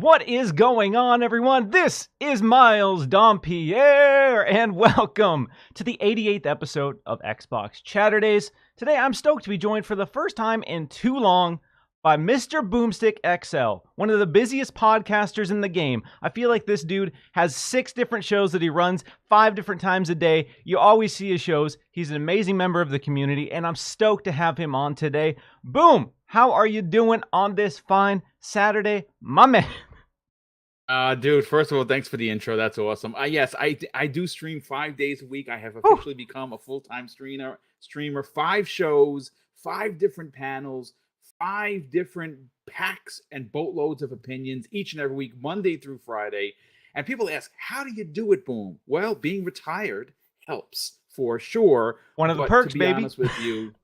What is going on, everyone? This is Miles Dompier, and welcome to the 88th episode of Xbox Chaturdays. Today, I'm stoked to be joined for the first time in too long by Mr. Boomstick XL, one of the busiest podcasters in the game. I feel like this dude has 6 different shows that he runs 5 different times a day. You always see his shows. He's an amazing member of the community, and I'm stoked to have him on today. Boom! How are you doing on this fine Saturday, my man? Dude, first of all, thanks for the intro. That's awesome. Yes, I do stream 5 days a week. I have officially become a full-time streamer. 5 shows, 5 different panels, 5 different packs and boatloads of opinions each and every week, Monday through Friday. And people ask, how do you do it, Boom? Well, being retired helps for sure. One of the perks, to be baby. honest with you,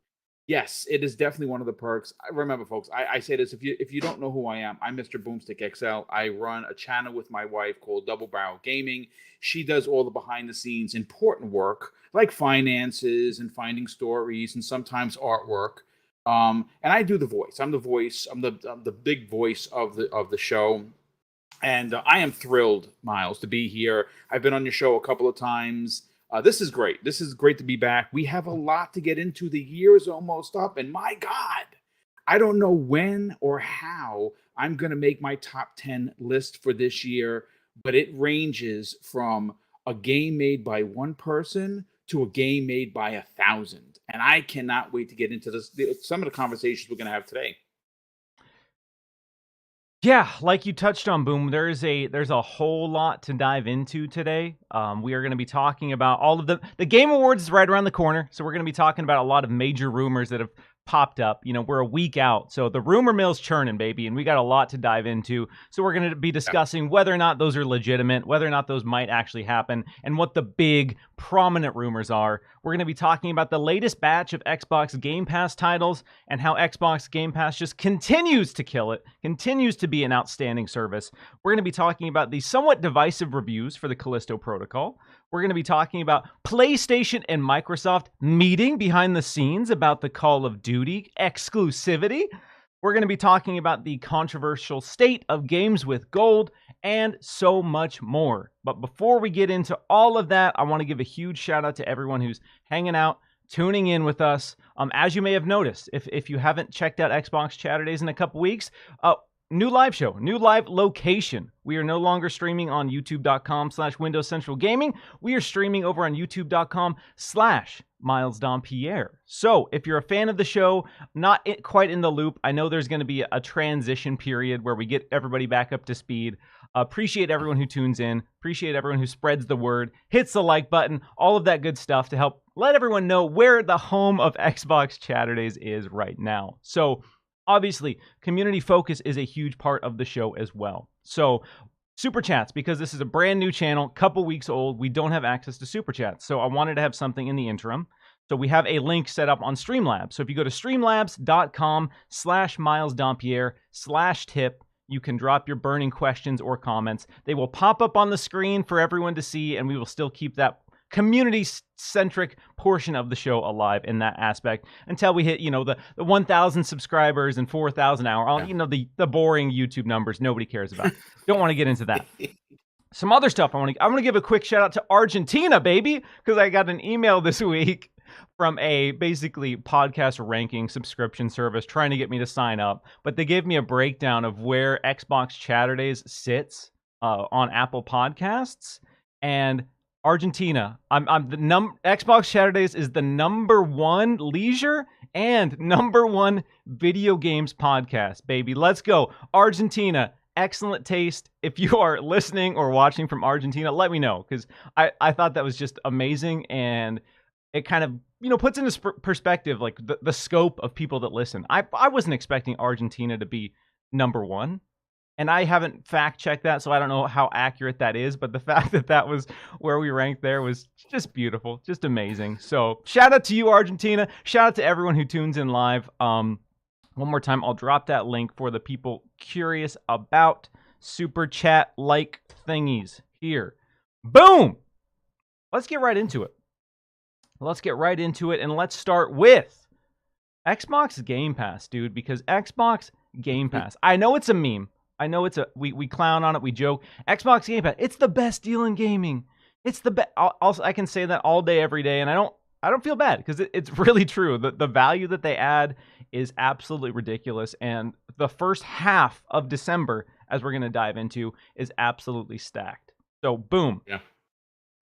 yes, it is definitely one of the perks. Remember, folks, I say this, if you don't know who I am, I'm Mr. Boomstick XL. I run a channel with my wife called Double Barrel Gaming. She does all the behind-the-scenes important work, like finances and finding stories and sometimes artwork. And I do the voice. I'm the voice. I'm the big voice of the show. And I am thrilled, Miles, to be here. I've been on your show a couple of times. This is great. This is great to be back. We have a lot to get into. The year is almost up, and my God, I don't know when or how I'm going to make my top 10 list for this year, but it ranges from a game made by one person to a game made by 1,000. And I cannot wait to get into some of the conversations we're going to have today. Yeah, like you touched on, Boom, there's a whole lot to dive into today. We are going to be talking about all of the Game Awards is right around the corner, so we're going to be talking about a lot of major rumors that have popped up. You know, we're a week out, so the rumor mill's churning, baby, and we got a lot to dive into. So we're going to be discussing whether or not those are legitimate, whether or not those might actually happen, and what the big prominent rumors are. We're going to be talking about the latest batch of Xbox Game Pass titles and how Xbox Game Pass just continues to kill it, continues to be an outstanding service. We're going to be talking about the somewhat divisive reviews for the Callisto Protocol. We're going to be talking about PlayStation and Microsoft meeting behind the scenes about the Call of Duty exclusivity. We're going to be talking about the controversial state of games with gold and so much more. But before we get into all of that, I want to give a huge shout out to everyone who's hanging out, tuning in with us. As you may have noticed, if you haven't checked out Xbox Chaturdays in a couple weeks, new live show, new live location. We are no longer streaming on youtube.com/Windows Central Gaming. We are streaming over on youtube.com/Miles Dompier. So if you're a fan of the show, not quite in the loop, I know there's going to be a transition period where we get everybody back up to speed. Appreciate everyone who tunes in. Appreciate everyone who spreads the word, hits the like button, all of that good stuff to help let everyone know where the home of Xbox Chaturdays is right now. So obviously, community focus is a huge part of the show as well. So, Super Chats, because this is a brand new channel, couple weeks old, we don't have access to Super Chats. So I wanted to have something in the interim. So we have a link set up on Streamlabs. So if you go to streamlabs.com/MilesDompier/tip, you can drop your burning questions or comments. They will pop up on the screen for everyone to see, and we will still keep that community-centric portion of the show alive in that aspect until we hit, the 1,000 subscribers and 4,000 hours. The boring YouTube numbers nobody cares about. Don't want to get into that. Some other stuff I want to give a quick shout out to Argentina, baby, because I got an email this week from a basically podcast ranking subscription service trying to get me to sign up, but they gave me a breakdown of where Xbox Chaturdays sits on Apple Podcasts, and Argentina. Xbox Chaturdays is the #1 leisure and #1 video games podcast, baby. Let's go. Argentina, excellent taste. If you are listening or watching from Argentina, let me know, because I thought that was just amazing, and it kind of, puts into perspective like the scope of people that listen. I wasn't expecting Argentina to be #1. And I haven't fact-checked that, so I don't know how accurate that is. But the fact that that was where we ranked there was just beautiful, just amazing. So shout out to you, Argentina. Shout out to everyone who tunes in live. One more time, I'll drop that link for the people curious about Super Chat-like thingies here. Boom! Let's get right into it. And let's start with Xbox Game Pass, dude, because Xbox Game Pass, I know it's a meme. I know it's we clown on it, we joke. Xbox Game Pass, it's the best deal in gaming. It's the best. I can say that all day, every day, and I don't feel bad because it's really true. The value that they add is absolutely ridiculous, and the first half of December, as we're going to dive into, is absolutely stacked. So, boom. Yeah.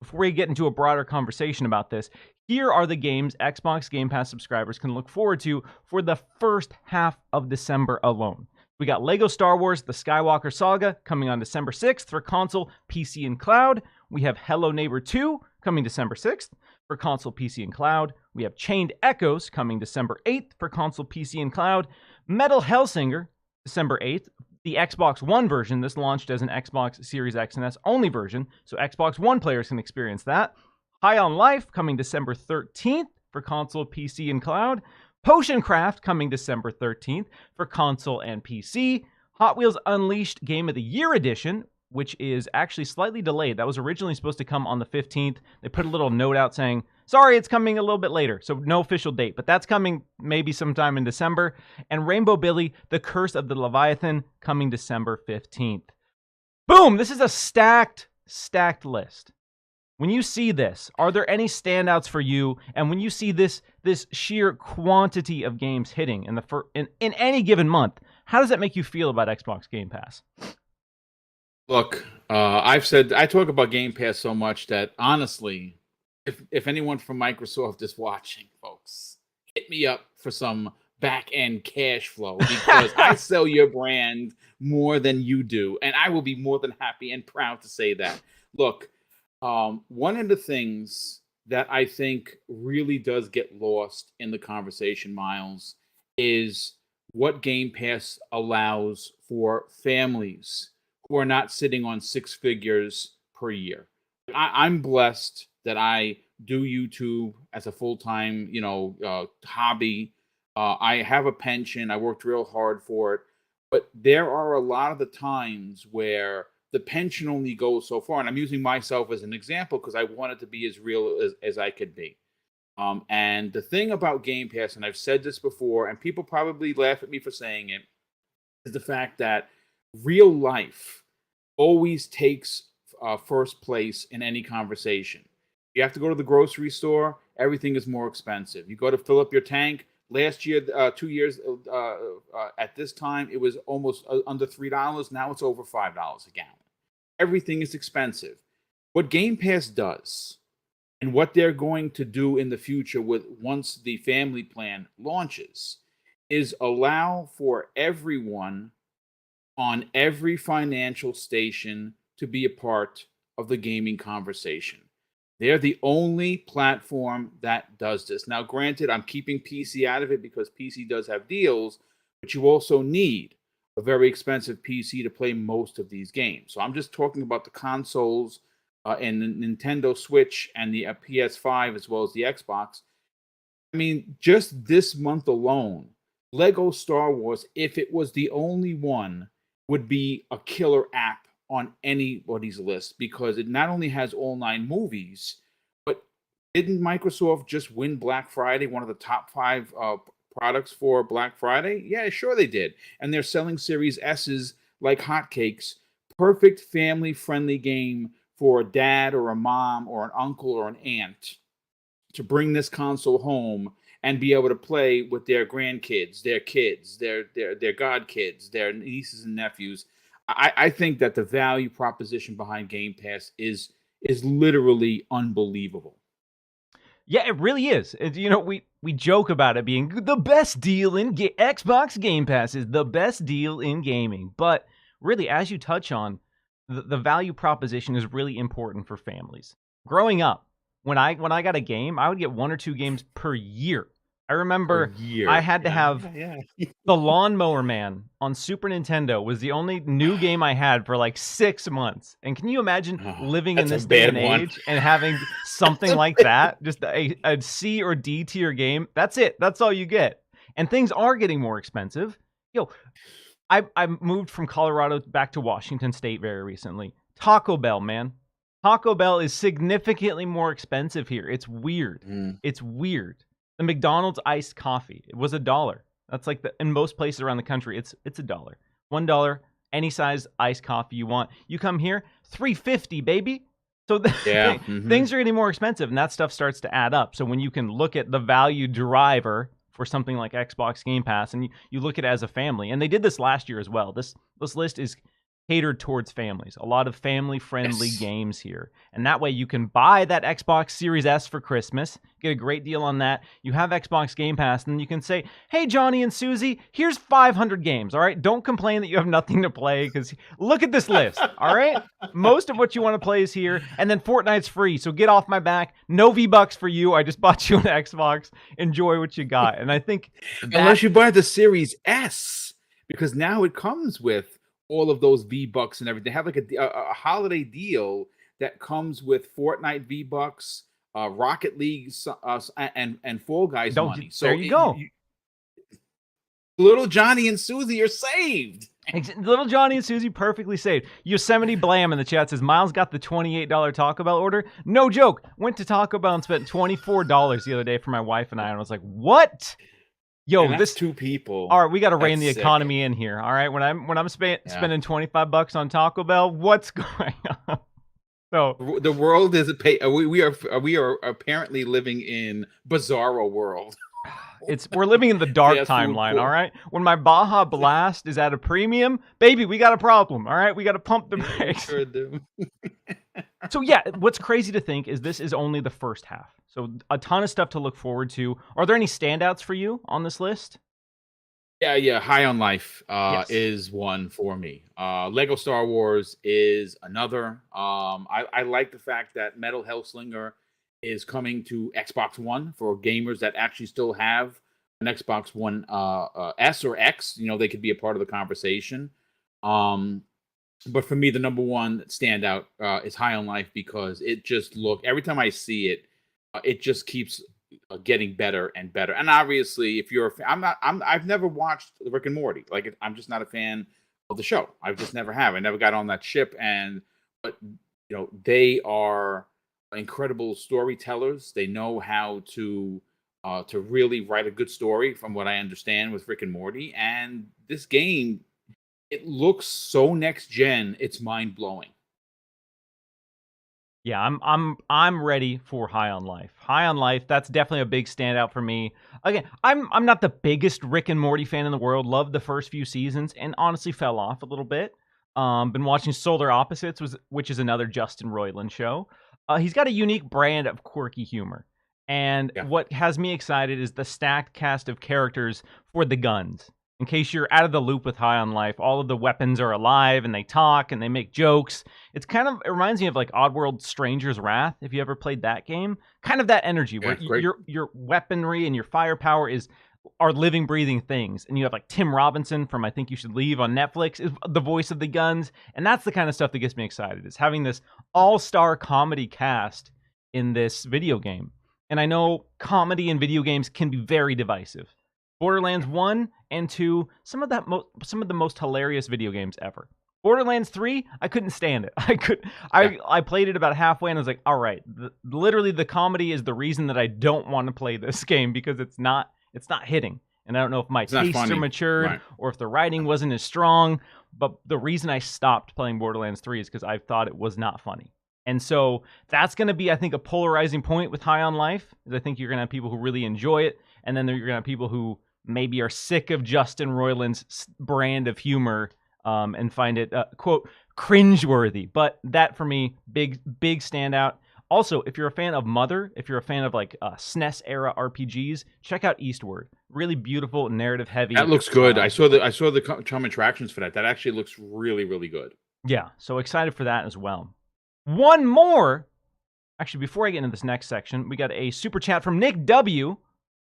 Before we get into a broader conversation about this, here are the games Xbox Game Pass subscribers can look forward to for the first half of December alone. We got Lego Star Wars The Skywalker Saga coming on December 6th for console, PC, and cloud. We have Hello Neighbor 2 coming December 6th for console, PC, and cloud. We have Chained Echoes coming December 8th for console, PC, and cloud. Metal Hellsinger, December 8th. The Xbox One version, this launched as an Xbox Series X and S only version, so Xbox One players can experience that. High on Life coming December 13th for console, PC, and cloud. Potion Craft coming December 13th for console and PC. Hot Wheels Unleashed Game of the Year Edition, which is actually slightly delayed. That was originally supposed to come on the 15th. They put a little note out saying, sorry, it's coming a little bit later. So no official date, but that's coming maybe sometime in December. And Rainbow Billy, The Curse of the Leviathan, coming December 15th. Boom! This is a stacked list. When you see this, are there any standouts for you? And when you see this sheer quantity of games hitting in any given month, how does that make you feel about Xbox Game Pass? Look, I talk about Game Pass so much that honestly, if anyone from Microsoft is watching, folks, hit me up for some back-end cash flow because I sell your brand more than you do, and I will be more than happy and proud to say that. Look, one of the things that I think really does get lost in the conversation, Miles, is what Game Pass allows for families who are not sitting on six figures per year. I'm blessed that I do YouTube as a full-time, hobby. I have a pension. I worked real hard for it. But there are a lot of the times where the pension only goes so far. And I'm using myself as an example because I wanted to be as real as I could be. And the thing about Game Pass, and I've said this before, and people probably laugh at me for saying it, is the fact that real life always takes first place in any conversation. You have to go to the grocery store, everything is more expensive. You go to fill up your tank. Last year, 2 years at this time, it was almost under $3. Now it's over $5 a gallon. Everything is expensive. What Game Pass does, and what they're going to do in the future once the family plan launches, is allow for everyone on every financial station to be a part of the gaming conversation. They're the only platform that does this. Now, granted, I'm keeping PC out of it because PC does have deals, but you also need a very expensive PC to play most of these games. So I'm just talking about the consoles and the Nintendo Switch and the PS5 as well as the Xbox. I mean, just this month alone, Lego Star Wars, if it was the only one, would be a killer app on anybody's list because it not only has all 9 movies, but didn't Microsoft just win Black Friday, one of the top 5 products for Black Friday? Yeah, sure they did. And they're selling Series S's like hotcakes. Perfect family-friendly game for a dad or a mom or an uncle or an aunt to bring this console home and be able to play with their grandkids, their kids, their godkids, their nieces and nephews. I think that the value proposition behind Game Pass is literally unbelievable. Yeah, it really is. We joke about it being the best deal in Xbox Game Pass is the best deal in gaming. But really, as you touch on, the value proposition is really important for families. Growing up, when I got a game, I would get 1 or 2 games per year. I remember I had to have The Lawnmower Man on Super Nintendo was the only new game I had for like 6 months. And can you imagine living in this day and age and having something like that? Just a C or D tier game. That's it. That's all you get. And things are getting more expensive. I moved from Colorado back to Washington State very recently. Taco Bell, man. Taco Bell is significantly more expensive here. It's weird. It's weird. The McDonald's iced coffee, it was $1. That's like in most places around the country, it's $1. $1, any size iced coffee you want. You come here, $3.50, baby. So things are getting more expensive, and that stuff starts to add up. So when you can look at the value driver for something like Xbox Game Pass, and you look at it as a family, and they did this last year as well. This list is catered towards families. A lot of family-friendly games here. And that way you can buy that Xbox Series S for Christmas, get a great deal on that. You have Xbox Game Pass, and you can say, hey, Johnny and Susie, here's 500 games, all right? Don't complain that you have nothing to play, because look at this list, all right? Most of what you want to play is here, and then Fortnite's free, so get off my back. No V-Bucks for you. I just bought you an Xbox. Enjoy what you got. And I think unless you buy the Series S, because now it comes with all of those V-Bucks and everything. They have like a holiday deal that comes with Fortnite V-Bucks, Rocket League, and Fall Guys money. So there you go. Little Johnny and Susie are saved. Little Johnny and Susie perfectly saved. Yosemite Blam in the chat says, Miles got the $28 Taco Bell order. No joke. Went to Taco Bell and spent $24 the other day for my wife and I was like, what? Yo, and that's two people. All right, we got to rein the economy in here. All right, when I'm spending $25 on Taco Bell, what's going on? So the world is we are apparently living in bizarro world. We're living in the dark timeline. All right, when my Baja Blast is at a premium, baby, we got a problem. All right, we got to pump the brakes. Sure do. So yeah, what's crazy to think is this is only the first half. So a ton of stuff to look forward to. Are there any standouts for you on this list? Yeah. High on Life is one for me. Lego Star Wars is another. I like the fact that Metal Hellslinger is coming to Xbox One for gamers that actually still have an Xbox One S or X. You know, they could be a part of the conversation. But for me, the number one standout is High on Life because it just every time I see it, it just keeps getting better and better. And obviously, if you're, I've never watched Rick and Morty. Like, I'm just not a fan of the show. I just never have. I never got on that ship. But you know, they are incredible storytellers. They know how to really write a good story, from what I understand with Rick and Morty. And this game, it looks so next gen. It's mind blowing. Yeah, I'm ready for High on Life. High on Life, that's definitely a big standout for me. Again, I'm not the biggest Rick and Morty fan in the world. Loved the first few seasons and honestly fell off a little bit. Been watching Solar Opposites, which is another Justin Roiland show. He's got a unique brand of quirky humor. And what has me excited is the stacked cast of characters for the guns. In case you're out of the loop with High on Life, all of the weapons are alive and they talk and they make jokes. It reminds me of like Oddworld Stranger's Wrath, if you ever played that game. Kind of that energy where your weaponry and your firepower are living, breathing things. And you have like Tim Robinson from I Think You Should Leave on Netflix is the voice of the guns. And that's the kind of stuff that gets me excited, is having this all-star comedy cast in this video game. And I know comedy in video games can be very divisive. Borderlands 1 and 2, some of the most hilarious video games ever. Borderlands 3, I couldn't stand it. I played it about halfway and I was like, all right, literally the comedy is the reason that I don't want to play this game, because it's not hitting. And I don't know if my tastes are matured or if the writing wasn't as strong, but the reason I stopped playing Borderlands 3 is because I thought it was not funny. And so that's going to be, I think, a polarizing point with High on Life, is I think you're going to have people who really enjoy it, and then you're going to have people who maybe are sick of Justin Roiland's brand of humor and find it, quote, cringeworthy. But that, for me, big standout. Also, if you're a fan of Mother, if you're a fan of like SNES-era RPGs, check out Eastward. Really beautiful, narrative-heavy. That looks good. I saw the Charm Attractions for that. That actually looks really, really good. Yeah, so excited for that as well. One more. Actually, before I get into this next section, we got a super chat from Nick W.,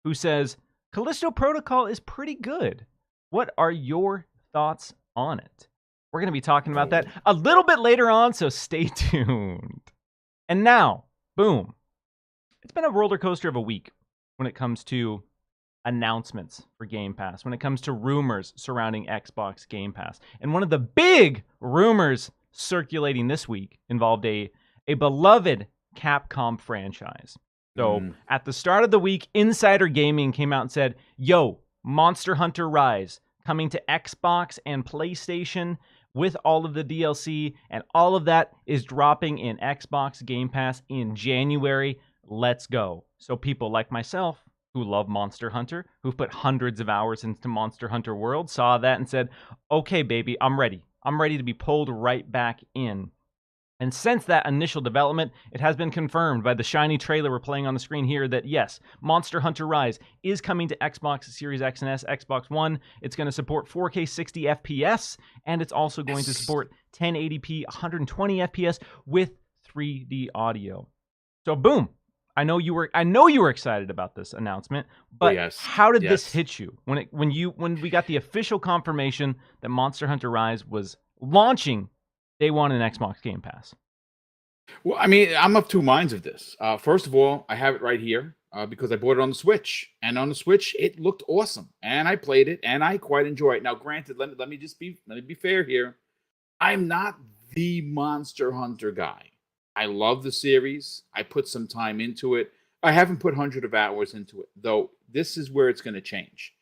who says, Callisto Protocol is pretty good. What are your thoughts on it? We're going to be talking about that a little bit later on, so stay tuned. And now, boom. It's been a roller coaster of a week when it comes to announcements for Game Pass, when it comes to rumors surrounding Xbox Game Pass. And one of the big rumors circulating this week involved a beloved Capcom franchise. So at the start of the week, Insider Gaming came out and said, yo, Monster Hunter Rise coming to Xbox and PlayStation with all of the DLC, and all of that is dropping in Xbox Game Pass in January. Let's go. So people like myself, who love Monster Hunter, who've put hundreds of hours into Monster Hunter World, saw that and said, okay, baby, I'm ready. I'm ready to be pulled right back in. And since that initial development, it has been confirmed by the shiny trailer we're playing on the screen here that yes, Monster Hunter Rise is coming to Xbox Series X and S, Xbox One. It's going to support 4K 60 FPS, and it's also going to support 1080p 120 FPS with 3D audio. So boom. I know you were excited about this announcement, but how did this hit you when we got the official confirmation that Monster Hunter Rise was launching day one in Xbox Game Pass? Well, I mean, I'm of two minds of this. First of all, I have it right here because I bought it on the Switch, and on the Switch, it looked awesome, and I played it, and I quite enjoy it. Now, granted, let me be fair here. I'm not the Monster Hunter guy. I love the series. I put some time into it. I haven't put hundreds of hours into it, though. This is where it's going to change.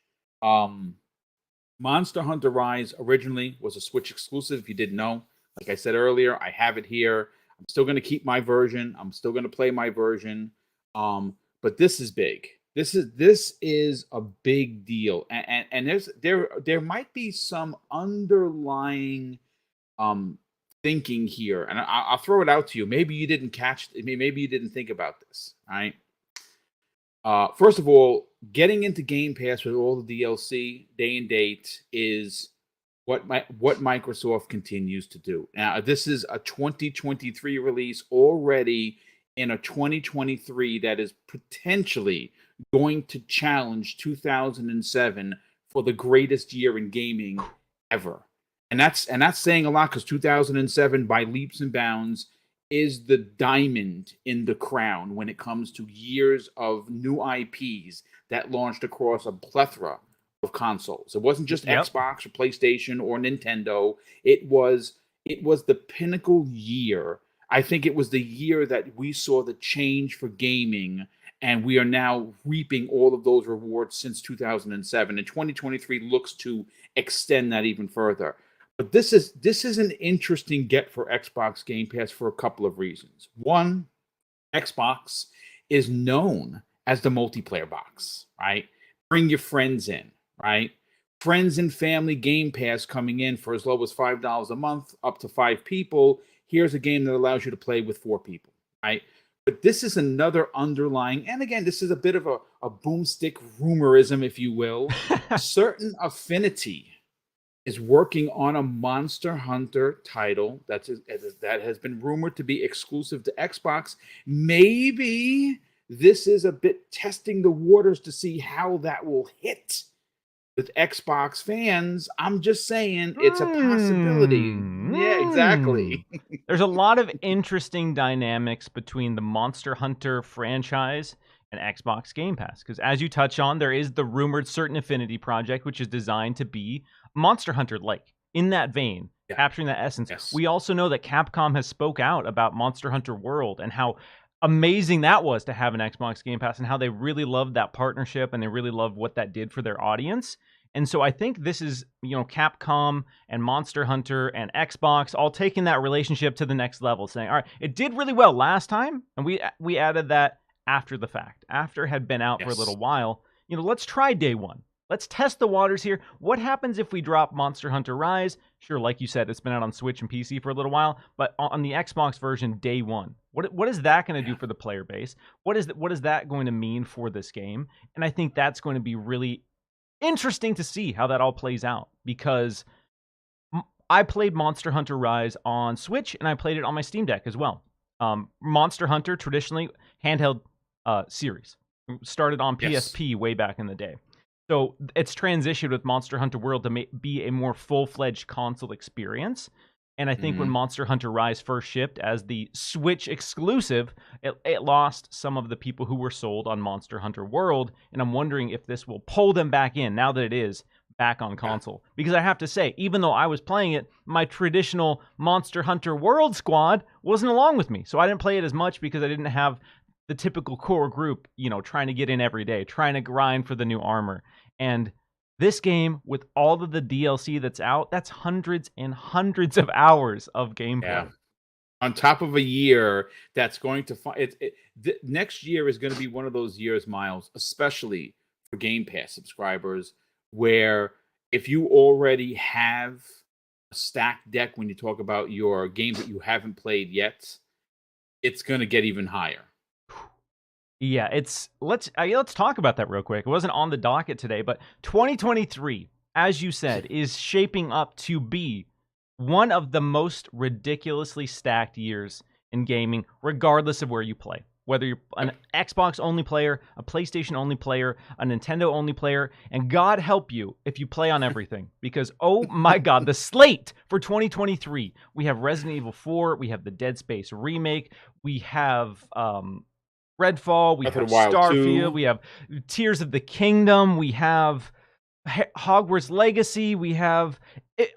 Monster Hunter Rise originally was a Switch exclusive. If you didn't know, like I said earlier, I have it here. I'm still going to keep my version. I'm still going to play my version. But this is big. This is a big deal, and there might be some underlying thinking here, and I'll throw it out to you. Maybe you didn't catch. Maybe you didn't think about this. All right. First of all, getting into Game Pass with all the DLC day and date is what Microsoft continues to do. Now, this is a 2023 release already in a 2023 that is potentially going to challenge 2007 for the greatest year in gaming ever. And that's saying a lot because 2007, by leaps and bounds, is the diamond in the crown when it comes to years of new IPs that launched across a plethora of consoles. It wasn't just Xbox or PlayStation or Nintendo. It was the pinnacle year. I think it was the year that we saw the change for gaming, and we are now reaping all of those rewards since 2007. And 2023 looks to extend that even further. But this is an interesting get for Xbox Game Pass for a couple of reasons. One, Xbox is known as the multiplayer box, right? Bring your friends in, right? Friends and family Game Pass coming in for as low as $5 a month, up to 5 people. Here's a game that allows you to play with 4 people, right? But this is another underlying, and again, this is a bit of a boomstick rumorism, if you will. Certain affinity is working on a Monster Hunter title that has been rumored to be exclusive to Xbox. Maybe this is a bit testing the waters to see how that will hit with Xbox fans. I'm just saying it's a possibility. Yeah, exactly. There's a lot of interesting dynamics between the Monster Hunter franchise and Xbox Game Pass, because as you touch on, there is the rumored Certain Affinity project, which is designed to be Monster Hunter-like, in that vein, capturing that essence. Yes. We also know that Capcom has spoke out about Monster Hunter World and how amazing that was to have an Xbox Game Pass and how they really loved that partnership and they really loved what that did for their audience. And so I think this is, Capcom and Monster Hunter and Xbox all taking that relationship to the next level, saying, all right, it did really well last time, and we added that after the fact, after it had been out for a little while. Let's try day one. Let's test the waters here. What happens if we drop Monster Hunter Rise? Sure, like you said, it's been out on Switch and PC for a little while, but on the Xbox version, day one. What is that going to do for the player base? What is that going to mean for this game? And I think that's going to be really interesting to see how that all plays out, because I played Monster Hunter Rise on Switch and I played it on my Steam Deck as well. Monster Hunter, traditionally handheld series, started on PSP way back in the day. So it's transitioned with Monster Hunter World to be a more full-fledged console experience. And I think when Monster Hunter Rise first shipped as the Switch exclusive, it lost some of the people who were sold on Monster Hunter World. And I'm wondering if this will pull them back in now that it is back on console. Because I have to say, even though I was playing it, my traditional Monster Hunter World squad wasn't along with me. So I didn't play it as much because I didn't have the typical core group, trying to get in every day, trying to grind for the new armor. And This game, with all of the DLC that's out, that's hundreds and hundreds of hours of gameplay. Yeah. On top of a year that's going to next year is going to be one of those years, Miles, especially for Game Pass subscribers, where if you already have a stacked deck when you talk about your games that you haven't played yet, it's going to get even higher. Yeah, let's talk about that real quick. It wasn't on the docket today, but 2023, as you said, is shaping up to be one of the most ridiculously stacked years in gaming, regardless of where you play. Whether you're an Xbox only player, a PlayStation only player, a Nintendo only player, and God help you if you play on everything. Because, oh my God, the slate for 2023. We have Resident Evil 4, we have the Dead Space remake, we have Redfall, we have Starfield, we have Tears of the Kingdom, we have Hogwarts Legacy, we have...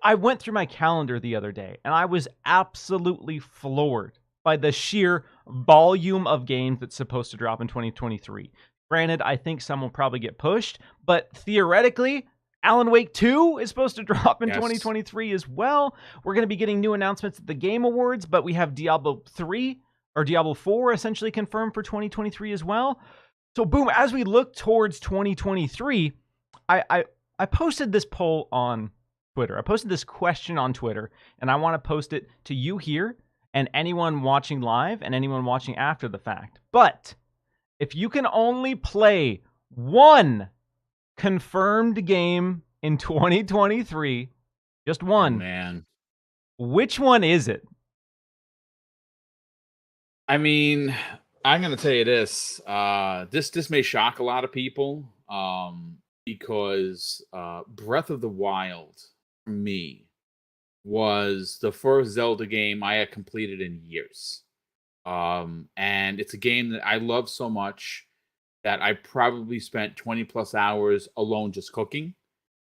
I went through my calendar the other day, and I was absolutely floored by the sheer volume of games that's supposed to drop in 2023. Granted, I think some will probably get pushed, but theoretically, Alan Wake 2 is supposed to drop in 2023 as well. We're going to be getting new announcements at the Game Awards, but we have Diablo 3 or Diablo 4 essentially confirmed for 2023 as well. So boom, as we look towards 2023, I posted this poll on Twitter. I posted this question on Twitter, and I want to post it to you here and anyone watching live and anyone watching after the fact. But if you can only play one confirmed game in 2023, just one, man, which one is it? I mean, I'm going to tell you this. This may shock a lot of people because Breath of the Wild, for me, was the first Zelda game I had completed in years. And it's a game that I love so much that I probably spent 20 plus hours alone just cooking.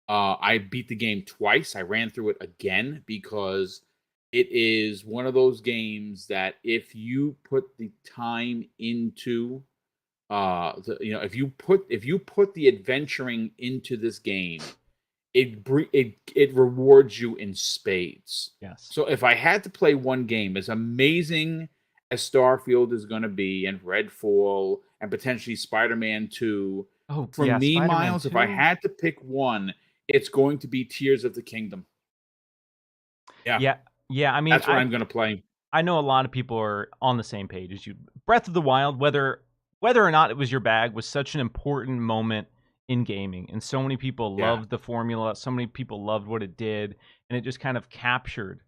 I beat the game twice. I ran through it again because it is one of those games that if you put the time into, if you put the adventuring into this game, it rewards you in spades. Yes. So if I had to play one game, as amazing as Starfield is going to be, and Redfall, and potentially Spider-Man 2, me, Spider-Man Miles, 2. If I had to pick one, it's going to be Tears of the Kingdom. Yeah. I mean, that's what I'm going to play. I know a lot of people are on the same page as you. Breath of the Wild, whether or not it was your bag, was such an important moment in gaming, and so many people loved the formula. So many people loved what it did, and it just kind of captured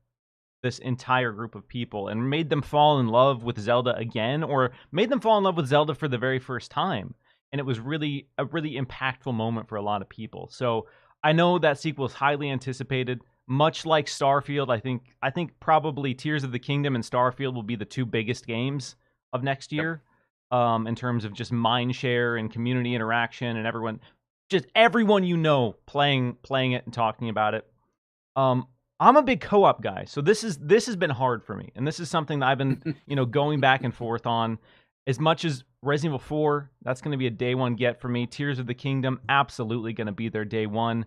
this entire group of people and made them fall in love with Zelda again, or made them fall in love with Zelda for the very first time. And it was really a really impactful moment for a lot of people. So I know that sequel is highly anticipated. Much like Starfield, I think probably Tears of the Kingdom and Starfield will be the two biggest games of next year, in terms of just mind share and community interaction and everyone playing it and talking about it. I'm a big co-op guy, so this has been hard for me, and this is something that I've been going back and forth on. As much as Resident Evil 4, that's going to be a day one get for me. Tears of the Kingdom, absolutely going to be their day one.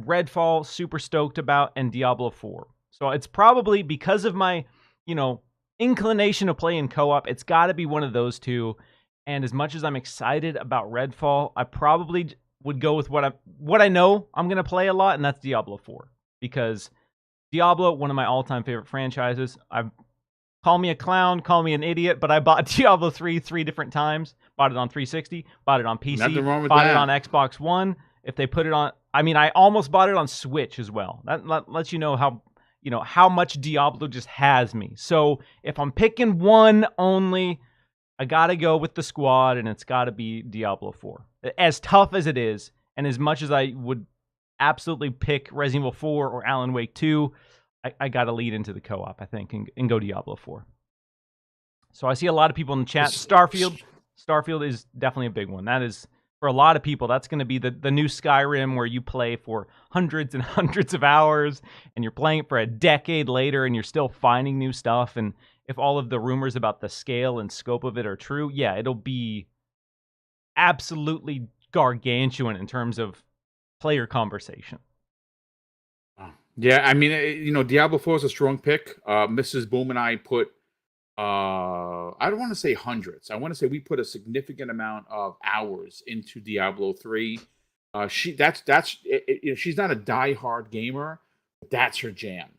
Redfall, super stoked about, and Diablo 4. So it's probably because of my, inclination to play in co-op, it's got to be one of those two. And as much as I'm excited about Redfall, I probably would go with what I know I'm going to play a lot, and that's Diablo 4. Because Diablo, one of my all-time favorite franchises. Call me a clown, call me an idiot, but I bought Diablo 3 different times. Bought it on 360, bought it on PC, bought it on Xbox One. If they put it on, I almost bought it on Switch as well. That lets you know how much Diablo just has me. So if I'm picking one only, I gotta go with the squad, and it's gotta be Diablo 4. As tough as it is, and as much as I would absolutely pick Resident Evil 4 or Alan Wake 2, I got to lead into the co-op, I think, and go Diablo 4. So I see a lot of people in the chat. Starfield is definitely a big one. That is, for a lot of people, that's going to be the new Skyrim, where you play for hundreds and hundreds of hours, and you're playing it for a decade later, and you're still finding new stuff. And if all of the rumors about the scale and scope of it are true, yeah, it'll be absolutely gargantuan in terms of player conversation. Yeah, I mean, Diablo 4 is a strong pick. Mrs. Boom and I put, I don't want to say hundreds. I want to say we put a significant amount of hours into Diablo 3. She's not a diehard gamer, but that's her jam.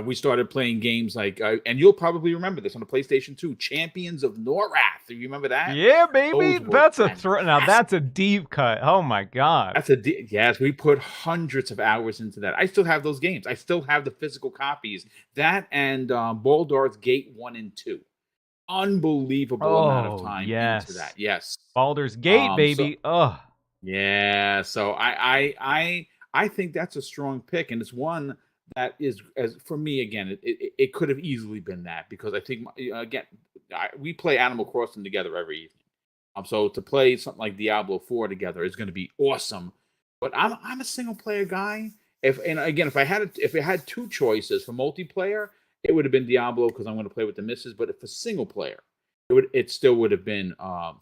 We started playing games like, and you'll probably remember this on the PlayStation 2, Champions of Norath. Do you remember that? Yeah, baby. That's a now that's a deep cut. Oh my god. Yes. We put hundreds of hours into that. I still have those games. I still have the physical copies. That and Baldur's Gate 1 and 2. Unbelievable amount of time into that. Yes. Baldur's Gate, baby. Yeah. So I think that's a strong pick, and it's one that is, as for me, again, it could have easily been that, because I think, again, we play Animal Crossing together every evening. So to play something like Diablo 4 together is going to be awesome. But I'm a single player guy. If I had two choices for multiplayer, it would have been Diablo, because I'm going to play with the missus. But if for single player, it still would have been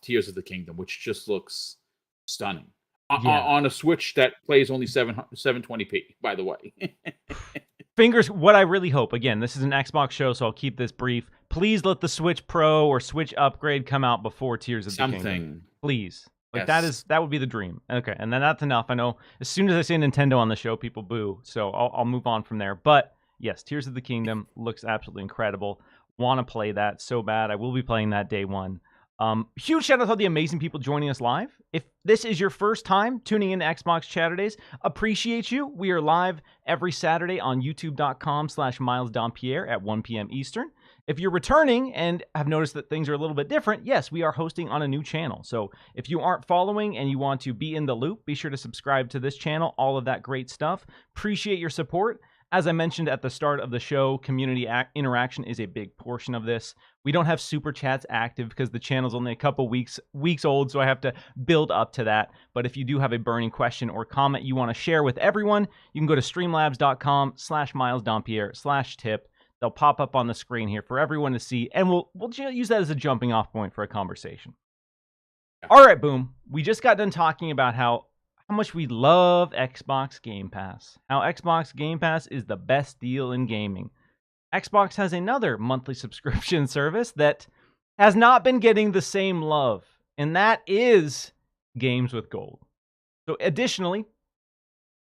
Tears of the Kingdom, which just looks stunning. On a Switch that plays only 720p, by the way. What I really hope, again, this is an Xbox show, so I'll keep this brief. Please let the Switch Pro or Switch Upgrade come out before Tears of the Kingdom. Please. Yes. That would be the dream. Okay, and then that's enough. I know as soon as I say Nintendo on the show, people boo. So I'll move on from there. But yes, Tears of the Kingdom looks absolutely incredible. Want to play that so bad. I will be playing that day one. Huge shout out to all the amazing people joining us live. If this is your first time tuning in to Xbox Chaturdays, appreciate you. We are live every Saturday on youtube.com/Miles Dompier at 1 p.m. Eastern. If you're returning and have noticed that things are a little bit different, yes, we are hosting on a new channel. So if you aren't following and you want to be in the loop, be sure to subscribe to this channel, all of that great stuff. Appreciate your support. As I mentioned at the start of the show, community interaction is a big portion of this. We don't have super chats active because the channel's only a couple weeks old, so I have to build up to that. But if you do have a burning question or comment you want to share with everyone, you can go to streamlabs.com/milesdompier/tip. They'll pop up on the screen here for everyone to see, and we'll use that as a jumping off point for a conversation. All right, boom. We just got done talking about how much we love Xbox Game Pass. How Xbox Game Pass is the best deal in gaming. Xbox has another monthly subscription service that has not been getting the same love, and that is Games with Gold. So additionally,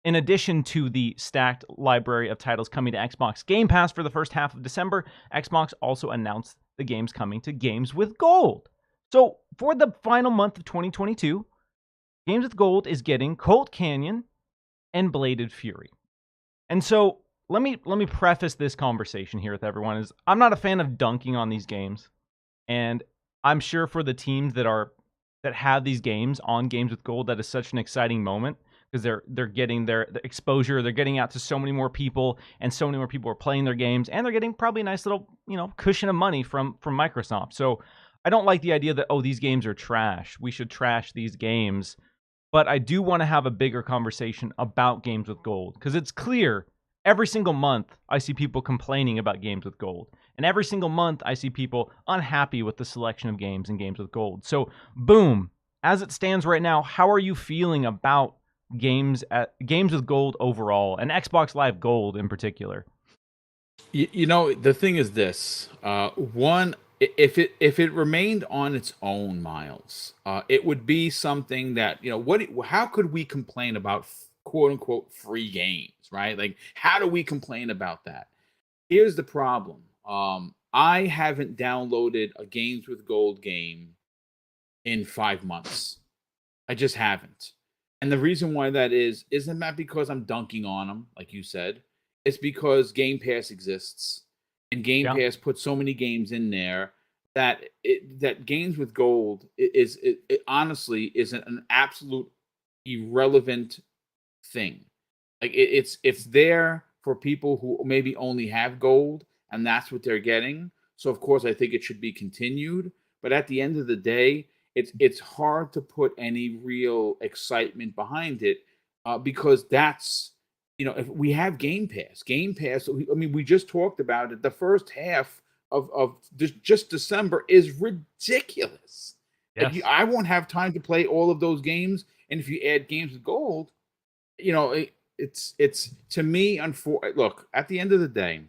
in addition to the stacked library of titles coming to Xbox Game Pass for the first half of December, Xbox also announced the games coming to Games with Gold. So for the final month of 2022, Games with Gold is getting Colt Canyon and Bladed Fury. And so let me preface this conversation here with everyone is I'm not a fan of dunking on these games. And I'm sure for the teams that have these games on Games with Gold, that is such an exciting moment because they're getting their exposure, they're getting out to so many more people, and so many more people are playing their games, and they're getting probably a nice little, cushion of money from Microsoft. So I don't like the idea that, these games are trash. We should trash these games. But I do want to have a bigger conversation about Games with Gold, because it's clear every single month I see people complaining about Games with Gold. And every single month I see people unhappy with the selection of games in Games with Gold. So, boom, as it stands right now, how are you feeling about Games with Gold overall, and Xbox Live Gold in particular? The thing is this. One, if it remained on its own, Miles, it would be something that, how could we complain about quote unquote free games, right? Like, how do we complain about that? Here's the problem. I haven't downloaded a Games with Gold game in 5 months. I just haven't. And the reason why that isn't that because I'm dunking on them, like you said. It's because Game Pass exists. And Game Pass puts so many games in there that Games with Gold it honestly is an absolute irrelevant thing. Like it's there for people who maybe only have gold, and that's what they're getting. So of course I think it should be continued. But at the end of the day, it's hard to put any real excitement behind it because that's. If we have Game Pass, we just talked about it. The first half of just December is ridiculous. Yes. I won't have time to play all of those games. And if you add Games with Gold, you know, it's to me. Look, at the end of the day,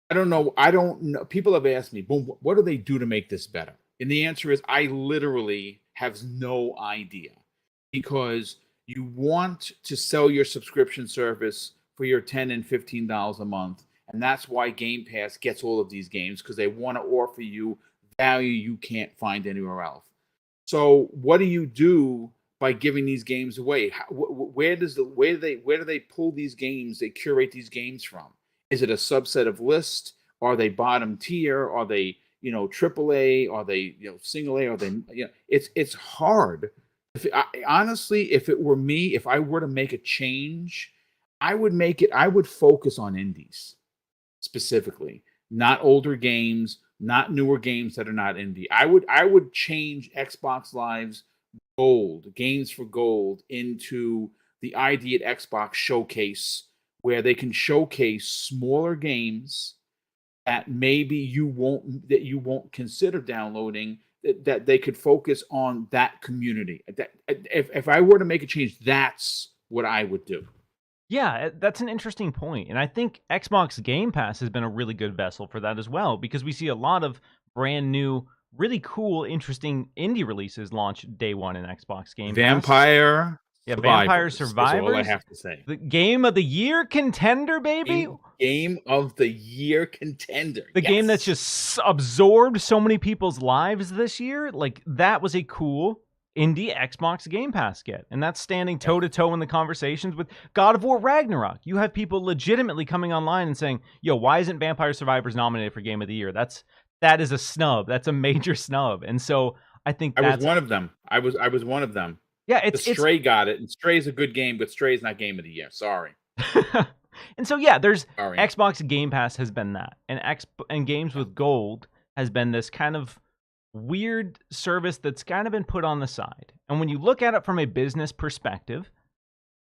I don't know. I don't know. People have asked me, "Boom, what do they do to make this better?" And the answer is, I literally have no idea, because you want to sell your subscription service for your $10 and $15 a month, and that's why Game Pass gets all of these games, because they want to offer you value you can't find anywhere else. So, what do you do by giving these games away? Where do they pull these games? They curate these games from? Is it a subset of list? Are they bottom tier? Are they, triple A? Are they, single A? Are they, it's hard. Honestly, if it were me, if I were to make a change, I would focus on indies specifically, not older games, not newer games that are not indie. I would change Xbox Live's gold, games for gold, into the ID at Xbox showcase, where they can showcase smaller games that maybe you won't consider downloading, that they could focus on that community. That if I were to make a change, that's what I would do. Yeah, that's an interesting point. And I think Xbox Game Pass has been a really good vessel for that as well, because we see a lot of brand new, really cool, interesting indie releases launch day one in Xbox Game Pass. Vampire Survivors is all I have to say. The Game of the Year contender, baby. Game of the Year contender. The game that's just absorbed so many people's lives this year. Like, that was a cool indie Xbox Game Pass get, and that's standing toe-to-toe in the conversations with God of War Ragnarok. You have people legitimately coming online and saying, yo, why isn't Vampire Survivors nominated for Game of the Year? That is a snub. That's a major snub. And so I think I was one of them. I was one of them. Yeah, Stray got it, and Stray's a good game, but Stray's not Game of the Year. Sorry. And so there's Xbox Game Pass has been that, and Games with Gold has been this kind of weird service that's kind of been put on the side. And when you look at it from a business perspective,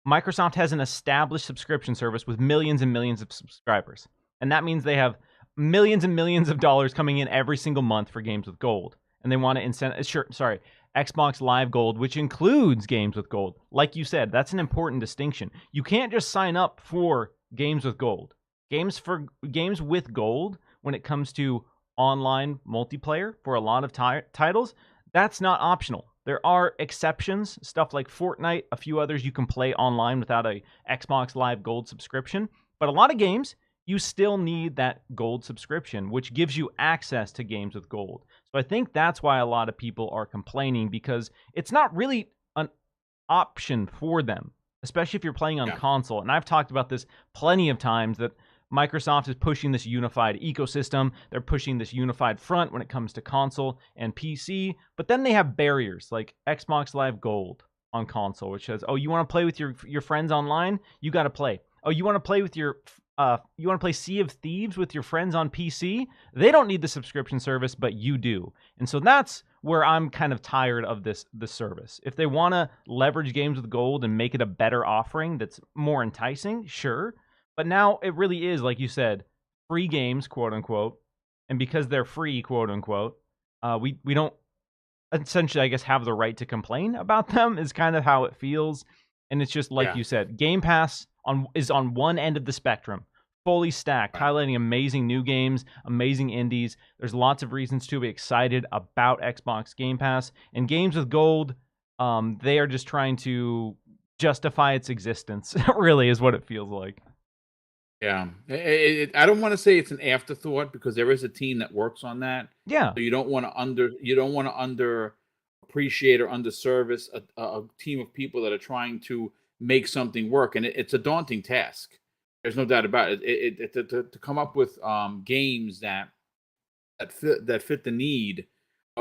Microsoft has an established subscription service with millions and millions of subscribers. And that means they have millions and millions of dollars coming in every single month for Games with Gold. And they want to Xbox Live Gold, which includes Games with Gold. Like you said, that's an important distinction. You can't just sign up for Games with Gold. Games with Gold, when it comes to online multiplayer for a lot of titles, that's not optional. There are exceptions, stuff like Fortnite, a few others you can play online without a Xbox Live Gold subscription. But a lot of games, you still need that Gold subscription, which gives you access to Games with Gold. So I think that's why a lot of people are complaining, because it's not really an option for them, especially if you're playing on console. And I've talked about this plenty of times, that Microsoft is pushing this unified ecosystem. They're pushing this unified front when it comes to console and PC. But then they have barriers like Xbox Live Gold on console, which says, oh, you want to play with your friends online? You got to play. Oh, you want to play with you want to play Sea of Thieves with your friends on PC? They don't need the subscription service, but you do. And so that's where I'm kind of tired of this service. If they want to leverage Games with Gold and make it a better offering that's more enticing, sure. But now it really is, like you said, free games, quote unquote. And because they're free, quote unquote, we don't essentially, I guess, have the right to complain about them, is kind of how it feels. And it's just like you said, Game Pass is on one end of the spectrum, fully stacked, highlighting amazing new games, amazing indies. There's lots of reasons to be excited about Xbox Game Pass. And Games with Gold, they are just trying to justify its existence, really, is what it feels like. Yeah, I don't want to say it's an afterthought, because there is a team that works on that. Yeah, so you don't want to under appreciate or underservice a team of people that are trying to make something work, and it's a daunting task. There's no doubt about it. To come up with games that fit the need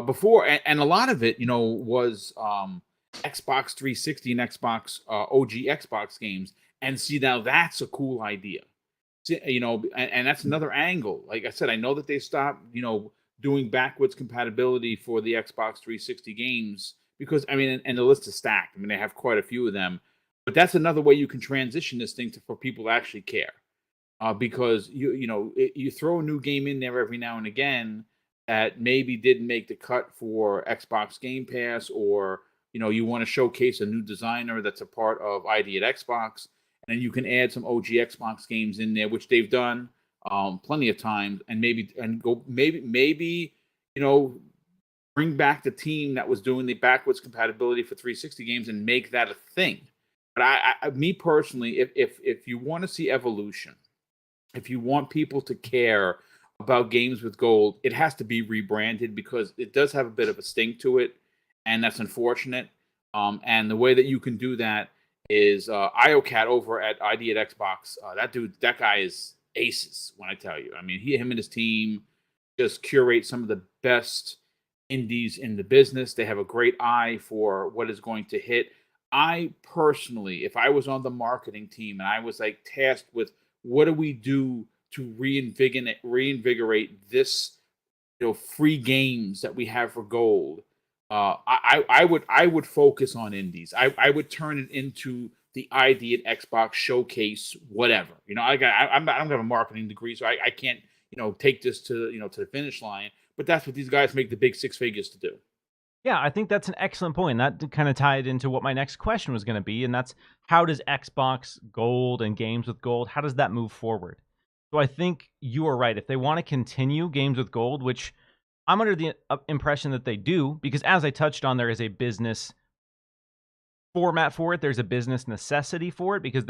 before, and a lot of it, was Xbox 360 and Xbox OG Xbox games, and see, now that's a cool idea. And that's another angle. Like I said, I know that they stopped, doing backwards compatibility for the Xbox 360 games, because and the list is stacked. They have quite a few of them, but that's another way you can transition this thing for people to actually care, because you throw a new game in there every now and again that maybe didn't make the cut for Xbox Game Pass, or you want to showcase a new designer that's a part of ID at Xbox, and then you can add some OG Xbox games in there, which they've done plenty of times, and maybe bring back the team that was doing the backwards compatibility for 360 games and make that a thing. But me personally, if you want to see evolution, if you want people to care about games with gold, it has to be rebranded because it does have a bit of a stink to it, and that's unfortunate. And the way that you can do that is IOCAT over at ID at Xbox. That guy is aces, when I tell you. I mean, him and his team just curate some of the best indies in the business. They have a great eye for what is going to hit. I personally, if I was on the marketing team and I was like tasked with what do we do to reinvigorate this, free games that we have for gold, I would focus on indies. I would turn it into the ID at Xbox showcase, whatever. I don't have a marketing degree, so I can't take this to to the finish line. But that's what these guys make the big six figures to do. Yeah, I think that's an excellent point. That kind of tied into what my next question was going to be, and that's how does Xbox Gold and Games with Gold, how does that move forward? So I think you are right. If they want to continue Games with Gold, which I'm under the impression that they do, because as I touched on, there is a business format for it. There's a business necessity for it because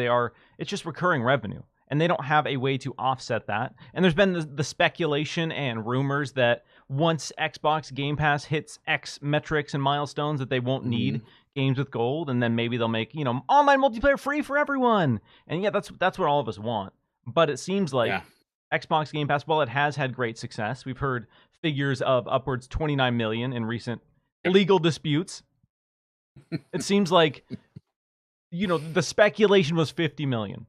it's just recurring revenue. And they don't have a way to offset that. And there's been the speculation and rumors that once Xbox Game Pass hits X metrics and milestones that they won't need Games with Gold, and then maybe they'll make, online multiplayer free for everyone. And yeah, that's what all of us want. But it seems like Xbox Game Pass, while it has had great success, we've heard figures of upwards 29 million in recent legal disputes. It seems like, the speculation was 50 million.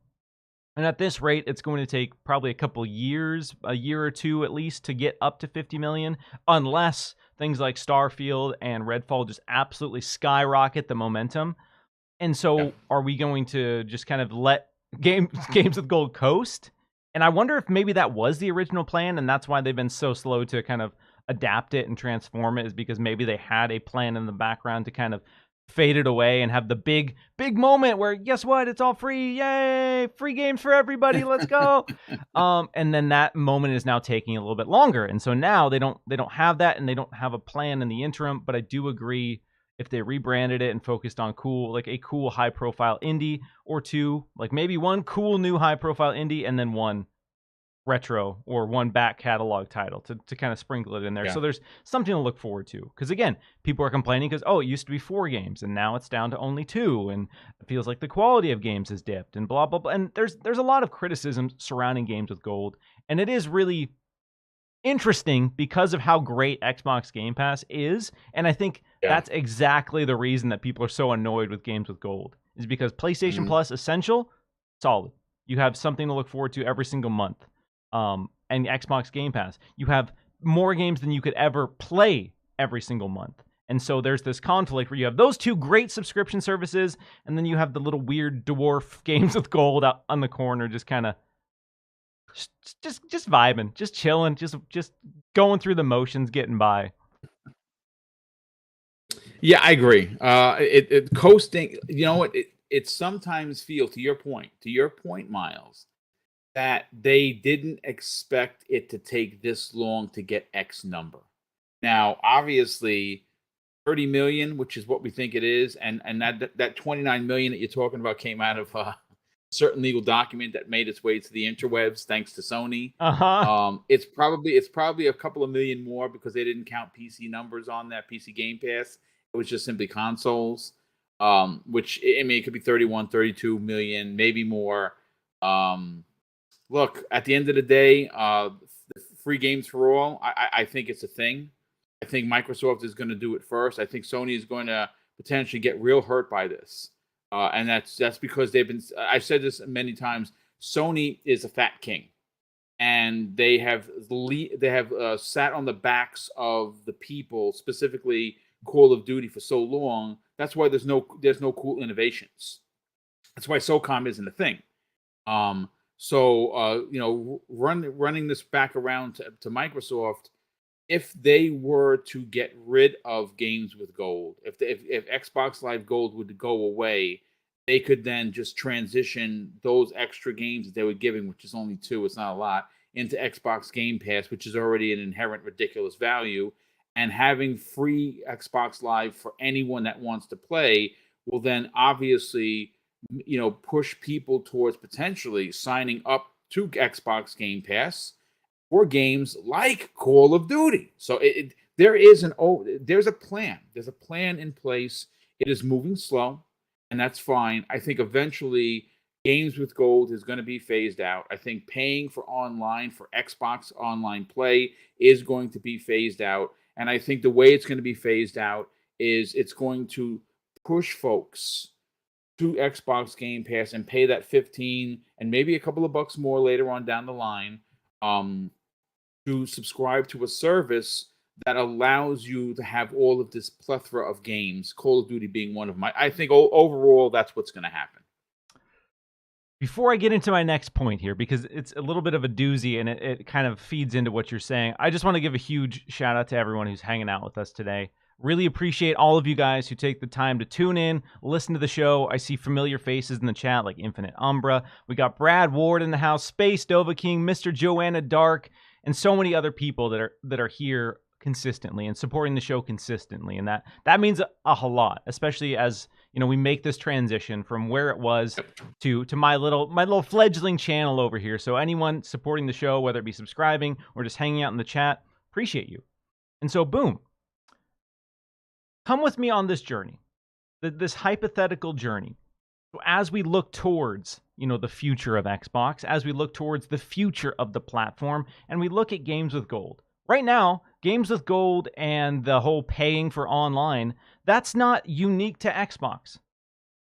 And at this rate, it's going to take probably a couple years, a year or two at least, to get up to 50 million, unless things like Starfield and Redfall just absolutely skyrocket the momentum. And so are we going to just kind of let Games with Gold coast? And I wonder if maybe that was the original plan, and that's why they've been so slow to kind of adapt it and transform it, is because maybe they had a plan in the background to kind of fade it away and have the big moment where, guess what, it's all free, yay, free games for everybody, let's go. And then that moment is now taking a little bit longer, and so now they don't have that, and they don't have a plan in the interim. But I do agree, if they rebranded it and focused on a cool high profile indie or two, like maybe one cool new high profile indie and then one retro or one back catalog title to kind of sprinkle it in there. So there's something to look forward to. Because again, people are complaining because, it used to be 4 games and now it's down to only 2. And it feels like the quality of games has dipped and blah, blah, blah. And there's a lot of criticism surrounding Games with Gold. And it is really interesting because of how great Xbox Game Pass is. And I think that's exactly the reason that people are so annoyed with Games with Gold, is because PlayStation Plus Essential, solid. You have something to look forward to every single month. And Xbox Game Pass, you have more games than you could ever play every single month. And so there's this conflict where you have those two great subscription services, and then you have the little weird dwarf Games with Gold out on the corner, just kind of just vibing, just chilling, just going through the motions, getting by. Yeah, I agree. It coasting, it sometimes feels, to your point, Miles, that they didn't expect it to take this long to get X number. Now, obviously, 30 million, which is what we think it is, and that 29 million that you're talking about came out of a certain legal document that made its way to the interwebs thanks to Sony. It's probably a couple of million more because they didn't count PC numbers on that PC Game Pass. It was just simply consoles, which, I mean, it could be 31, 32 million, maybe more. Look, at the end of the day, free games for all, I think it's a thing. I think Microsoft is going to do it first. I think Sony is going to potentially get real hurt by this. And that's because I've said this many times, Sony is a fat king. And they have sat on the backs of the people, specifically Call of Duty, for so long. That's why there's no cool innovations. That's why SOCOM isn't a thing. So running this back around to Microsoft, if they were to get rid of games with gold, if Xbox Live Gold would go away, they could then just transition those extra games that they were giving, which is only 2, it's not a lot, into Xbox Game Pass, which is already an inherent ridiculous value, and having free Xbox Live for anyone that wants to play will then obviously, push people towards potentially signing up to Xbox Game Pass for games like Call of Duty. So there's a plan. There's a plan in place. It is moving slow, and that's fine. I think eventually games with gold is going to be phased out. I think paying for online for Xbox Online Play is going to be phased out. And I think the way it's going to be phased out is it's going to push folks to Xbox Game Pass and pay that 15 and maybe a couple of bucks more later on down the line to subscribe to a service that allows you to have all of this plethora of games, Call of Duty being one of my. I think overall that's what's going to happen. Before I get into my next point here, because it's a little bit of a doozy and it kind of feeds into what you're saying, I just want to give a huge shout out to everyone who's hanging out with us today. Really appreciate all of you guys who take the time to tune in, listen to the show. I see familiar faces in the chat like Infinite Umbra. We got Brad Ward in the house, Space Dova King, Mr. Joanna Dark, and so many other people that are here consistently and supporting the show consistently. And that means a whole lot, especially as we make this transition from where it was to my little fledgling channel over here. So anyone supporting the show, whether it be subscribing or just hanging out in the chat, appreciate you. And so boom. Come with me on this journey, this hypothetical journey. So as we look towards, the future of Xbox, as we look towards the future of the platform, and we look at games with gold. Right now, games with gold and the whole paying for online, that's not unique to Xbox.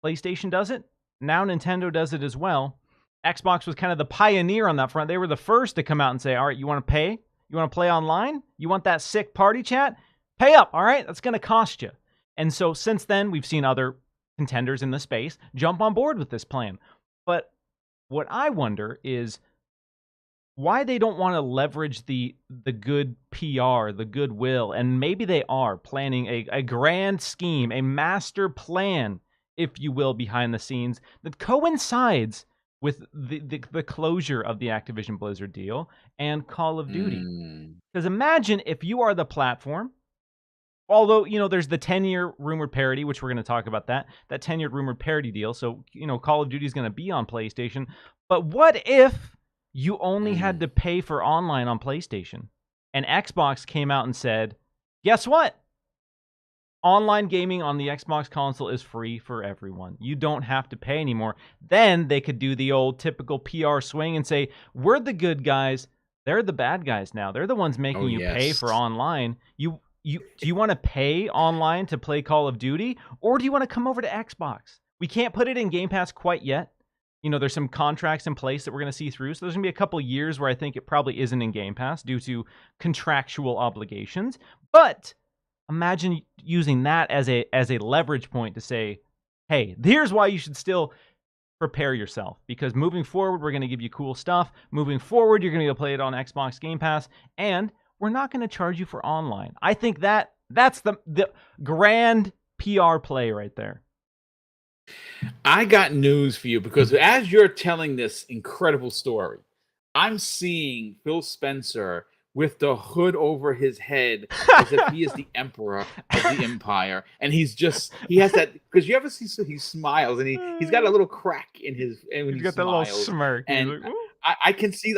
PlayStation does it. Now Nintendo does it as well. Xbox was kind of the pioneer on that front. They were the first to come out and say, all right, you want to pay? You want to play online? You want that sick party chat? Pay up, all right? That's going to cost you. And so since then, we've seen other contenders in the space jump on board with this plan. But what I wonder is why they don't want to leverage the good PR, the goodwill, and maybe they are planning a grand scheme, a master plan, if you will, behind the scenes that coincides with the closure of the Activision Blizzard deal and Call of Duty. Because imagine if you are the platform. Although, there's the 10-year rumored parity, which we're going to talk about that 10-year rumored parity deal. So, Call of Duty is going to be on PlayStation. But what if you only had to pay for online on PlayStation? And Xbox came out and said, guess what? Online gaming on the Xbox console is free for everyone. You don't have to pay anymore. Then they could do the old typical PR swing and say, we're the good guys. They're the bad guys now. They're the ones making you pay for online. Do you want to pay online to play Call of Duty, or do you want to come over to Xbox? We can't put it in Game Pass quite yet. There's some contracts in place that we're going to see through. So there's going to be a couple years where I think it probably isn't in Game Pass due to contractual obligations. But imagine using that as a leverage point to say, hey, here's why you should still prepare yourself. Because moving forward, we're going to give you cool stuff. Moving forward, you're going to go play it on Xbox Game Pass. And we're not going to charge you for online. I think that's the grand PR play right there. I got news for you, because as you're telling this incredible story, I'm seeing Phil Spencer with the hood over his head as if he is the emperor of the empire. And he has that, because you ever see, so he smiles and he's got a little crack in his, and when he's got that little smirk. And I can see,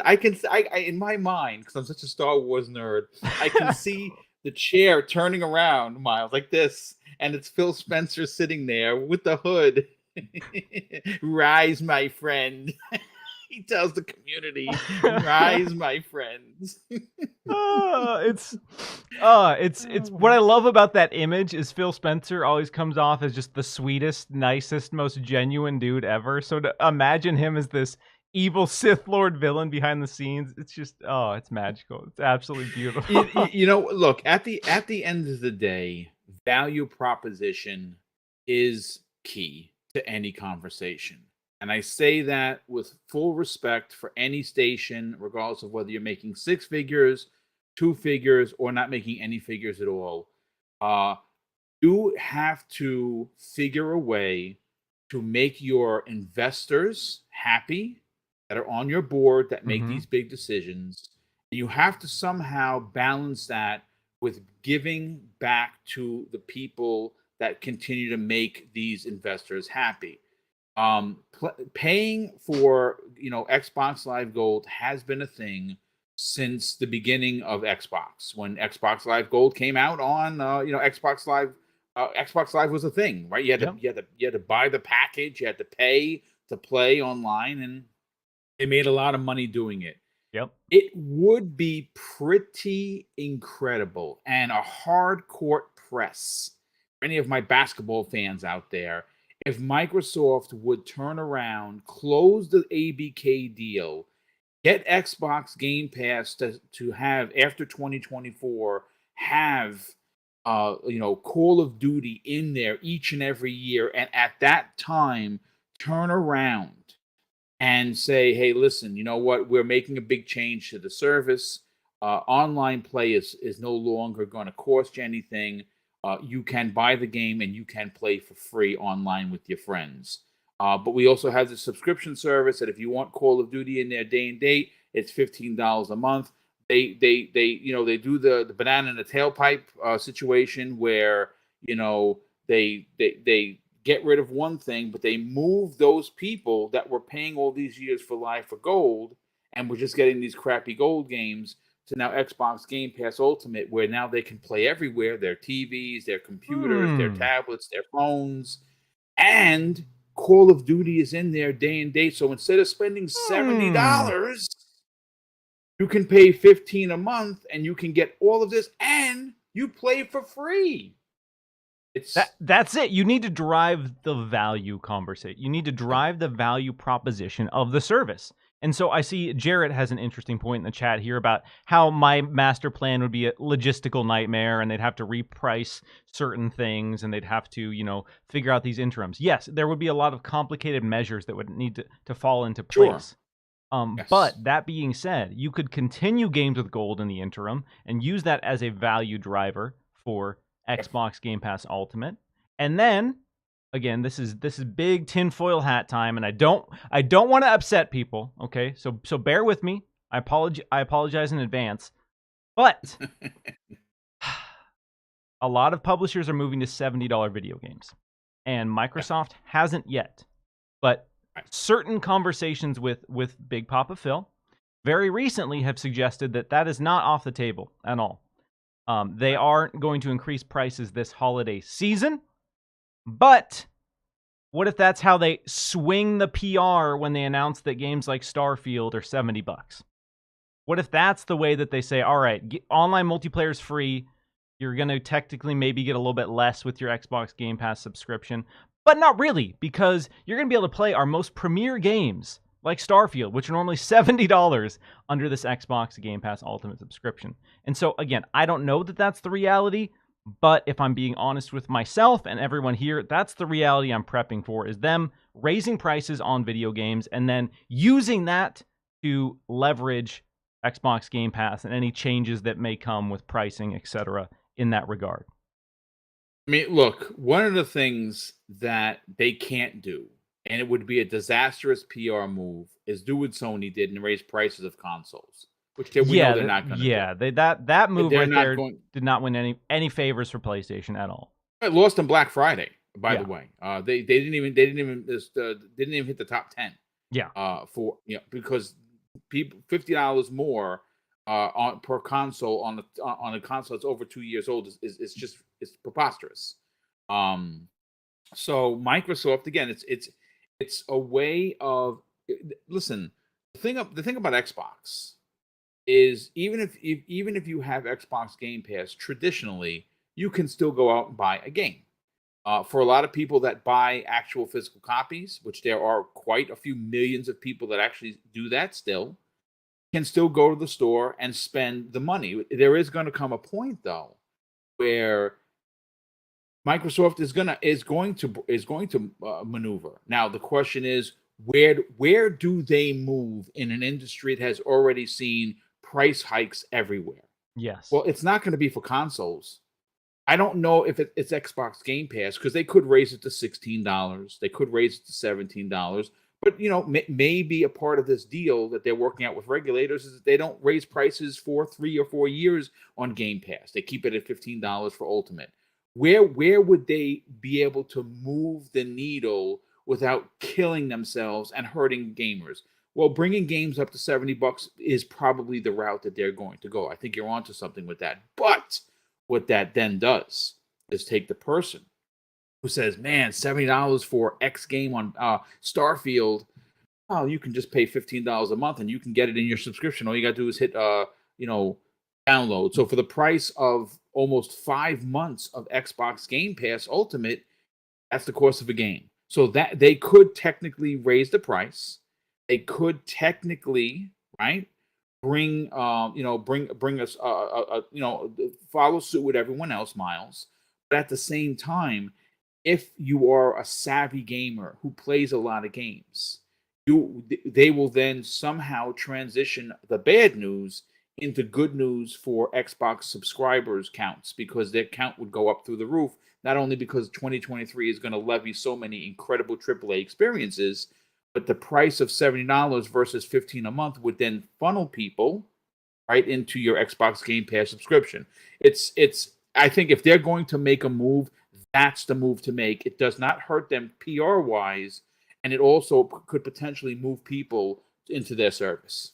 in my mind, because I'm such a Star Wars nerd, I can see the chair turning around, Miles, like this, and it's Phil Spencer sitting there with the hood. Rise, my friend. He tells the community, rise, my friends. It's what I love about that image is Phil Spencer always comes off as just the sweetest, nicest, most genuine dude ever. So to imagine him as this evil Sith Lord villain behind the scenes, it's just, it's magical. It's absolutely beautiful. Look, at the end of the day, value proposition is key to any conversation. And I say that with full respect for any station, regardless of whether you're making 6 figures two figures or not making any figures at all, uh, you have to figure a way to make your investors happy that are on your board that make Mm-hmm. these big decisions. You have to somehow balance that with giving back to the people that continue to make these investors happy. Paying for Xbox Live Gold has been a thing since the beginning of Xbox. When Xbox Live Gold came out on Xbox Live was a thing, right? Yep. You had to buy the package, you had to pay to play online, and they made a lot of money doing it. Yep. It would be pretty incredible and a hardcore press for any of my basketball fans out there if Microsoft would turn around, close the ABK deal, get Xbox Game Pass to have after 2024 have Call of Duty in there each and every year, and at that time turn around and say, hey, listen, you know what? We're making a big change to the service. Online play is no longer going to cost you anything. You can buy the game and you can play for free online with your friends. But we also have the subscription service that if you want Call of Duty in there day and date, it's $15 a month. They do the banana in the tailpipe situation where they get rid of one thing, but they move those people that were paying all these years for Live for Gold and were just getting these crappy gold games to now Xbox Game Pass Ultimate, where now they can play everywhere, their TVs, their computers, their tablets, their phones, and Call of Duty is in there day and date. So instead of spending $70, you can pay $15 a month and you can get all of this and you play for free. That's it. You need to drive the value conversation. You need to drive the value proposition of the service. And so I see Jarrett has an interesting point in the chat here about how my master plan would be a logistical nightmare and they'd have to reprice certain things and they'd have to, figure out these interims. Yes, there would be a lot of complicated measures that would need to fall into place. Yes. But that being said, you could continue games with gold in the interim and use that as a value driver for Xbox Game Pass Ultimate. And then again, this is big tinfoil hat time, and I don't want to upset people, okay? So bear with me. I apologize in advance. But a lot of publishers are moving to $70 video games. And Microsoft hasn't yet. But certain conversations with Big Papa Phil very recently have suggested that is not off the table at all. They aren't going to increase prices this holiday season, but what if that's how they swing the PR when they announce that games like Starfield are $70? What if that's the way that they say, all right, online multiplayer is free. You're going to technically maybe get a little bit less with your Xbox Game Pass subscription, but not really, because you're going to be able to play our most premier games like Starfield, which are normally $70 under this Xbox Game Pass Ultimate subscription. And so, again, I don't know that that's the reality, but if I'm being honest with myself and everyone here, that's the reality I'm prepping for, is them raising prices on video games and then using that to leverage Xbox Game Pass and any changes that may come with pricing, etc. in that regard. I mean, look, one of the things that they can't do, and it would be a disastrous PR move, is do what Sony did and raise prices of consoles, which they're not going to do. Yeah, that move right there did not win any favors for PlayStation at all. It lost on Black Friday, by the way. They didn't even hit the top 10. Yeah. Because people $50 more per console on a console that's over 2 years old is just preposterous. So Microsoft, again, it's a way of, listen. The thing about Xbox is even if you have Xbox Game Pass, traditionally you can still go out and buy a game. For a lot of people that buy actual physical copies, which there are quite a few millions of people that actually do that still, can still go to the store and spend the money. There is going to come a point though where Microsoft is going to maneuver. Now the question is, where do they move in an industry that has already seen price hikes everywhere? Yes. Well, it's not going to be for consoles. I don't know if it's Xbox Game Pass because they could raise it to $16. They could raise it to $17. But maybe a part of this deal that they're working out with regulators is that they don't raise prices for 3 or 4 years on Game Pass. They keep it at $15 for Ultimate. Where would they be able to move the needle without killing themselves and hurting gamers? Well, bringing games up to $70 is probably the route that they're going to go. I think you're onto something with that. But what that then does is take the person who says, man, $70 for X game on Starfield. Oh, you can just pay $15 a month and you can get it in your subscription. All you got to do is hit, download. So for the price of almost 5 months of Xbox Game Pass Ultimate, that's the cost of a game. So that they could technically raise the price. They could technically, right, bring us, follow suit with everyone else, Miles. But at the same time, if you are a savvy gamer who plays a lot of games, they will then somehow transition the bad news into good news for Xbox subscribers counts, because their count would go up through the roof, not only because 2023 is going to levy so many incredible AAA experiences, but the price of $70 versus $15 a month would then funnel people right into your Xbox Game Pass subscription. I think if they're going to make a move, that's the move to make. It does not hurt them PR wise, and it also could potentially move people into their service.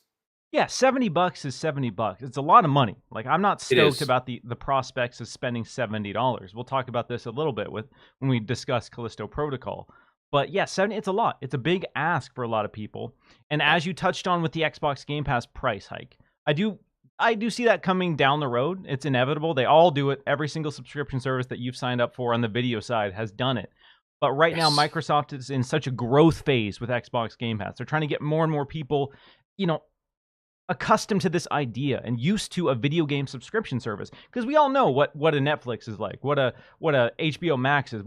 Yeah, $70 is $70. It's a lot of money. Like, I'm not stoked about the prospects of spending $70. We'll talk about this a little bit when we discuss Callisto Protocol. But yeah, it's a lot. It's a big ask for a lot of people. And as you touched on with the Xbox Game Pass price hike, I do see that coming down the road. It's inevitable. They all do it. Every single subscription service that you've signed up for on the video side has done it. But right now, Microsoft is in such a growth phase with Xbox Game Pass. They're trying to get more and more people, accustomed to this idea and used to a video game subscription service, because we all know what a Netflix is like, what a HBO Max is.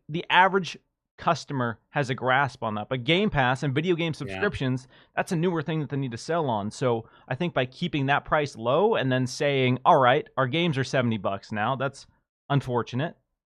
The average customer has a grasp on that, but Game Pass and video game subscriptions, that's a newer thing that they need to sell on. So I think by keeping that price low and then saying, all right, our games are $70 now, that's unfortunate,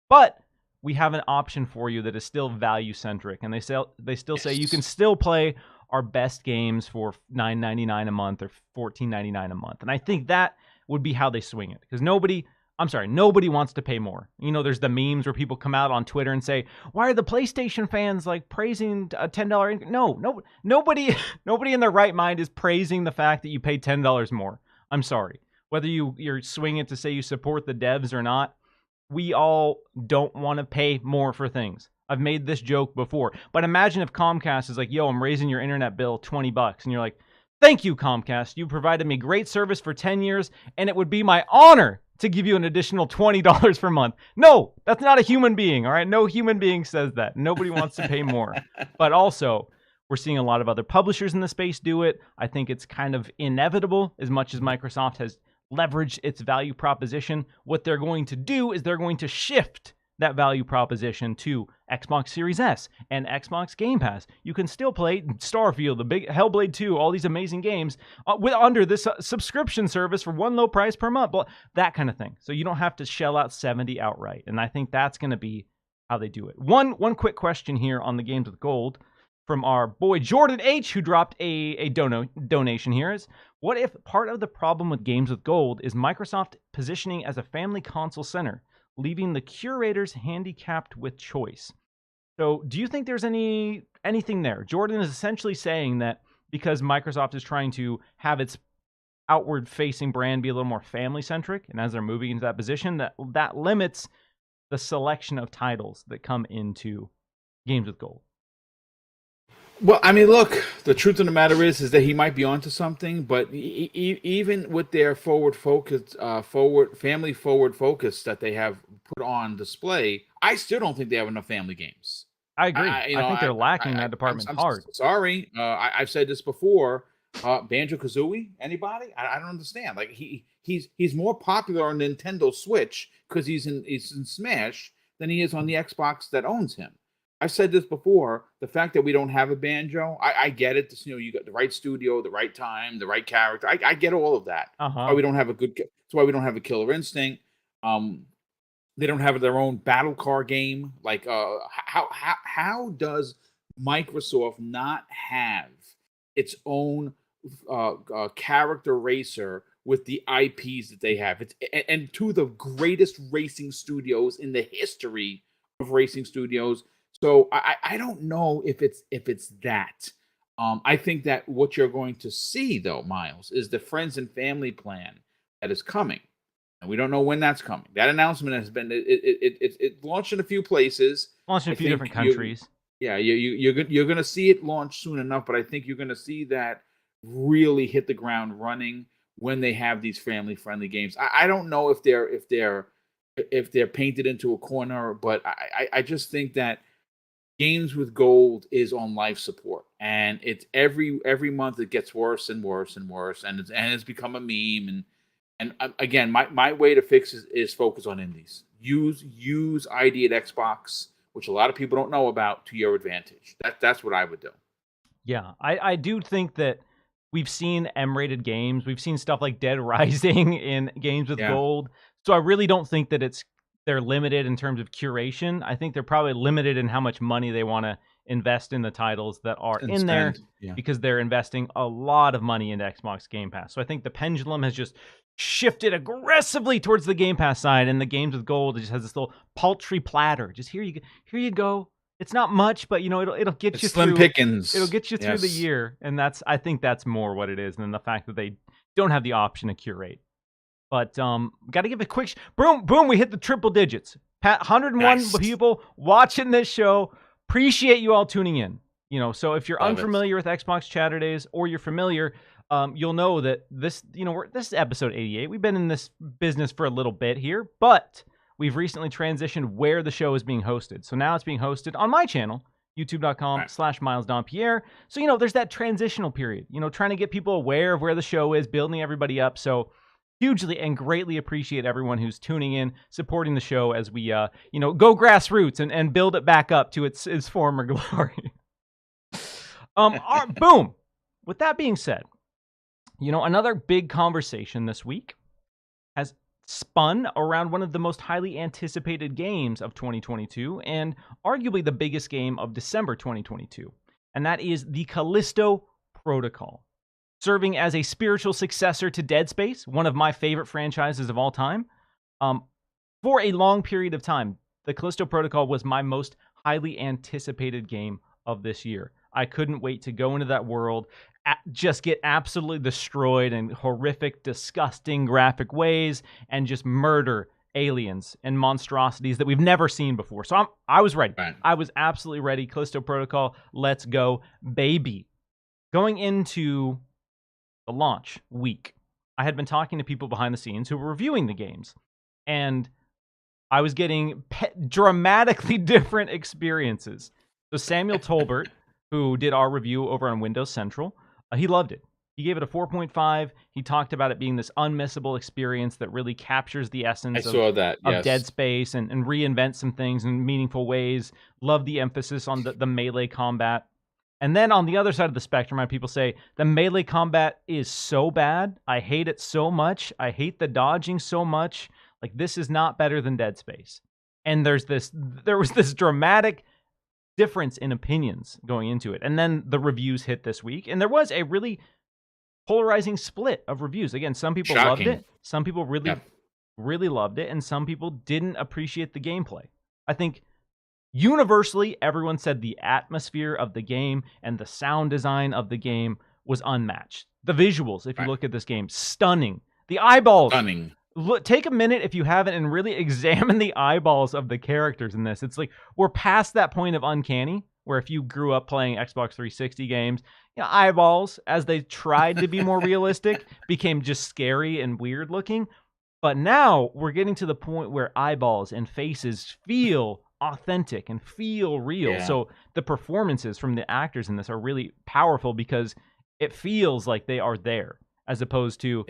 but we have an option for you that is still value centric, and they still say you can still play our best games for $9.99 a month or $14.99 a month. And I think that would be how they swing it, because nobody wants to pay more. There's the memes where people come out on Twitter and say, why are the PlayStation fans like praising a $10 No, nobody in their right mind is praising the fact that you pay $10 more. I'm sorry. Whether you're swinging it to say you support the devs or not, we all don't want to pay more for things. I've made this joke before, but imagine if Comcast is like, yo, I'm raising your internet bill $20, and you're like, thank you, Comcast. You provided me great service for 10 years, and it would be my honor to give you an additional $20 per month. No, that's not a human being, all right? No human being says that. Nobody wants to pay more. But also, we're seeing a lot of other publishers in the space do it. I think it's kind of inevitable, as much as Microsoft has leveraged its value proposition. What they're going to do is they're going to shift that value proposition to Xbox Series S and Xbox Game Pass. You can still play Starfield, the big Hellblade 2, all these amazing games under this subscription service for one low price per month, that kind of thing. So you don't have to shell out $70 outright. And I think that's going to be how they do it. One quick question here on the Games with Gold from our boy Jordan H, who dropped a donation here, is, what if part of the problem with Games with Gold is Microsoft positioning as a family console center, leaving the curators handicapped with choice? So do you think there's anything there? Jordan is essentially saying that because Microsoft is trying to have its outward-facing brand be a little more family-centric, and as they're moving into that position, that limits the selection of titles that come into Games with Gold. Well, I mean, look, the truth of the matter is that he might be onto something, but even with their family forward focus that they have put on display, I still don't think they have enough family games. I agree. I think they're lacking in that department hard. Sorry, I've said this before. Banjo-Kazooie, anybody? I don't understand. Like he's more popular on Nintendo Switch because he's in Smash than he is on the Xbox that owns him. I've said this before. The fact that we don't have a banjo, I get it. This, you got the right studio, the right time, the right character. I get all of that. Why we don't have a good. That's why we don't have a Killer Instinct. They don't have their own battle car game. Like, how does Microsoft not have its own character racer with the IPs that they have? It's and two of the greatest racing studios in the history of racing studios. So I don't know if it's that. I think that what you're going to see, though, Miles, is the friends and family plan that is coming, and we don't know when that's coming. That announcement has been it launched in a few places, launched in a few different countries. You're going to see it launch soon enough, but I think you're going to see that really hit the ground running when they have these family friendly games. I don't know if they're painted into a corner, but I just think that Games with Gold is on life support, and it's every month it gets worse and worse and worse, and it's become a meme. And again, my way to fix is focus on indies. Use ID at Xbox, which a lot of people don't know about, to your advantage. That's what I would do. Yeah, I do think that we've seen M-rated games. We've seen stuff like Dead Rising in Games with Gold. So I really don't think that they're limited in terms of curation. I think they're probably limited in how much money they want to invest in the titles that are in there, because they're investing a lot of money into Xbox Game Pass. So I think the pendulum has just shifted aggressively towards the Game Pass side, and the Games with Gold just has this little paltry platter. Just here you go. It's not much, but it'll get you slim through. Pickings. It'll get you through the year, and I think that's more what it is than the fact that they don't have the option to curate. But got to give a quick boom. We hit the triple digits. 101 people watching this show. Appreciate you all tuning in. So if you're unfamiliar with Xbox Chaturdays, or you're familiar, you'll know that this is episode 88. We've been in this business for a little bit here, but we've recently transitioned where the show is being hosted. So now it's being hosted on my channel, youtube.com/Miles Dompier. So there's that transitional period. Trying to get people aware of where the show is, building everybody up. So hugely and greatly appreciate everyone who's tuning in, supporting the show as we, go grassroots and build it back up to its former glory. Boom. With that being said, another big conversation this week has spun around one of the most highly anticipated games of 2022, and arguably the biggest game of December 2022, and that is the Callisto Protocol. Serving as a spiritual successor to Dead Space, one of my favorite franchises of all time. For a long period of time, the Callisto Protocol was my most highly anticipated game of this year. I couldn't wait to go into that world, just get absolutely destroyed in horrific, disgusting graphic ways, and just murder aliens and monstrosities that we've never seen before. So I was ready. Right. I was absolutely ready. Callisto Protocol, let's go, baby. Going into the launch week, I had been talking to people behind the scenes who were reviewing the games, and I was getting dramatically different experiences. So Samuel Tolbert, who did our review over on Windows Central, he loved it. He gave it a 4.5. He talked about it being this unmissable experience that really captures the essence of Dead Space and reinvents some things in meaningful ways. Loved the emphasis on the melee combat. And then on the other side of the spectrum, I have people say, the melee combat is so bad. I hate it so much. I hate the dodging so much. Like, this is not better than Dead Space. And there was this dramatic difference in opinions going into it. And then the reviews hit this week, and there was a really polarizing split of reviews. Again, some people loved it. Some people really loved it. And some people didn't appreciate the gameplay. I think universally, everyone said the atmosphere of the game and the sound design of the game was unmatched. The visuals, if you look at this game, stunning. The eyeballs. Stunning. Look, take a minute if you haven't and really examine the eyeballs of the characters in this. It's like we're past that point of uncanny, where if you grew up playing Xbox 360 games, eyeballs, as they tried to be more realistic, became just scary and weird looking. But now we're getting to the point where eyeballs and faces feel authentic and feel real. Yeah. So the performances from the actors in this are really powerful because it feels like they are there, as opposed to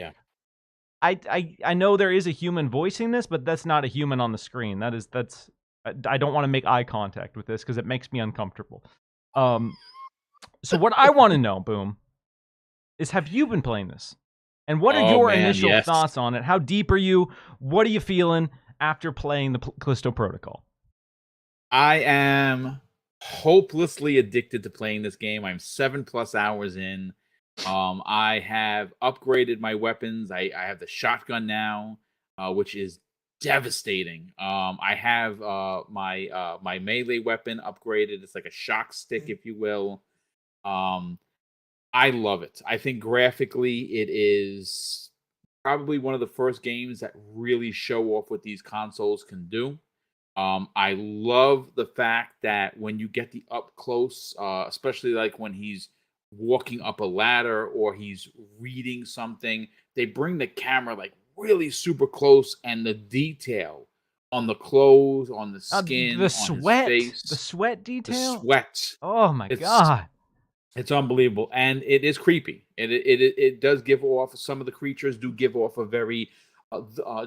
I know there is a human voicing this, but that's not a human on the screen. That's I don't want to make eye contact with this because it makes me uncomfortable. So what I want to know, Boom, is have you been playing this? And what are Oh your man, initial yes. thoughts on it? How deep are you? What are you feeling after playing the Callisto Protocol? I am hopelessly addicted to playing this game. I'm 7+ hours in. I have upgraded my weapons. I have the shotgun now, which is devastating. I have my melee weapon upgraded. It's like a shock stick, if you will. Um, I love it. I think graphically, it is probably one of the first games that really show off what these consoles can do. I love the fact that when you get the up close, especially like when he's walking up a ladder or he's reading something, they bring the camera like really super close, and the detail on the clothes, on the The skin, on his sweat, the face, sweat the detail. sweat. Oh my It's god. it's unbelievable, and it is creepy. It does give off, some of the creatures do give off a very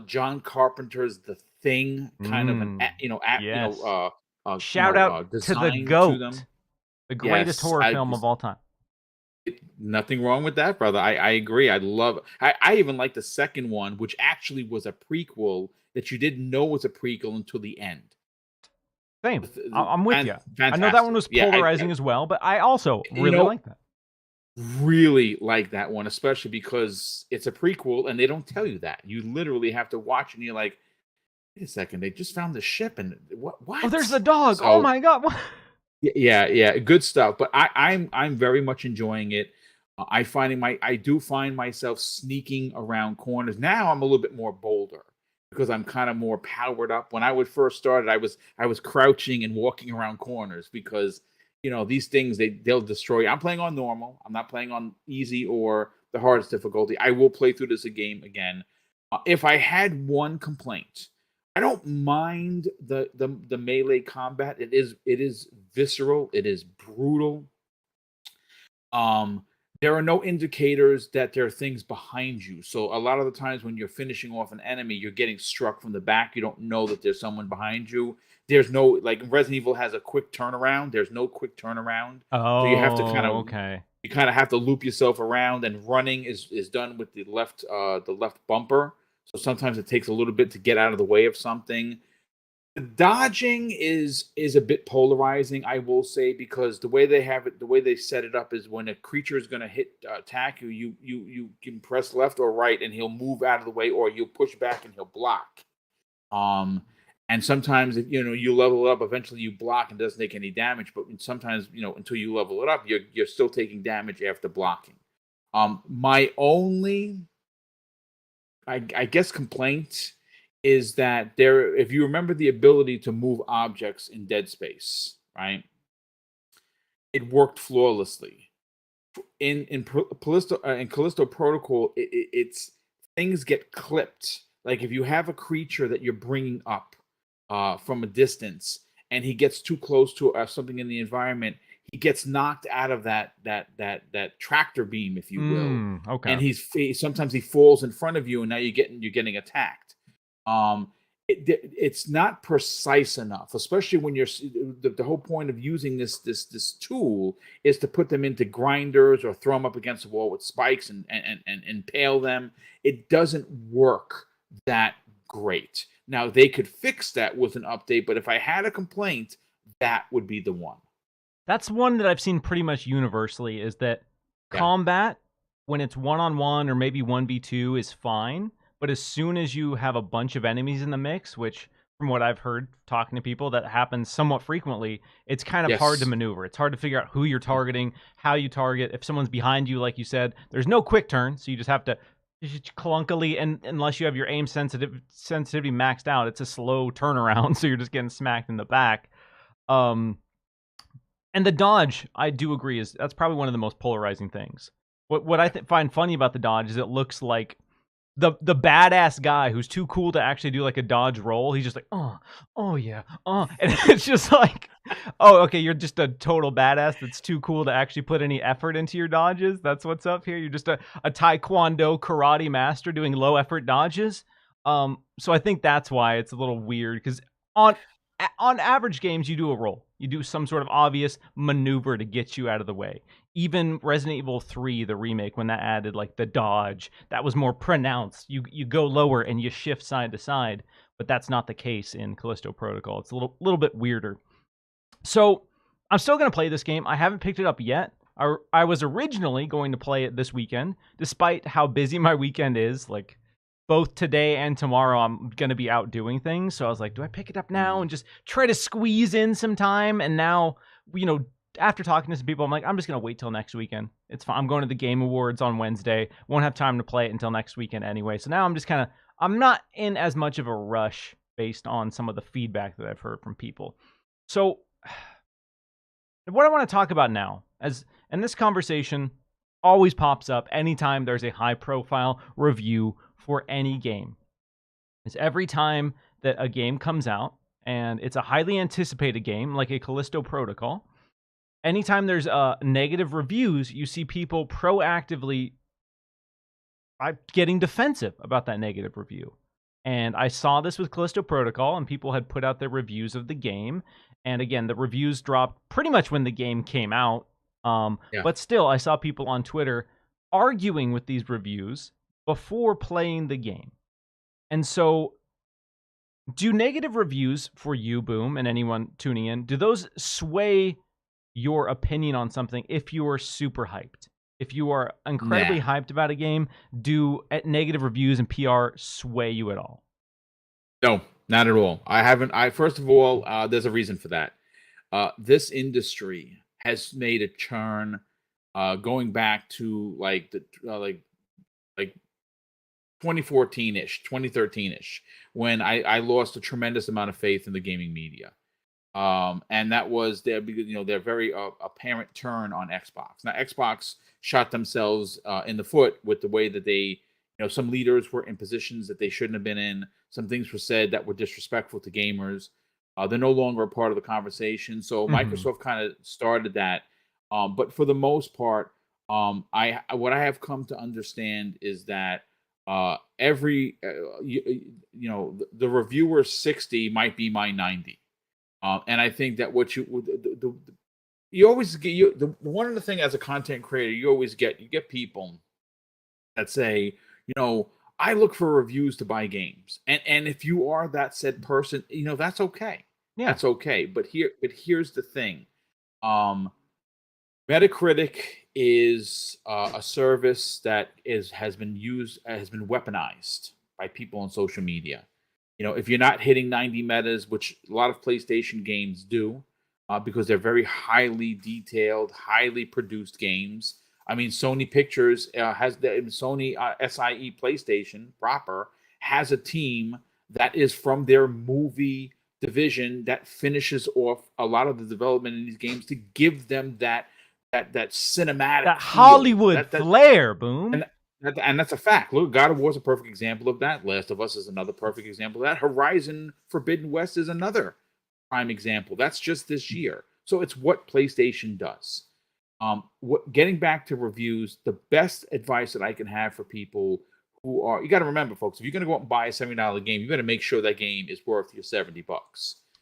John Carpenter's The Thing kind of Yes. Shout out to the design to them. GOAT, the greatest Yes, horror film of all time. nothing wrong with that, brother. I agree. I love. I even like the second one, which actually was a prequel that you didn't know was a prequel until the end. Same. I'm with And you. I know that one fantastic. was Yeah, polarizing as well, but I also you really know, like that. really like that one, especially because it's a prequel and they don't tell you that. You literally have to watch and you're like, wait a second, they just found the ship and what? Oh, there's the dog. Oh So my god. What? yeah, good stuff. But I'm very much enjoying it. I do find myself sneaking around corners. Now I'm a little bit more bolder because I'm kind of more powered up. When I would first started, I was crouching and walking around corners because these things they'll destroy you. I'm playing on normal. I'm not playing on easy or the hardest difficulty. I will play through this game again. If I had one complaint, I don't mind the melee combat. It is visceral. It is brutal. Um, there are no indicators that there are things behind you. So a lot of the times when you're finishing off an enemy, you're getting struck from the back. You don't know that there's someone behind you. There's no, like, Resident Evil has a quick turnaround. There's no quick turnaround. So you have to Oh, okay. have to loop yourself around, and running is done with the left bumper. So sometimes it takes a little bit to get out of the way of something. The dodging is a bit polarizing, I will say, because the way they have it, the way they set it up is when a creature is going to attack you, you can press left or right, and he'll move out of the way, or you'll push back and he'll block. Um, and sometimes if you level it up, eventually you block and it doesn't take any damage. But sometimes until you level it up, you're still taking damage after blocking. My only, I guess, complaint is that if you remember the ability to move objects in Dead Space, right? It worked flawlessly. In Callisto Protocol, it's things get clipped. Like if you have a creature that you're bringing up from a distance, and he gets too close to something in the environment, he gets knocked out of that tractor beam, if you will. Okay. And sometimes he falls in front of you, and now you're getting attacked. It's not precise enough, especially when the whole point of using this tool is to put them into grinders or throw them up against the wall with spikes and impale them. It doesn't work that great. Now they could fix that with an update, but if I had a complaint, that would be the one. That's one that I've seen pretty much universally, is that combat, when it's one-on-one or maybe 1v2, is fine. But as soon as you have a bunch of enemies in the mix, which from what I've heard talking to people, that happens somewhat frequently, it's kind of hard to maneuver. It's hard to figure out who you're targeting, how you target. If someone's behind you, like you said, there's no quick turn, so you just have to clunkily, and unless you have your aim sensitivity maxed out, it's a slow turnaround, so you're just getting smacked in the back. And the dodge, I do agree, that's probably one of the most polarizing things. What I find funny about the dodge is it looks like the badass guy who's too cool to actually do like a dodge roll. He's just like, oh yeah, and it's just like, oh, okay, you're just a total badass that's too cool to actually put any effort into your dodges. That's what's up here. You're just a taekwondo karate master doing low effort dodges. So I think that's why it's a little weird, because on average games, you do a roll. You do some sort of obvious maneuver to get you out of the way. Even Resident Evil 3, the remake, when that added like the dodge, that was more pronounced. You go lower and you shift side to side, but that's not the case in Callisto Protocol. It's a little bit weirder. So I'm still going to play this game. I haven't picked it up yet. I was originally going to play it this weekend, despite how busy my weekend is. Like, both today and tomorrow, I'm going to be out doing things. So I was like, do I pick it up now and just try to squeeze in some time? And now, after talking to some people, I'm like, I'm just going to wait till next weekend. It's fine. I'm going to the Game Awards on Wednesday. Won't have time to play it until next weekend anyway. So now I'm just I'm not in as much of a rush based on some of the feedback that I've heard from people. So what I want to talk about now, and this conversation always pops up anytime there's a high-profile review for any game, is every time that a game comes out, and it's a highly anticipated game, like a Callisto Protocol, anytime there's negative reviews, you see people proactively getting defensive about that negative review. And I saw this with Callisto Protocol, and people had put out their reviews of the game. And again, the reviews dropped pretty much when the game came out. But still, I saw people on Twitter arguing with these reviews before playing the game. And so, do negative reviews for you, Boom, and anyone tuning in, do those sway your opinion on something if you are super hyped? If you are incredibly hyped about a game, do negative reviews and PR sway you at all? No, not at all. I haven't. First of all, there's a reason for that. This industry has made a turn, going back to like 2014-ish, 2013-ish, when I lost a tremendous amount of faith in the gaming media. And that was their very apparent turn on Xbox. Now, Xbox shot themselves in the foot with the way that they, some leaders were in positions that they shouldn't have been in. Some things were said that were disrespectful to gamers. They're no longer a part of the conversation. So Microsoft kind of started that. But for the most part, what I have come to understand is that every the reviewer 60 might be my 90. And I think that what you always get, one of the things as a content creator, you get people that say, I look for reviews to buy games. And if you are that said person, that's okay. Yeah. That's okay. But here's the thing. Metacritic is a service that has been weaponized by people on social media. If you're not hitting 90 metas, which a lot of PlayStation games do, because they're very highly detailed, highly produced games. I mean, Sony Pictures Sony SIE PlayStation proper has a team that is from their movie division that finishes off a lot of the development in these games to give them that cinematic, that Hollywood flair, Boom. And that's a fact. Look, God of War is a perfect example of that. Last of Us is another perfect example of that. Horizon Forbidden West is another prime example. That's just this year. So it's what PlayStation does. Getting back to reviews, the best advice that I can have for people who are, you got to remember, folks, if you're going to go out and buy a $70 game, you got to make sure that game is worth your $70.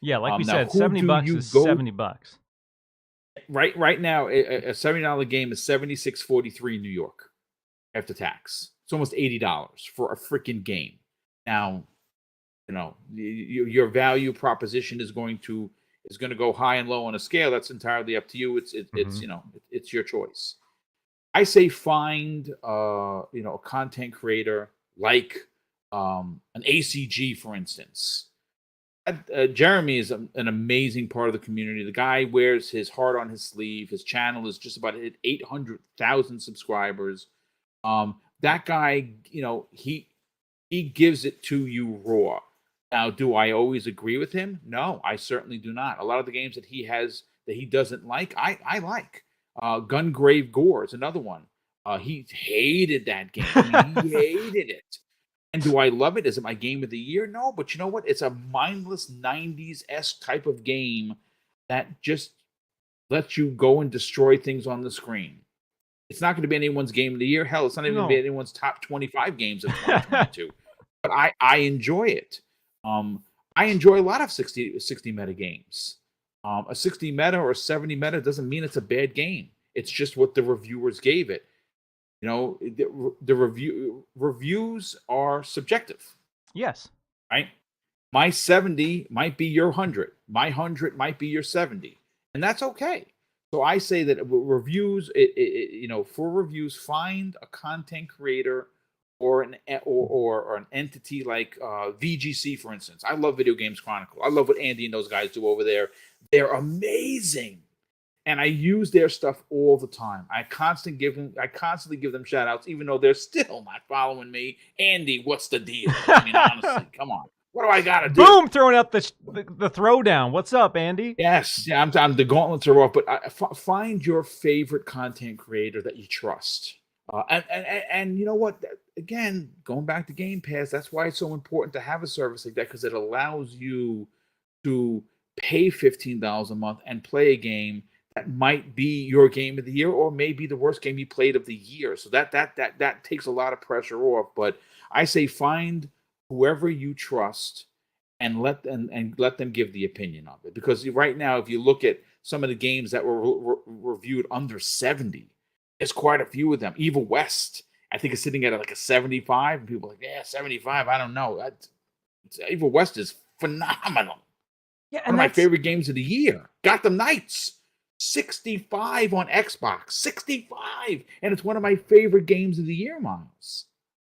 Yeah, like we said, $70 is $70. Right now, a $70 game is $76.43 in New York after tax. It's almost $80 for a freaking game. Now, your value proposition is going to go high and low on a scale. That's entirely up to you. It's your choice. I say find a content creator like an ACG, for instance. Jeremy is an amazing part of the community. The guy wears his heart on his sleeve. His channel is just about 800,000 subscribers. That guy, he gives it to you raw. Now, do I always agree with him? No, I certainly do not. A lot of the games that he has that he doesn't like, I like. Gungrave Gore is another one. He hated that game. He hated it. And do I love it? Is it my game of the year? No, but you know what? It's a mindless 90s-esque type of game that just lets you go and destroy things on the screen. It's not going to be anyone's game of the year. Hell, it's not even going to be anyone's top 25 games of 2022. But I enjoy it. I enjoy a lot of 60 meta games. A 60 meta or a 70 meta doesn't mean it's a bad game. It's just what the reviewers gave it. You know, the reviews are subjective. Yes. Right? My 70 might be your 100. My 100 might be your 70. And that's okay. So I say that reviews, for reviews, find a content creator or an entity like VGC, for instance. I love Video Games Chronicle. I love what Andy and those guys do over there. They're amazing, and I use their stuff all the time. I constantly give them shout outs, even though they're still not following me. Andy, what's the deal? I mean, honestly, come on. What do I gotta do? Boom! Throwing up the throwdown. What's up, Andy? Yes, yeah, I'm the gauntlets are off. But find your favorite content creator that you trust. And you know what? Again, going back to Game Pass, that's why it's so important to have a service like that, because it allows you to pay $15 a month and play a game that might be your game of the year, or maybe the worst game you played of the year. So that takes a lot of pressure off. But I say find whoever you trust and let them give the opinion of it. Because right now, if you look at some of the games that were reviewed under 70, there's quite a few of them. Evil West, I think, is sitting at like a 75. And people are like, yeah, 75. I don't know. Evil West is phenomenal. Yeah, one of my favorite games of the year. Gotham Knights, 65 on Xbox. 65. And it's one of my favorite games of the year, Miles.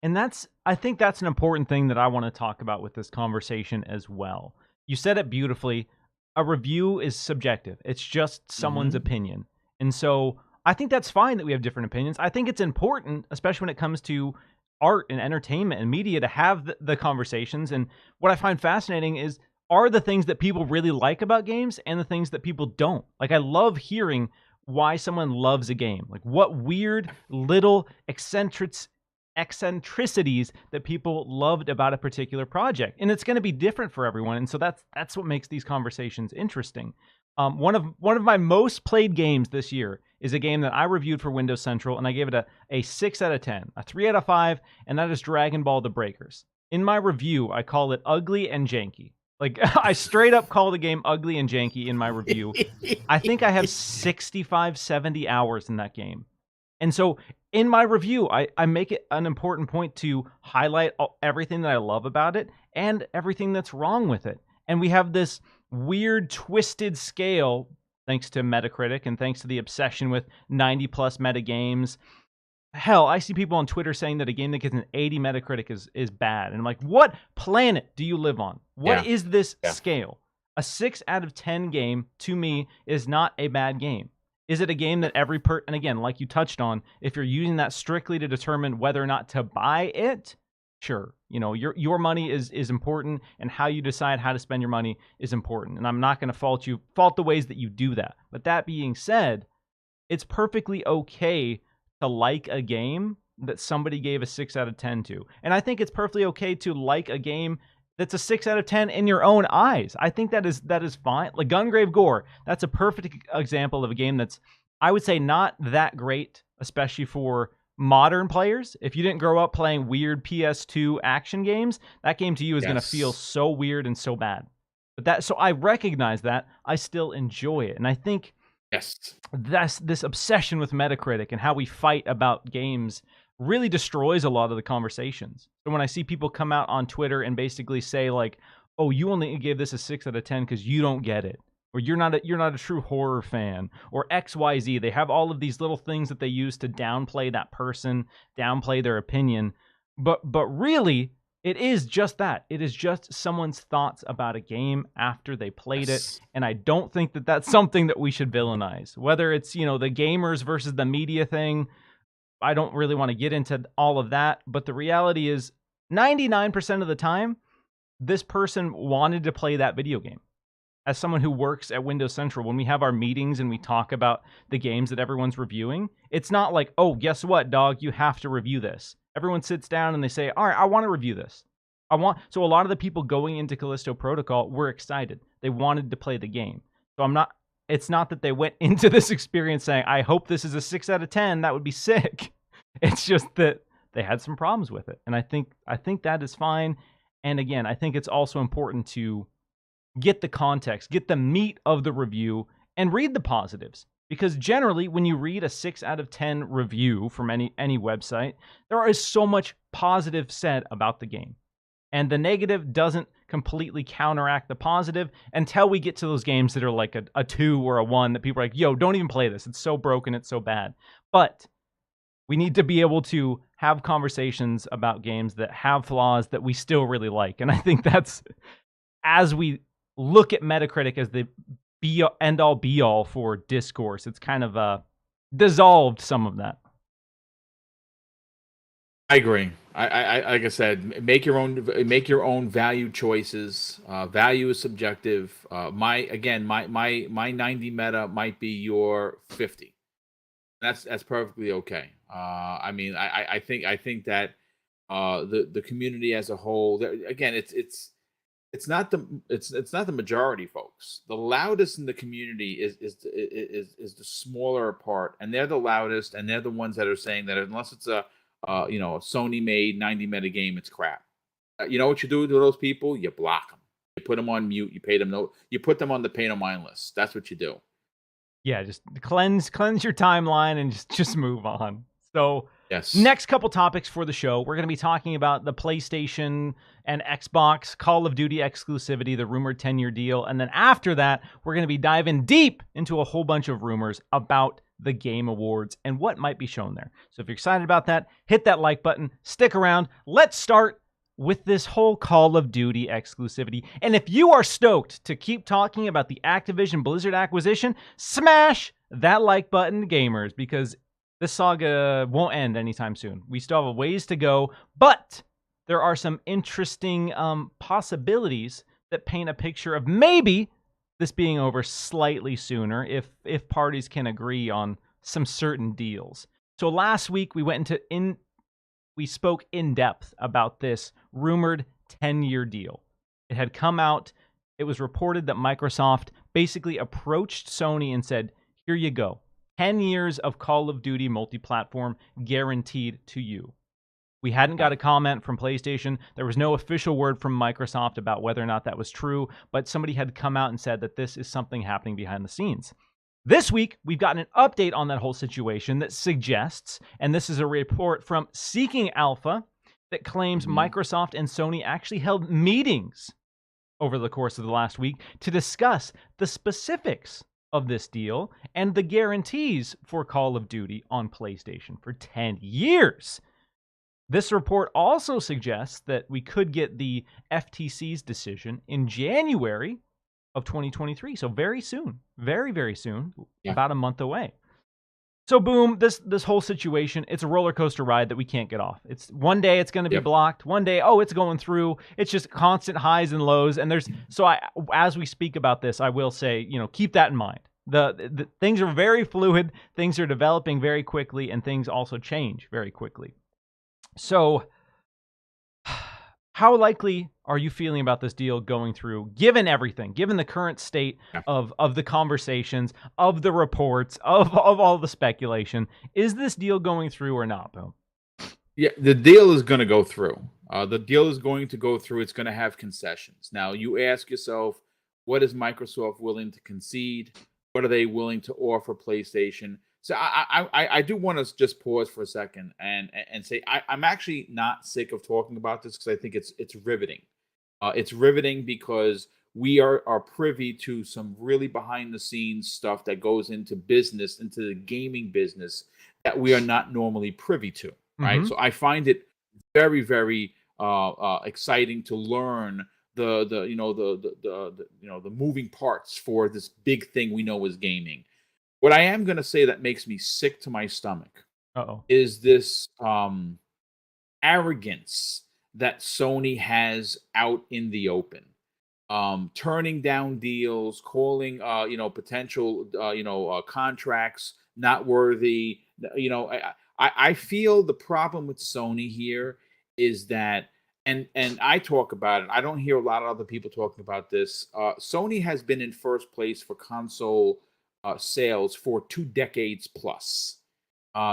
And I think that's an important thing that I want to talk about with this conversation as well. You said it beautifully. A review is subjective. It's just someone's opinion. And so I think that's fine that we have different opinions. I think it's important, especially when it comes to art and entertainment and media, to have the conversations. And what I find fascinating are the things that people really like about games and the things that people don't. Like, I love hearing why someone loves a game. Like, what weird little eccentricities that people loved about a particular project. And it's going to be different for everyone. And so that's what makes these conversations interesting. One of my most played games this year is a game that I reviewed for Windows Central, and I gave it a 6 out of 10, a 3 out of 5, and that is Dragon Ball The Breakers. In my review, I call it ugly and janky. Like, I straight up call the game ugly and janky in my review. I think I have 65, 70 hours in that game. And so in my review, I make it an important point to highlight everything that I love about it and everything that's wrong with it. And we have this weird, twisted scale, thanks to Metacritic and thanks to the obsession with 90-plus meta games. Hell, I see people on Twitter saying that a game that gets an 80 Metacritic is bad. And I'm like, what planet do you live on? What is this scale? A 6 out of 10 game, to me, is not a bad game. Is it a game that and again, like you touched on, if you're using that strictly to determine whether or not to buy it, sure. You know, your money is important, and how you decide how to spend your money is important. And I'm not going to fault the ways that you do that. But that being said, it's perfectly okay to like a game that somebody gave a 6 out of 10 to. And I think it's perfectly okay to like a game that's a 6 out of 10 in your own eyes. I think that is fine. Like Gungrave Gore, that's a perfect example of a game that's, I would say, not that great, especially for modern players. If you didn't grow up playing weird PS2 action games, that game to you is going to feel so weird and so bad. But so I recognize that. I still enjoy it. And I think that's this obsession with Metacritic and how we fight about games really destroys a lot of the conversations. So when I see people come out on Twitter and basically say like, oh, you only gave this a 6 out of 10 because you don't get it, or you're not a true horror fan, or XYZ, they have all of these little things that they use to downplay that person, downplay their opinion. But really, it is just that. It is just someone's thoughts about a game after they played it. And I don't think that that's something that we should villainize. Whether it's, the gamers versus the media thing, I don't really want to get into all of that. But the reality is 99% of the time, this person wanted to play that video game. As someone who works at Windows Central, when we have our meetings and we talk about the games that everyone's reviewing, it's not like, oh, guess what, dog, you have to review this. Everyone sits down and they say, all right, I want to review this. So a lot of the people going into Callisto Protocol were excited. They wanted to play the game. So it's not that they went into this experience saying, I hope this is a 6 out of 10. That would be sick. It's just that they had some problems with it. And I think that is fine. And again, I think it's also important to get the context, get the meat of the review, and read the positives. Because generally, when you read a 6 out of 10 review from any website, there is so much positive said about the game. And the negative doesn't completely counteract the positive until we get to those games that are like a 2 or a 1 that people are like, yo, don't even play this. It's so broken. It's so bad. But we need to be able to have conversations about games that have flaws that we still really like. And I think that's, as we look at Metacritic as the end-all be-all for discourse, it's kind of dissolved some of that. I agree. I like I said, make your own value choices. Value is subjective. My 90 meta might be your 50. That's perfectly okay. I mean, I think that the community as a whole, again, it's not the majority, folks. The loudest in the community is the smaller part, and they're the loudest, and they're the ones that are saying that unless it's a Sony made 90 meta game, it's crap. You know what you do to those people? You block them. You put them on mute. You put them on the pay no mind list. That's what you do. Yeah, just cleanse your timeline and just move on. So yes. Next couple topics for the show, we're going to be talking about the PlayStation and Xbox Call of Duty exclusivity, the rumored 10-year deal. And then after that, we're going to be diving deep into a whole bunch of rumors about the Game Awards and what might be shown there. So if you're excited about that, hit that like button, stick around. Let's start with this whole Call of Duty exclusivity. And if you are stoked to keep talking about the Activision Blizzard acquisition, smash that like button, gamers, because this saga won't end anytime soon. We still have a ways to go, but there are some interesting possibilities that paint a picture of maybe this being over slightly sooner if parties can agree on some certain deals. So last week we spoke in depth about this rumored 10-year deal. It had come out. It was reported that Microsoft basically approached Sony and said, here you go. 10 years of Call of Duty multi-platform guaranteed to you. We hadn't got a comment from PlayStation. There was no official word from Microsoft about whether or not that was true, but somebody had come out and said that this is something happening behind the scenes. This week, we've gotten an update on that whole situation that suggests, and this is a report from Seeking Alpha, that claims Microsoft and Sony actually held meetings over the course of the last week to discuss the specifics of this deal and the guarantees for Call of Duty on PlayStation for 10 years. This report also suggests that we could get the FTC's decision in January of 2023. So very soon, very, very soon, about a month away. So boom, this whole situation, it's a roller coaster ride that we can't get off. It's one day it's going to be blocked. One day, it's going through. It's just constant highs and lows. And as we speak about this, I will say, keep that in mind. The things are very fluid. Things are developing very quickly, and things also change very quickly. So how likely are you feeling about this deal going through, given everything, given the current state of the conversations, of the reports, of all the speculation? Is this deal going through or not, Boom? Yeah, the deal is going to go through. The deal is going to go through. It's going to have concessions. Now, you ask yourself, what is Microsoft willing to concede? What are they willing to offer PlayStation? So I do want to just pause for a second and say I'm actually not sick of talking about this because I think it's riveting. It's riveting because we are privy to some really behind the scenes stuff that goes into business, into the gaming business, that we are not normally privy to. Right. So I find it very, very exciting to learn the moving parts for this big thing we know as gaming. What I am going to say that makes me sick to my stomach is this arrogance that Sony has out in the open, turning down deals, calling potential contracts not worthy. I feel the problem with Sony here is that, and I talk about it. I don't hear a lot of other people talking about this. Sony has been in first place for console sales for 2 decades plus,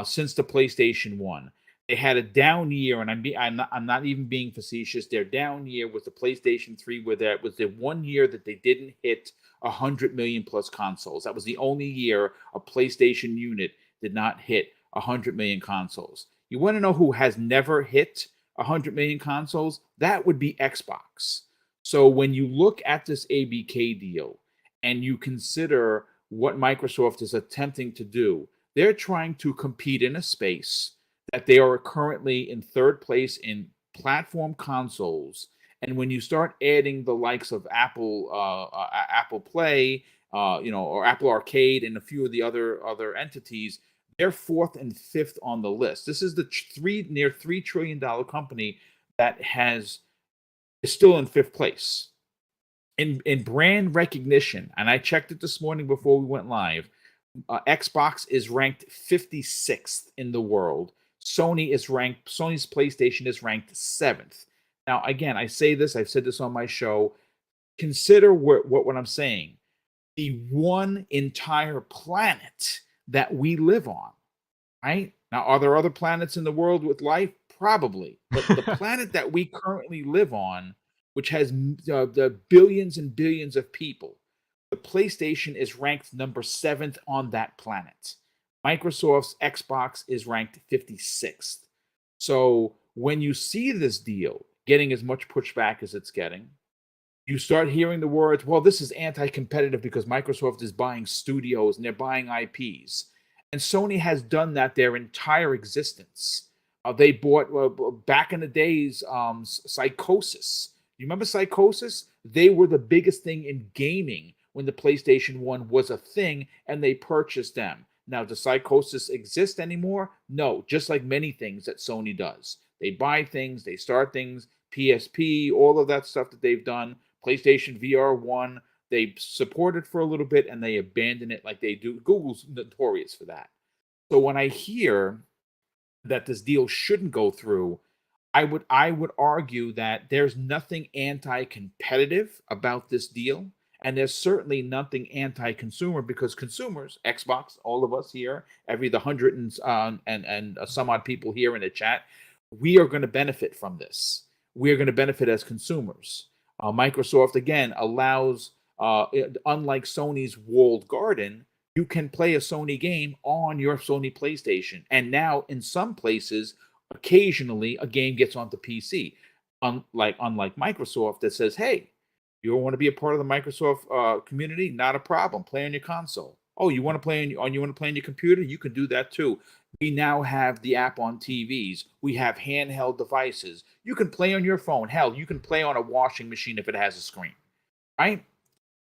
since the PlayStation 1. They had a down year, and I'm not even being facetious. Their down year was the PlayStation 3, where that was the 1 year that they didn't hit 100 million plus consoles. That was the only year a PlayStation unit did not hit 100 million consoles. You want to know who has never hit 100 million consoles? That would be Xbox. So when you look at this ABK deal and you consider what Microsoft is attempting to do, they're trying to compete in a space that they are currently in third place in platform consoles. And when you start adding the likes of Apple Play, or Apple Arcade, and a few of the other entities, they're fourth and fifth on the list. This is the near $3 trillion company that is still in fifth place in brand recognition. And I checked it this morning before we went live. Xbox is ranked 56th in the world. Sony's PlayStation is ranked 7th. Now, again, I say this, I've said this on my show. Consider what I'm saying. The one entire planet that we live on, right? Now, are there other planets in the world with life? Probably. But the planet that we currently live on, which has the billions and billions of people, the PlayStation is ranked number 7th on that planet. Microsoft's Xbox is ranked 56th. So when you see this deal getting as much pushback as it's getting, you start hearing the words, well, this is anti-competitive because Microsoft is buying studios and they're buying IPs. And Sony has done that their entire existence. They bought, back in the days, Psychosis. You remember Psychosis? They were the biggest thing in gaming when the PlayStation 1 was a thing, and they purchased them. Now, does Psychosis exist anymore? No, just like many things that Sony does. They buy things, they start things, PSP, all of that stuff that they've done, PlayStation VR 1, they support it for a little bit and they abandon it like they do. Google's notorious for that. So when I hear that this deal shouldn't go through, I would argue that there's nothing anti-competitive about this deal. And there's certainly nothing anti-consumer, because consumers, Xbox, all of us here, the hundred and some odd people here in the chat, we are going to benefit from this. We are going to benefit as consumers. Microsoft, again, allows, unlike Sony's walled garden, you can play a Sony game on your Sony PlayStation. And now, in some places, occasionally a game gets onto PC. Unlike Microsoft that says, hey, you want to be a part of the Microsoft community? Not a problem. Play on your console. Oh, you want to play on your computer? You can do that too. We now have the app on TVs. We have handheld devices. You can play on your phone. Hell, you can play on a washing machine if it has a screen, right?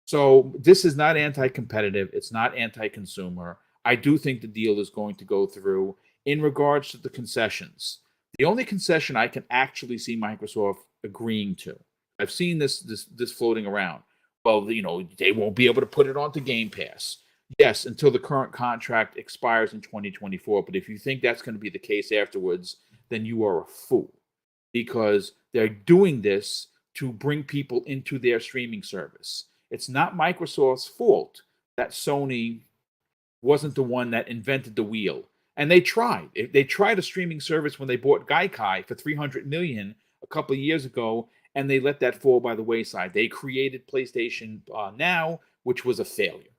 So this is not anti-competitive. It's not anti-consumer. I do think the deal is going to go through. In regards to the concessions, the only concession I can actually see Microsoft agreeing to, I've seen this floating around. Well, they won't be able to put it onto Game Pass. Yes, until the current contract expires in 2024. But if you think that's going to be the case afterwards, then you are a fool, because they're doing this to bring people into their streaming service. It's not Microsoft's fault that Sony wasn't the one that invented the wheel. And they tried. They tried a streaming service when they bought Gaikai for $300 million a couple of years ago, and they let that fall by the wayside. They created PlayStation Now, which was a failure,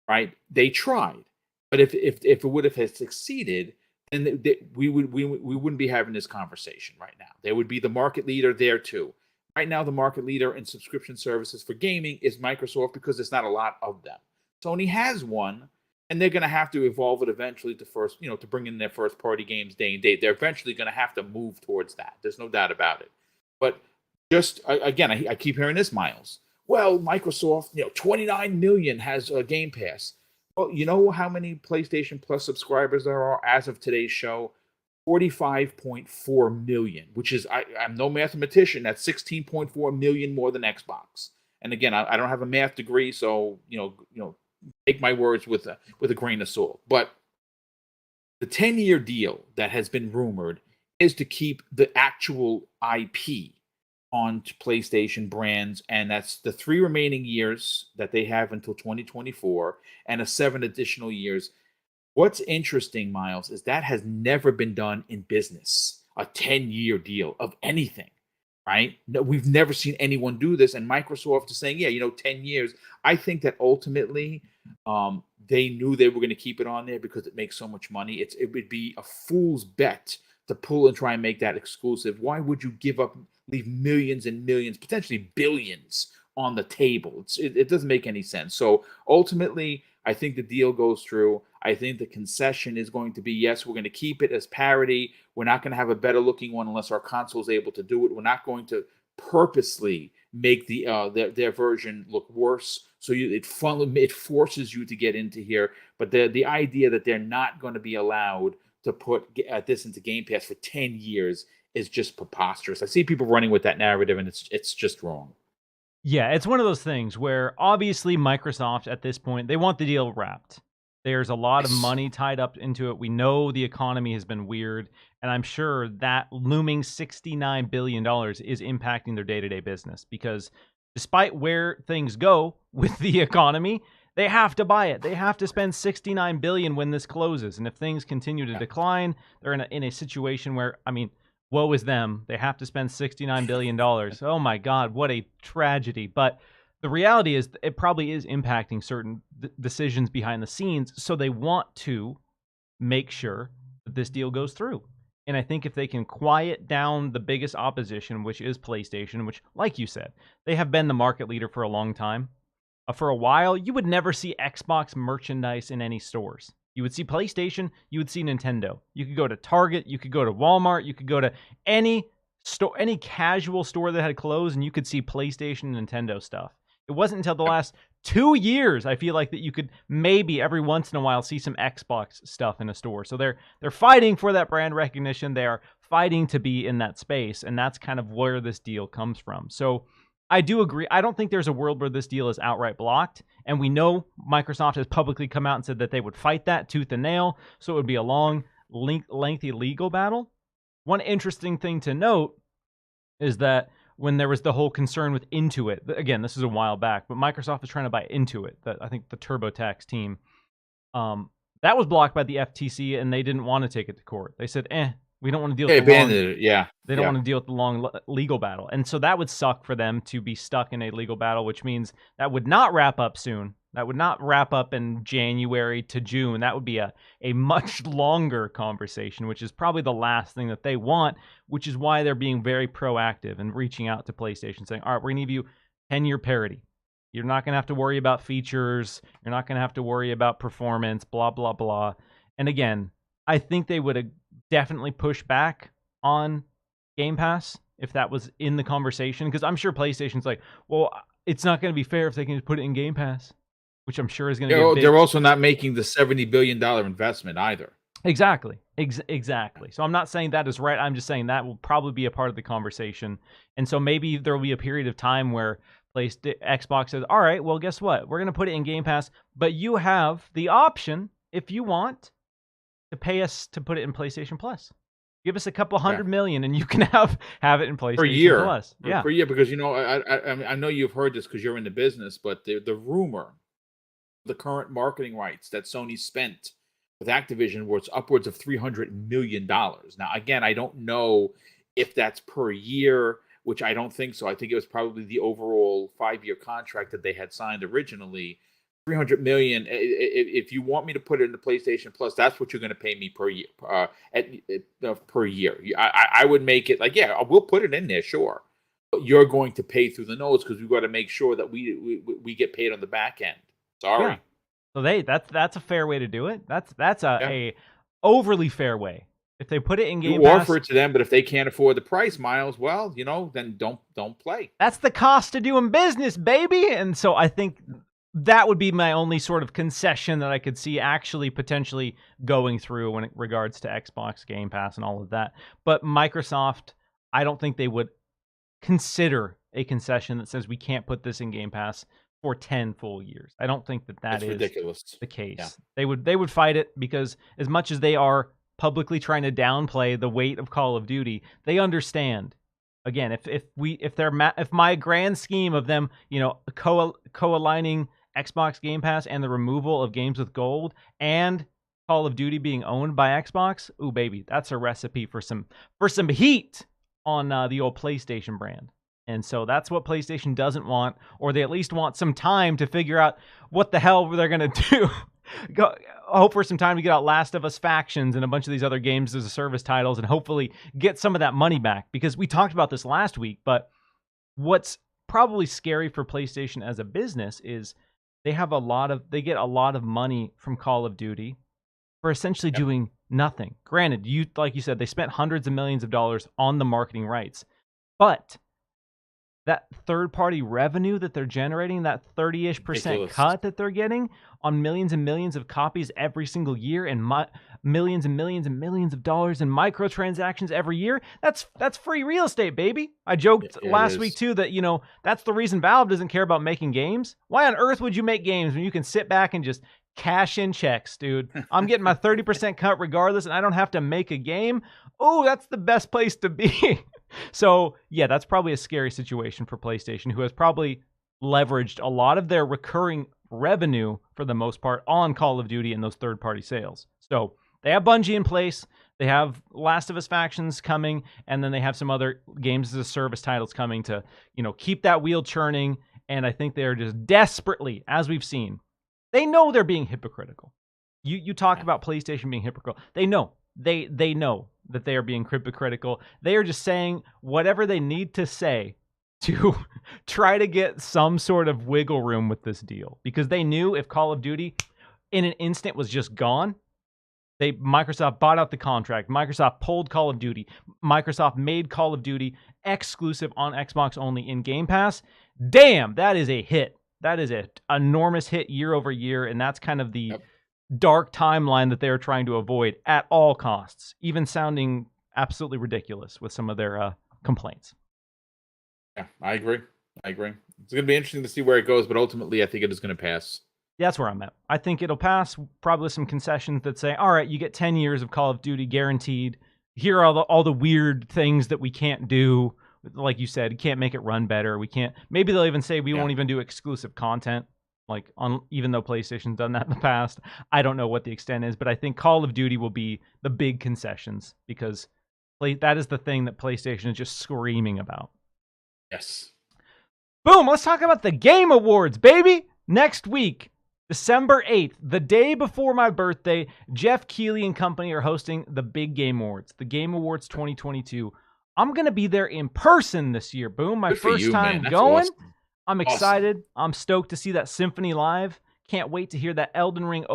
right? They tried, but if it would have succeeded, then we wouldn't be having this conversation right now. There would be the market leader there too. Right now, the market leader in subscription services for gaming is Microsoft, because there's not a lot of them. Sony has one, and they're going to have to evolve it eventually to bring in their first party games day and date. They're eventually going to have to move towards that. There's no doubt about it. But just again, I keep hearing this, Miles. Well, Microsoft, 29 million has a Game Pass. Well, you know how many PlayStation Plus subscribers there are as of today's show? 45.4 million, which is, I'm no mathematician. That's 16.4 million more than Xbox. And again, I don't have a math degree, so take my words with a grain of salt. But the 10-year deal that has been rumored is to keep the actual IP on PlayStation brands, and that's the 3 remaining years that they have until 2024, and 7 additional years. What's interesting, Miles, is that has never been done in business. a 10-year deal of anything, right? No, we've never seen anyone do this, and Microsoft is saying, yeah, 10 years. I think that ultimately, they knew they were going to keep it on there because it makes so much money. It would be a fool's bet to pull and try and make that exclusive. Why would you leave millions and millions, potentially billions, on the table? It doesn't make any sense. So ultimately, I think the deal goes through. I think the concession is going to be, yes, we're going to keep it as parity. We're not going to have a better looking one unless our console is able to do it. We're not going to purposely make their version look worse. So it forces you to get into here. But the idea that they're not going to be allowed to put this into Game Pass for 10 years is just preposterous. I see people running with that narrative, and it's just wrong. Yeah, it's one of those things where obviously Microsoft at this point, they want the deal wrapped. There's a lot of money tied up into it. We know the economy has been weird, and I'm sure that looming $69 billion is impacting their day-to-day business, because despite where things go with the economy, they have to buy it. They have to spend $69 billion when this closes, and if things continue to decline, they're in a situation where, I mean, woe is them. They have to spend $69 billion. Oh my God, what a tragedy. But the reality is it probably is impacting certain decisions behind the scenes. So they want to make sure that this deal goes through. And I think if they can quiet down the biggest opposition, which is PlayStation, which, like you said, they have been the market leader for a long time. For a while, you would never see Xbox merchandise in any stores. You would see PlayStation, you would see Nintendo. You could go to Target, you could go to Walmart, you could go to any store, any casual store that had clothes, and you could see PlayStation and Nintendo stuff. It wasn't until the last 2 years, I feel like, that you could maybe every once in a while see some Xbox stuff in a store. So they're fighting for that brand recognition. They are fighting to be in that space, and that's kind of where this deal comes from. So I do agree. I don't think there's a world where this deal is outright blocked. And we know Microsoft has publicly come out and said that they would fight that tooth and nail. So it would be a long, lengthy legal battle. One interesting thing to note is that when there was the whole concern with Intuit, again, this is a while back, but Microsoft was trying to buy Intuit, I think the TurboTax team, that was blocked by the FTC, and they didn't want to take it to court. They said, we don't want to deal with They don't want to deal with the long legal battle. And so that would suck for them to be stuck in a legal battle, which means that would not wrap up soon. That would not wrap up in January to June. That would be a much longer conversation, which is probably the last thing that they want, which is why they're being very proactive and reaching out to PlayStation saying, all right, we're going to give you 10-year parity. You're not going to have to worry about features. You're not going to have to worry about performance, blah, blah, blah. And again, I think they would have definitely push back on Game Pass if that was in the conversation, because I'm sure PlayStation's like, well, it's not going to be fair if they can just put it in Game Pass, which I'm sure is going to be they're also not making the $70 billion investment either. Exactly. Exactly. So I'm not saying that is right. I'm just saying that will probably be a part of the conversation. And so maybe there will be a period of time where Xbox says, all right, well, guess what? We're going to put it in Game Pass, but you have the option, if you want, to pay us to put it in PlayStation Plus. Give us a couple $100 million, and you can have it in PlayStation Plus. Per year, because I know you've heard this because you're in the business, but the rumor, the current marketing rights that Sony spent with Activision was upwards of $300 million. Now, again, I don't know if that's per year, which I don't think so. I think it was probably the overall 5-year contract that they had signed originally. $300 million. If you want me to put it into PlayStation Plus, that's what you're going to pay me per year. Per year, I would make it like, yeah, we'll put it in there, sure. But you're going to pay through the nose because we've got to make sure that we get paid on the back end. Sorry. Yeah. So that's a fair way to do it. That's a overly fair way. If they put it in Game Pass, you offer it to them, but if they can't afford the price, Miles, well, then don't play. That's the cost of doing business, baby. And so I think that would be my only sort of concession that I could see actually potentially going through when it regards to Xbox Game Pass and all of that. But Microsoft, I don't think they would consider a concession that says we can't put this in Game Pass for 10 full years. I don't think that is ridiculous. The case. Yeah. They would fight it because as much as they are publicly trying to downplay the weight of Call of Duty, they understand. Again, if my grand scheme of them, co-aligning Xbox Game Pass and the removal of games with gold and Call of Duty being owned by Xbox, ooh baby, that's a recipe for some heat on the old PlayStation brand. And so that's what PlayStation doesn't want, or they at least want some time to figure out what the hell they're going to do. Hope for some time to get out Last of Us Factions and a bunch of these other games as a service titles and hopefully get some of that money back. Because we talked about this last week, but what's probably scary for PlayStation as a business is they get a lot of money from Call of Duty for essentially doing nothing. Granted, like you said, they spent hundreds of millions of dollars on the marketing rights, but that third-party revenue that they're generating, that 30-ish% cut that they're getting on millions and millions of copies every single year and millions and millions and millions of dollars in microtransactions every year, that's free real estate, baby. I joked last week, too, that, that's the reason Valve doesn't care about making games. Why on earth would you make games when you can sit back and just cash in checks, dude? I'm getting my 30% cut regardless, and I don't have to make a game. Oh, that's the best place to be. So, yeah, that's probably a scary situation for PlayStation, who has probably leveraged a lot of their recurring revenue, for the most part, on Call of Duty and those third-party sales. So, they have Bungie in place, they have Last of Us Factions coming, and then they have some other games as a service titles coming to, keep that wheel churning, and I think they're just desperately, as we've seen, they know they're being hypocritical. You talk about PlayStation being hypocritical. They know. They know that they are being hypocritical. They are just saying whatever they need to say to try to get some sort of wiggle room with this deal. Because they knew if Call of Duty in an instant was just gone, Microsoft bought out the contract. Microsoft pulled Call of Duty. Microsoft made Call of Duty exclusive on Xbox only in Game Pass. Damn, that is a hit. That is an enormous hit year over year, and that's kind of the dark timeline that they're trying to avoid at all costs, even sounding absolutely ridiculous with some of their complaints. Yeah, I agree. It's going to be interesting to see where it goes, but ultimately I think it is going to pass. That's where I'm at. I think it'll pass, probably some concessions that say, all right, you get 10 years of Call of Duty guaranteed. Here are all the weird things that we can't do. Like you said, can't make it run better. We can't. Maybe they'll even say we won't even do exclusive content. Even though PlayStation's done that in the past, I don't know what the extent is, but I think Call of Duty will be the big concessions because that is the thing that PlayStation is just screaming about. Yes. Boom. Let's talk about the Game Awards, baby. Next week, December 8th, the day before my birthday, Jeff Keighley and company are hosting the big Game Awards, the Game Awards 2022. I'm going to be there in person this year. Boom. My first time going. Awesome. I'm excited. Awesome. I'm stoked to see that symphony live. Can't wait to hear that Elden Ring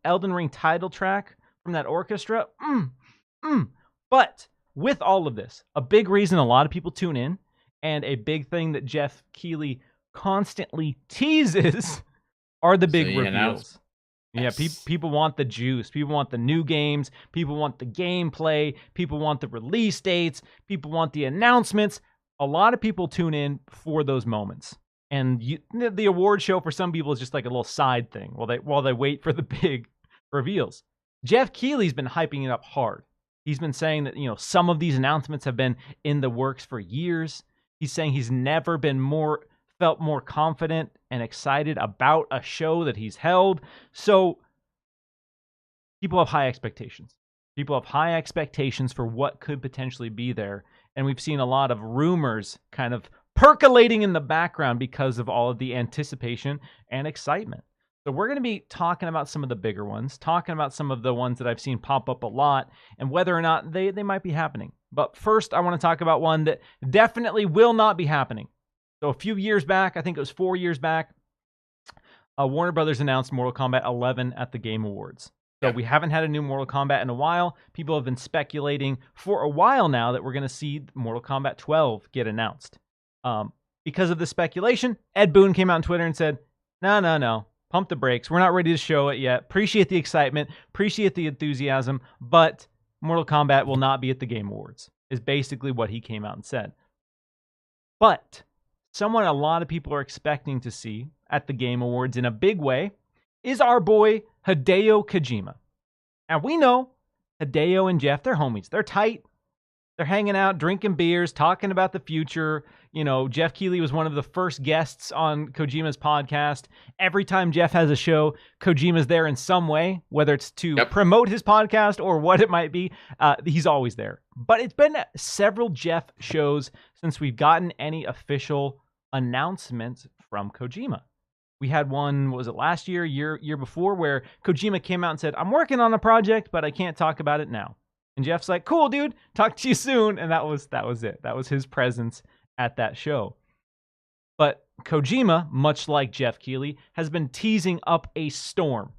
Elden Ring title track from that orchestra. But with all of this, a big reason a lot of people tune in, and a big thing that Jeff Keighley constantly teases are the big reveals. Yes. Yeah, people want the juice. People want the new games. People want the gameplay. People want the release dates. People want the announcements. A lot of people tune in for those moments. And the award show for some people is just like a little side thing while they wait for the big reveals. Jeff Keighley's been hyping it up hard. He's been saying that, some of these announcements have been in the works for years. He's saying he's never felt more confident and excited about a show that he's held. So people have high expectations. People have high expectations for what could potentially be there. And we've seen a lot of rumors kind of percolating in the background because of all of the anticipation and excitement. So we're going to be talking about some of the bigger ones, talking about some of the ones that I've seen pop up a lot, and whether or not they might be happening. But first, I want to talk about one that definitely will not be happening. So a few years back, I think it was 4 years back, Warner Brothers announced Mortal Kombat 11 at the Game Awards. So we haven't had a new Mortal Kombat in a while. People have been speculating for a while now that we're going to see Mortal Kombat 12 get announced. Because of the speculation, Ed Boon came out on Twitter and said, no, pump the brakes. We're not ready to show it yet. Appreciate the excitement, appreciate the enthusiasm, but Mortal Kombat will not be at the Game Awards, is basically what he came out and said. But someone a lot of people are expecting to see at the Game Awards in a big way is our boy Hideo Kojima. And we know Hideo and Jeff, they're homies. They're tight. They're hanging out, drinking beers, talking about the future. You know, Jeff Keighley was one of the first guests on Kojima's podcast. Every time Jeff has a show, Kojima's there in some way, whether it's to promote his podcast or what it might be. He's always there. But it's been several Jeff shows since we've gotten any official announcements from Kojima. We had one, was it last year, year before, where Kojima came out and said, "I'm working on a project, but I can't talk about it now." And Jeff's like, "Cool, dude. Talk to you soon." And that was it. That was his presence at that show. But Kojima, much like Jeff Keighley, has been teasing up a storm.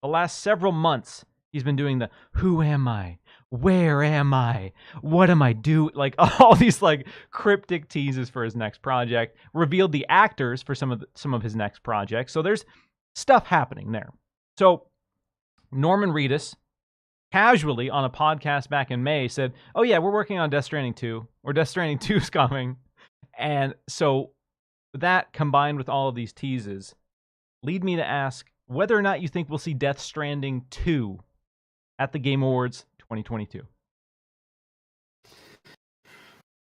The last several months, he's been doing the "Who am I? Where am I? What am I doing?" Like all these like cryptic teases for his next project. Revealed the actors for some of his next projects. So there's stuff happening there. So Norman Reedus, casually on a podcast back in May, said, "Oh yeah, we're working on Death Stranding 2, or Death Stranding 2 is coming." And so that, combined with all of these teases, lead me to ask whether or not you think we'll see Death Stranding 2 at the Game Awards 2022.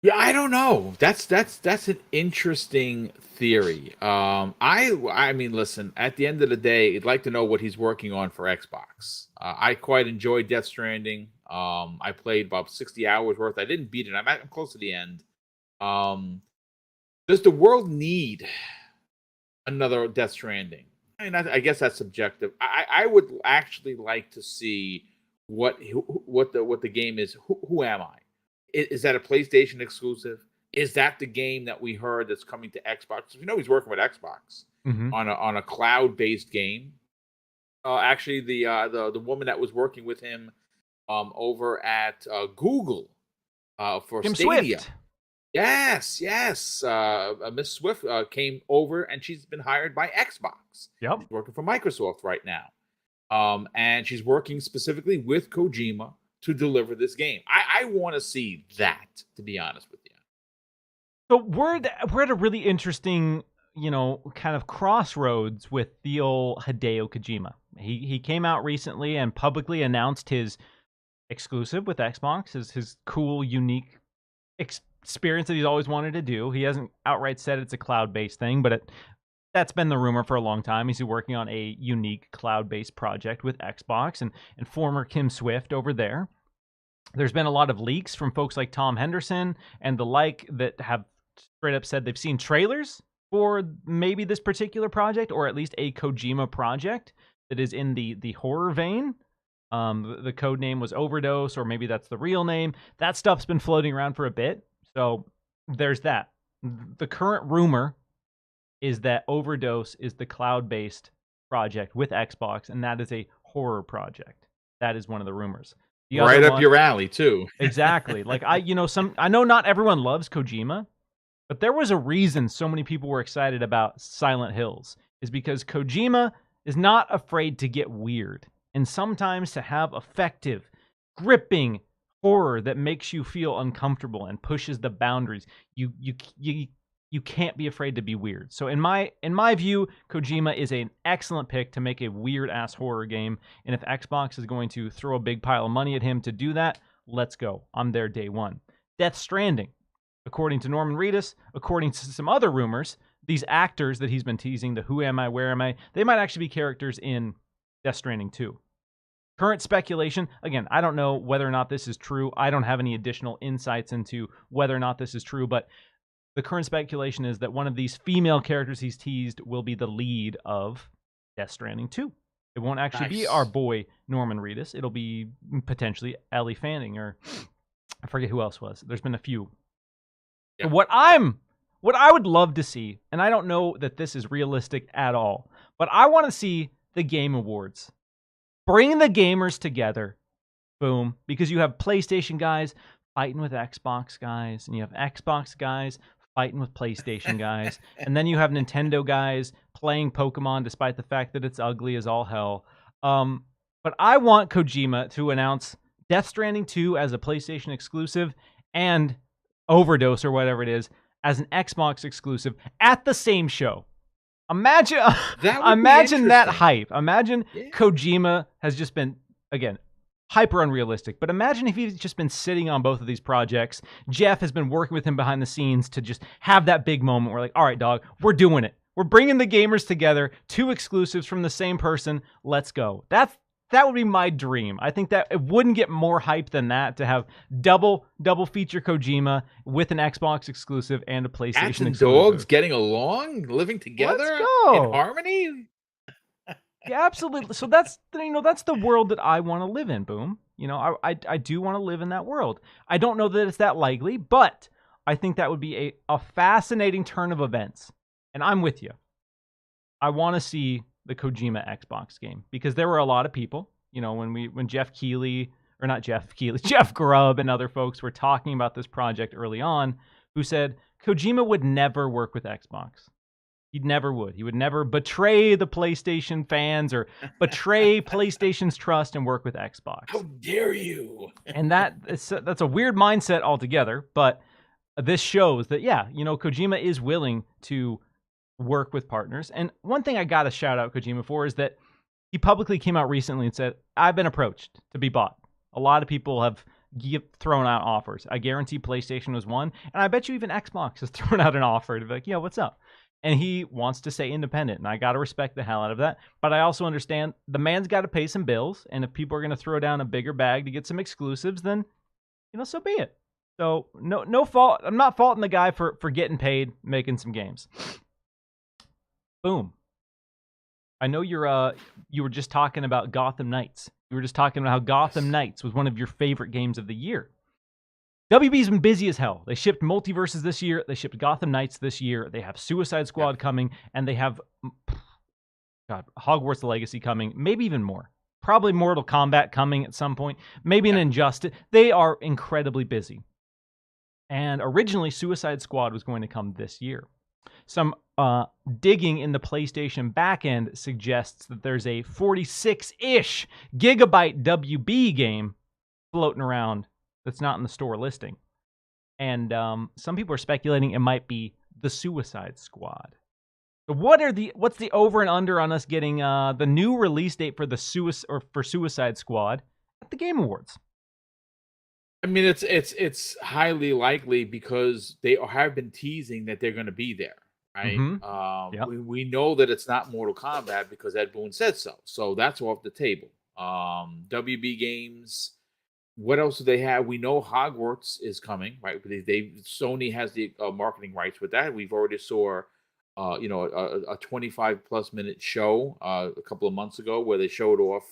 Yeah, I don't know. That's an interesting theory. I mean, listen. At the end of the day, I'd like to know what he's working on for Xbox. I quite enjoyed Death Stranding. I played about 60 hours worth. I didn't beat it. I'm close to the end. Does the world need another Death Stranding? I mean, I guess that's subjective. I would actually like to see what the game is. Who am I? Is that a PlayStation exclusive? Is that the game that we heard that's coming to Xbox? We know he's working with Xbox on a cloud-based game. Actually, the woman that was working with him over at Google for Kim Stadia. Swift. Yes. Miss Swift came over, and she's been hired by Xbox. Yep. She's working for Microsoft right now. And she's working specifically with Kojima to deliver this game. I want to see that, to be honest with you. So we're at a really interesting, kind of crossroads with the old Hideo Kojima. He came out recently and publicly announced his exclusive with Xbox, his cool, unique experience that he's always wanted to do. He hasn't outright said it's a cloud-based thing, but that's been the rumor for a long time. He's working on a unique cloud-based project with Xbox and former Kim Swift over there. There's been a lot of leaks from folks like Tom Henderson and the like that have straight up said they've seen trailers for maybe this particular project, or at least a Kojima project that is in the horror vein. The code name was Overdose, or maybe that's the real name. That stuff's been floating around for a bit. So there's that. The current rumor is that Overdose is the cloud-based project with Xbox, and that is a horror project. That is one of the rumors. Right up your alley, too. Exactly. Like I know not everyone loves Kojima, but there was a reason so many people were excited about Silent Hills, is because Kojima is not afraid to get weird, and sometimes to have effective, gripping horror that makes you feel uncomfortable and pushes the boundaries. You can't be afraid to be weird. So in my view, Kojima is an excellent pick to make a weird-ass horror game. And if Xbox is going to throw a big pile of money at him to do that, let's go. I'm there day one. Death Stranding. According to Norman Reedus, according to some other rumors, these actors that he's been teasing, the who am I, where am I, they might actually be characters in Death Stranding 2. Current speculation, again, I don't know whether or not this is true. I don't have any additional insights into whether or not this is true, but the current speculation is that one of these female characters he's teased will be the lead of Death Stranding 2. It won't actually be our boy Norman Reedus. It'll be potentially Ellie Fanning, or I forget who else was. There's been a few. Yeah. What I would love to see, and I don't know that this is realistic at all, but I want to see the Game Awards. Bring the gamers together. Boom. Because you have PlayStation guys fighting with Xbox guys, and you have Xbox guys fighting with PlayStation guys, and then you have Nintendo guys playing Pokemon despite the fact that it's ugly as all hell. But I want Kojima to announce Death Stranding 2 as a PlayStation exclusive and Overdose, or whatever it is, as an Xbox exclusive at the same show. Imagine that hype. Imagine Kojima has just been, again, hyper unrealistic. But imagine if he's just been sitting on both of these projects. Jeff has been working with him behind the scenes to just have that big moment where, like, all right, dog, we're doing it. We're bringing the gamers together, 2 exclusives from the same person. Let's go. That would be my dream. I think that it wouldn't get more hype than that to have double feature Kojima with an Xbox exclusive and a PlayStation Cats and exclusive. dogs getting along, living together Let's go. in harmony. Yeah, absolutely. So that's the world that I want to live in, Boom. I do want to live in that world. I don't know that it's that likely, but I think that would be a fascinating turn of events. And I'm with you. I want to see the Kojima Xbox game because there were a lot of people, when Jeff Grubb and other folks were talking about this project early on, who said Kojima would never work with Xbox. He never would. He would never betray the PlayStation fans or betray PlayStation's trust and work with Xbox. How dare you? And that's a weird mindset altogether, but this shows that, Kojima is willing to work with partners. And one thing I got to shout out Kojima for is that he publicly came out recently and said, I've been approached to be bought. A lot of people have thrown out offers. I guarantee PlayStation was one. And I bet you even Xbox has thrown out an offer to be like, what's up? And he wants to stay independent. And I got to respect the hell out of that. But I also understand the man's got to pay some bills. And if people are going to throw down a bigger bag to get some exclusives, then, so be it. So no fault. I'm not faulting the guy for getting paid, making some games. Boom. I know you were just talking about Gotham Knights. You were just talking about how Gotham Knights was one of your favorite games of the year. WB's been busy as hell. They shipped Multiverses this year. They shipped Gotham Knights this year. They have Suicide Squad coming, and they have Hogwarts Legacy coming. Maybe even more. Probably Mortal Kombat coming at some point. Maybe an Injustice. They are incredibly busy. And originally, Suicide Squad was going to come this year. Some digging in the PlayStation backend suggests that there's a 46-ish gigabyte WB game floating around that's not in the store listing. And some people are speculating it might be the Suicide Squad. So what's the over and under on us getting the new release date for for Suicide Squad at the Game Awards? I mean, it's highly likely because they have been teasing that they're going to be there. Right? Mm-hmm. We know that it's not Mortal Kombat because Ed Boon said so. So that's off the table. WB Games. What else do they have? We know Hogwarts is coming, right? Sony has the marketing rights with that. We've already saw, a 25+ minute show a couple of months ago where they showed off,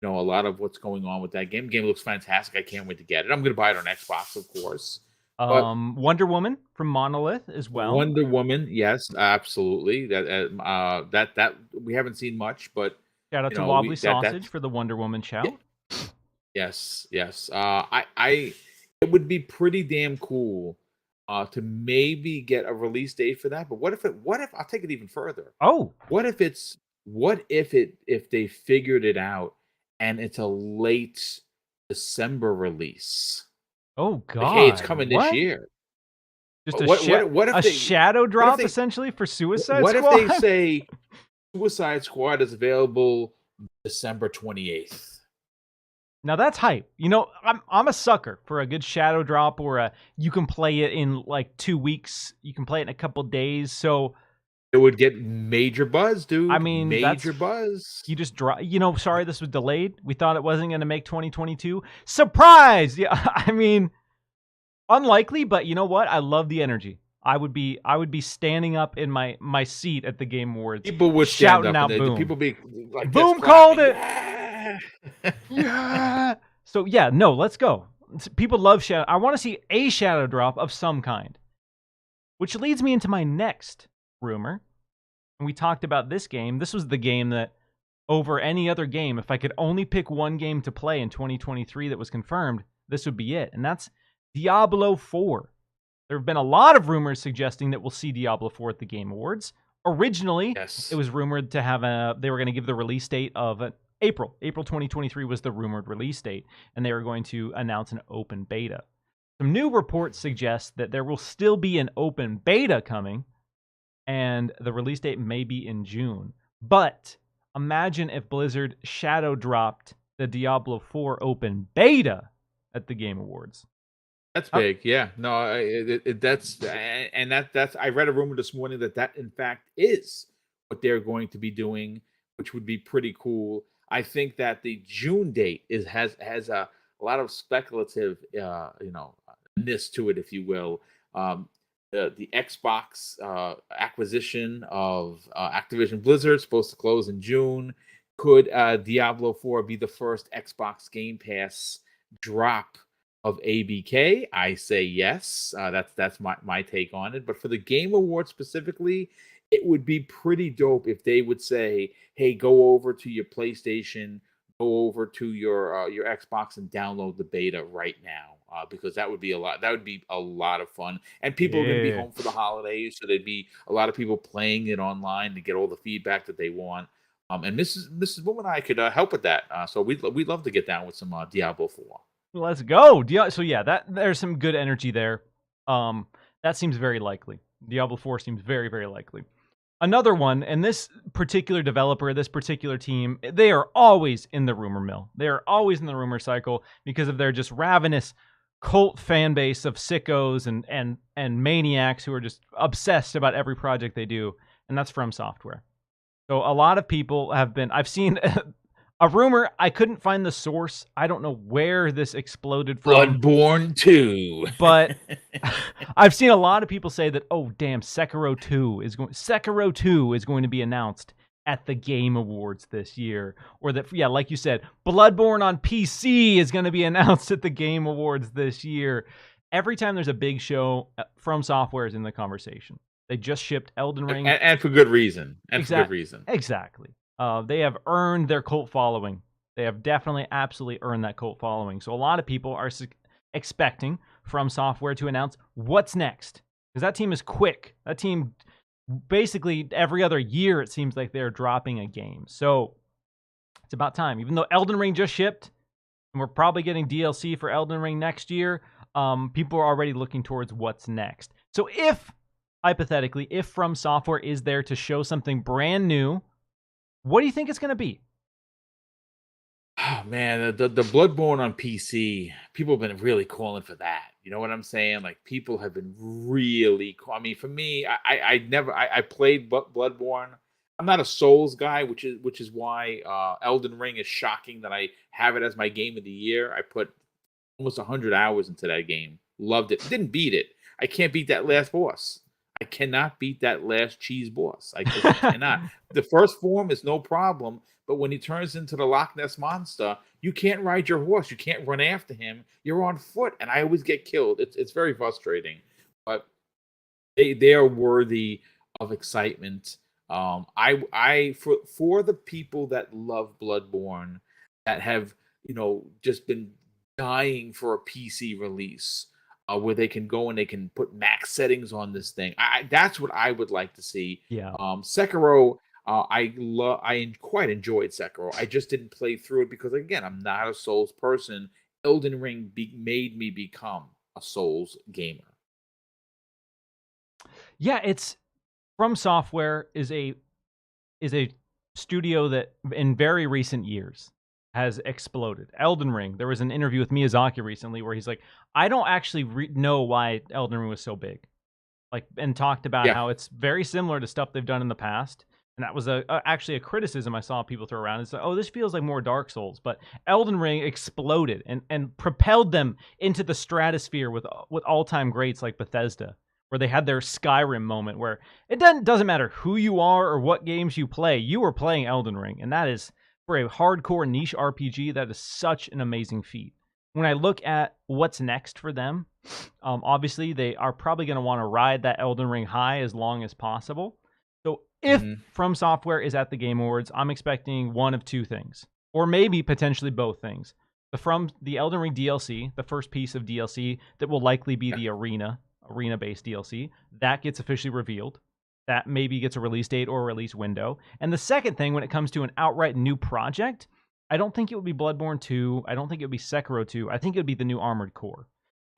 a lot of what's going on with that game. The game looks fantastic. I can't wait to get it. I'm going to buy it on Xbox, of course. Wonder Woman from Monolith as well. Wonder Woman, yes, absolutely. That we haven't seen much, but shout out to Wobbly Sausage for the Wonder Woman shout. Yes. It would be pretty damn cool to maybe get a release date for that. But what if I'll take it even further? Oh, what if they figured it out and it's a late December release? Oh God! Like, hey, it's coming this year. Just a shadow drop essentially for Suicide Squad. What if they say Suicide Squad is available December 28th? Now that's hype. I'm a sucker for a good shadow drop or you can play it in like 2 weeks. You can play it in a couple days. So it would get major buzz, dude. I mean, major buzz. You just drop. Sorry, this was delayed. We thought it wasn't going to make 2022. Surprise! Yeah, I mean, unlikely, but you know what? I love the energy. I would be standing up in my seat at the Game Awards. People would shouting out, Boom. People be like, Boom called it. Yeah. So yeah, no, let's go. People love shadow. I want to see a shadow drop of some kind, which leads me into my next rumor. And we talked about this game. This was the game that, over any other game, if I could only pick one game to play in 2023 that was confirmed, this would be it. And that's Diablo 4. There have been a lot of rumors suggesting that we'll see Diablo 4 at the Game Awards. Originally, It was rumored to have they were going to give the release date of April. April 2023 was the rumored release date, and they were going to announce an open beta. Some new reports suggest that there will still be an open beta coming, and the release date may be in June. But imagine if Blizzard shadow dropped the Diablo 4 open beta at the Game Awards. That's big, yeah. No, that's that's. I read a rumor this morning that in fact is what they're going to be doing, which would be pretty cool. I think that the June date has a lot of speculative, ness to it, if you will. Um, the Xbox acquisition of Activision Blizzard supposed to close in June. Could Diablo 4 be the first Xbox Game Pass drop of ABK? I say yes. That's my take on it. But for the Game Awards specifically, it would be pretty dope if they would say, "Hey, go over to your PlayStation, go over to your Xbox, and download the beta right now," because that would be a lot. That would be a lot of fun. And people are going to be home for the holidays, so there'd be a lot of people playing it online to get all the feedback that they want. And Mrs. Boom and I could help with that. So we'd love to get down with some Diablo 4. Let's go. So yeah, there's some good energy there. That seems very likely. Diablo 4 seems very, very likely. Another one, and this particular developer, this particular team, they are always in the rumor mill. They are always in the rumor cycle because of their just ravenous cult fan base of sickos and maniacs who are just obsessed about every project they do, and that's From Software. So a lot of people have been, I've seen a rumor, I couldn't find the source. I don't know where this exploded from. Bloodborne 2. But I've seen a lot of people say that, oh, damn, Sekiro 2 is going to be announced at the Game Awards this year. Or that, yeah, like you said, Bloodborne on PC is going to be announced at the Game Awards this year. Every time there's a big show, From Software is in the conversation. They just shipped Elden Ring. And for good reason. Exactly. They have earned their cult following. They have definitely, absolutely earned that cult following. So a lot of people are expecting From Software to announce what's next. Because that team is quick. That team, basically every other year, it seems like they're dropping a game. So it's about time. Even though Elden Ring just shipped, and we're probably getting DLC for Elden Ring next year, people are already looking towards what's next. So hypothetically, if From Software is there to show something brand new, what do you think it's going to be? Oh man, the Bloodborne on PC, people have been really calling for that. You know what I'm saying? Like people have been really. I mean, for me, I played Bloodborne. I'm not a Souls guy, which is why Elden Ring is shocking that I have it as my game of the year. I put almost 100 hours into that game. Loved it. Didn't beat it. I can't beat that last boss. I cannot beat that last cheese boss. I just cannot. The first form is no problem, but when he turns into the Loch Ness Monster, you can't ride your horse. You can't run after him. You're on foot, and I always get killed. It's very frustrating, but they are worthy of excitement. For the people that love Bloodborne, that have just been dying for a PC release. Where they can go and they can put max settings on this thing. That's what I would like to see. Yeah. Sekiro, I quite enjoyed Sekiro. I just didn't play through it because, again, I'm not a Souls person. Elden Ring made me become a Souls gamer. Yeah, it's From Software is a studio that in very recent years has exploded. Elden Ring, there was an interview with Miyazaki recently where he's like, I don't actually know why Elden Ring was so big. And talked about how it's very similar to stuff they've done in the past. And that was actually a criticism I saw people throw around. It's like, oh, this feels like more Dark Souls. But Elden Ring exploded and propelled them into the stratosphere with all-time greats like Bethesda, where they had their Skyrim moment where it doesn't matter who you are or what games you play, you are playing Elden Ring. And that is, for a hardcore niche RPG, that is such an amazing feat. When I look at what's next for them, obviously they are probably going to want to ride that Elden Ring high as long as possible. So if From Software is at the Game Awards, I'm expecting one of two things, or maybe potentially both things. The Elden Ring DLC, the first piece of DLC that will likely be the arena-based DLC, that gets officially revealed. That maybe gets a release date or a release window. And the second thing, when it comes to an outright new project, I don't think it would be Bloodborne 2. I don't think it would be Sekiro 2. I think it would be the new Armored Core.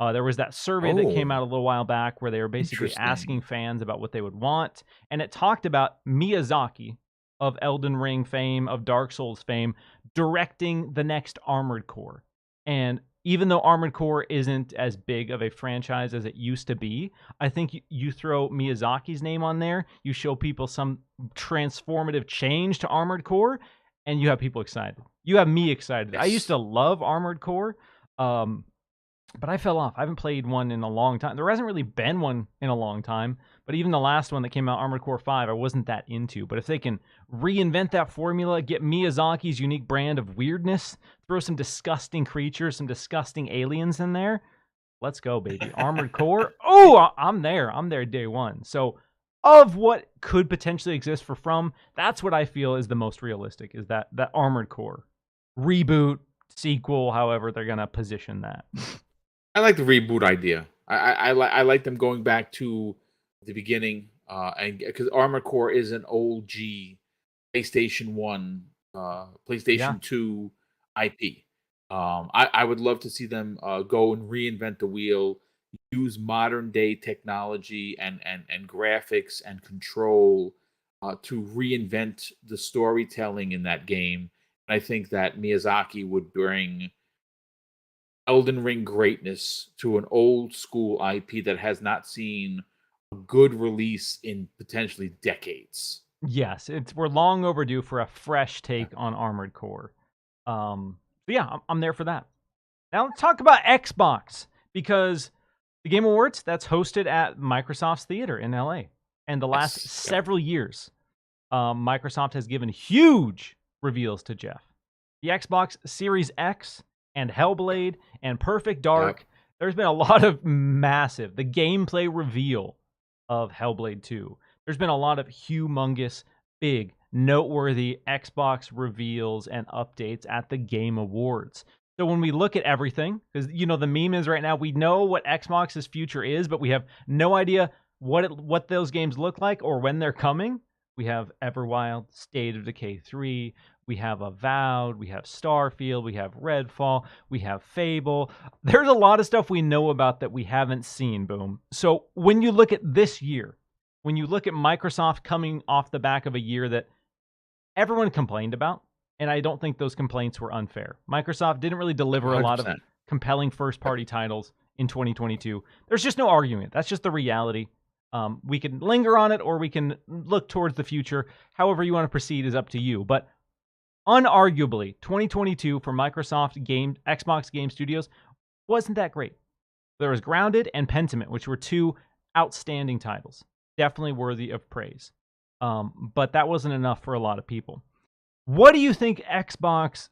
There was that survey that came out a little while back where they were basically asking fans about what they would want. And it talked about Miyazaki of Elden Ring fame, of Dark Souls fame, directing the next Armored Core. And even though Armored Core isn't as big of a franchise as it used to be, I think you throw Miyazaki's name on there, you show people some transformative change to Armored Core, and you have people excited. You have me excited. Yes. I used to love Armored Core, but I fell off. I haven't played one in a long time. There hasn't really been one in a long time, but even the last one that came out, Armored Core 5, I wasn't that into. But if they can reinvent that formula, get Miyazaki's unique brand of weirdness, throw some disgusting creatures, some disgusting aliens in there, let's go, baby. Armored Core, oh, I'm there. I'm there day one. So of what could potentially exist for From, that's what I feel is the most realistic, is that Armored Core reboot, sequel, however they're going to position that. I like the reboot idea. I like them going back to the beginning, and because Armored Core is an OG PlayStation 1, PlayStation 2 IP. I would love to see them go and reinvent the wheel, use modern day technology and graphics and control to reinvent the storytelling in that game. And I think that Miyazaki would bring Elden Ring greatness to an old school IP that has not seen a good release in potentially decades. Yes, we're long overdue for a fresh take on Armored Core. But yeah, I'm there for that. Now let's talk about Xbox, because the Game Awards, that's hosted at Microsoft's Theater in LA. And the last several years, Microsoft has given huge reveals to Jeff. The Xbox Series X and Hellblade and Perfect Dark. There's been a lot of massive, the gameplay reveal of Hellblade 2. There's been a lot of humongous, big, noteworthy Xbox reveals and updates at the Game Awards. So when we look at everything, because the meme is right now, we know what Xbox's future is, but we have no idea what those games look like or when they're coming. We have Everwild, State of Decay 3, we have Avowed, we have Starfield, we have Redfall, we have Fable. There's a lot of stuff we know about that we haven't seen, Boom. So when you look at this year, when you look at Microsoft coming off the back of a year that everyone complained about, and I don't think those complaints were unfair. Microsoft didn't really deliver 100%. A lot of compelling first-party titles in 2022. There's just no arguing it. That's just the reality. We can linger on it, or we can look towards the future. However you want to proceed is up to you. But unarguably, 2022 for Xbox Game Studios wasn't that great. There was Grounded and Pentiment, which were two outstanding titles. Definitely worthy of praise. But that wasn't enough for a lot of people. What do you think Xbox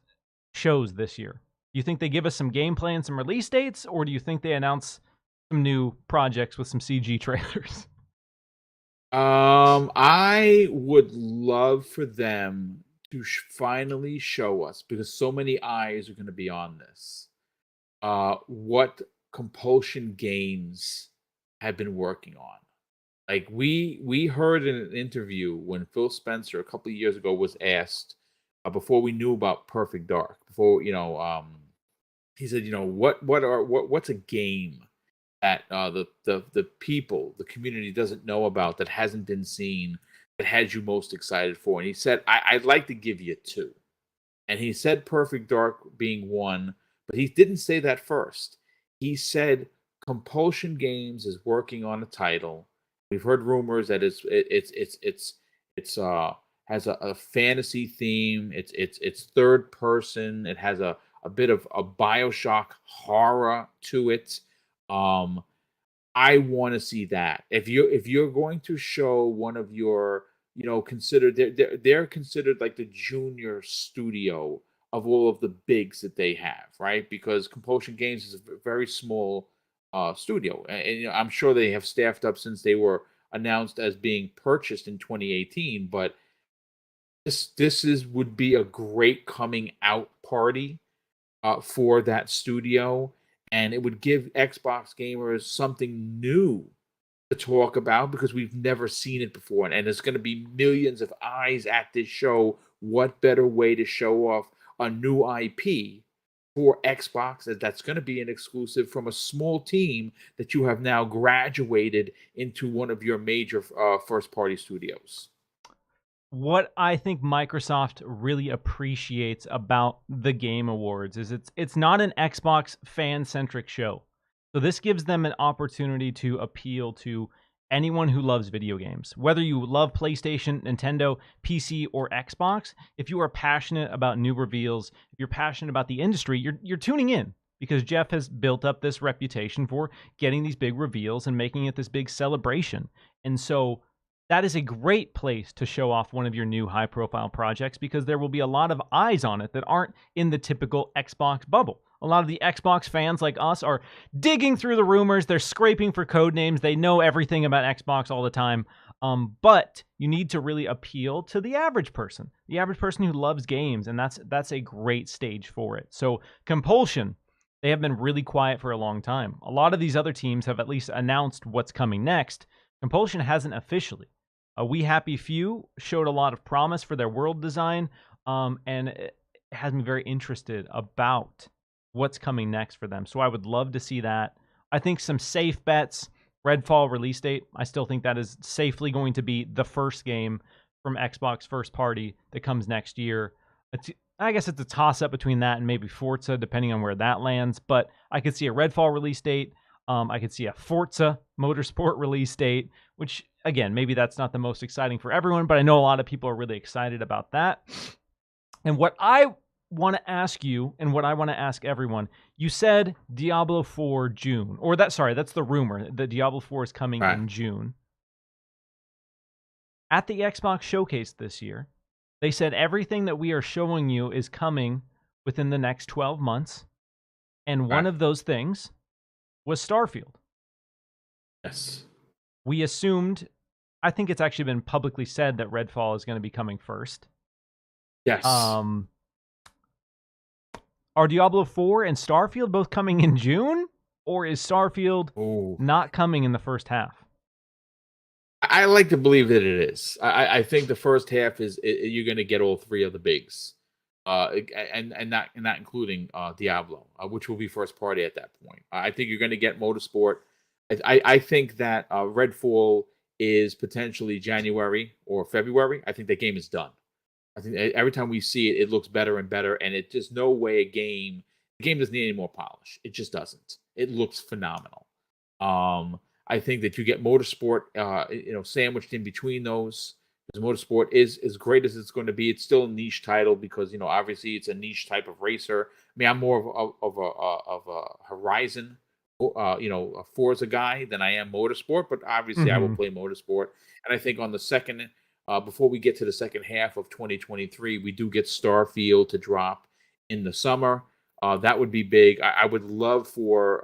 shows this year? Do you think they give us some gameplay and some release dates, or do you think they announce some new projects with some CG trailers? I would love for them to finally show us, because so many eyes are going to be on this, what Compulsion Games have been working on. Like we heard in an interview when Phil Spencer a couple of years ago was asked, before we knew about Perfect Dark, before he said, what's a game that the people, the community doesn't know about, that hasn't been seen, that had you most excited for? And he said, I'd like to give you two. And he said Perfect Dark being one, but he didn't say that first. He said Compulsion Games is working on a title. We've heard rumors that it's has a fantasy theme. It's third person. It has a bit of a BioShock horror to it. I want to see that. If you're going to show one of your, they're considered like the junior studio of all of the bigs that they have, right? Because Compulsion Games is a very small studio, and I'm sure they have staffed up since they were announced as being purchased in 2018. But this would be a great coming out party for that studio, and it would give Xbox gamers something new to talk about, because we've never seen it before, and there's going to be millions of eyes at this show. What better way to show off a new IP for Xbox that's going to be an exclusive from a small team that you have now graduated into one of your major first-party studios? what I think Microsoft really appreciates about the Game Awards is it's not an Xbox fan-centric show. So this gives them an opportunity to appeal to anyone who loves video games. Whether you love PlayStation, Nintendo, PC, or Xbox, if you are passionate about new reveals, if you're passionate about the industry, you're tuning in because Jeff has built up this reputation for getting these big reveals and making it this big celebration. And so that is a great place to show off one of your new high-profile projects because there will be a lot of eyes on it that aren't in the typical Xbox bubble. A lot of the Xbox fans like us are digging through the rumors. They're scraping for code names. They know everything about Xbox all the time. But you need to really appeal to the average person who loves games, and that's a great stage for it. So Compulsion, they have been really quiet for a long time. A lot of these other teams have at least announced what's coming next. Compulsion hasn't officially. We Happy Few showed a lot of promise for their world design, and it has me very interested about what's coming next for them. So I would love to see that. I think some safe bets. Redfall release date. I still think that is safely going to be the first game from Xbox first party that comes next year. I guess it's a toss-up between that and maybe Forza, depending on where that lands. But I could see a Redfall release date. I could see a Forza Motorsport release date, which, again, maybe that's not the most exciting for everyone, but I know a lot of people are really excited about that. And what I want to ask you, and what I want to ask everyone, you said Diablo 4 June, or that's the rumor that Diablo 4 is coming in June. At the Xbox Showcase this year, they said everything that we are showing you is coming within the next 12 months, and one of those things was Starfield. Yes. We assumed, I think it's actually been publicly said that Redfall is going to be coming first. Yes. Are Diablo 4 and Starfield both coming in June? Or is Starfield not coming in the first half? I like to believe that it is. I think the first half is you're going to get all three of the bigs, and not including Diablo, which will be first party at that point. I think you're going to get Motorsport. I think that Redfall is potentially January or February. I think the game is done. I think every time we see it, it looks better and better, and it just no way the game doesn't need any more polish. It just doesn't. It looks phenomenal. I think that you get Motorsport, sandwiched in between those. Because Motorsport is as great as it's going to be. It's still a niche title because obviously it's a niche type of racer. I mean, I'm more of a Horizon, a Forza guy than I am Motorsport. But obviously, I will play Motorsport. And I think on the second. Before we get to the second half of 2023, we do get Starfield to drop in the summer. That would be big. I would love for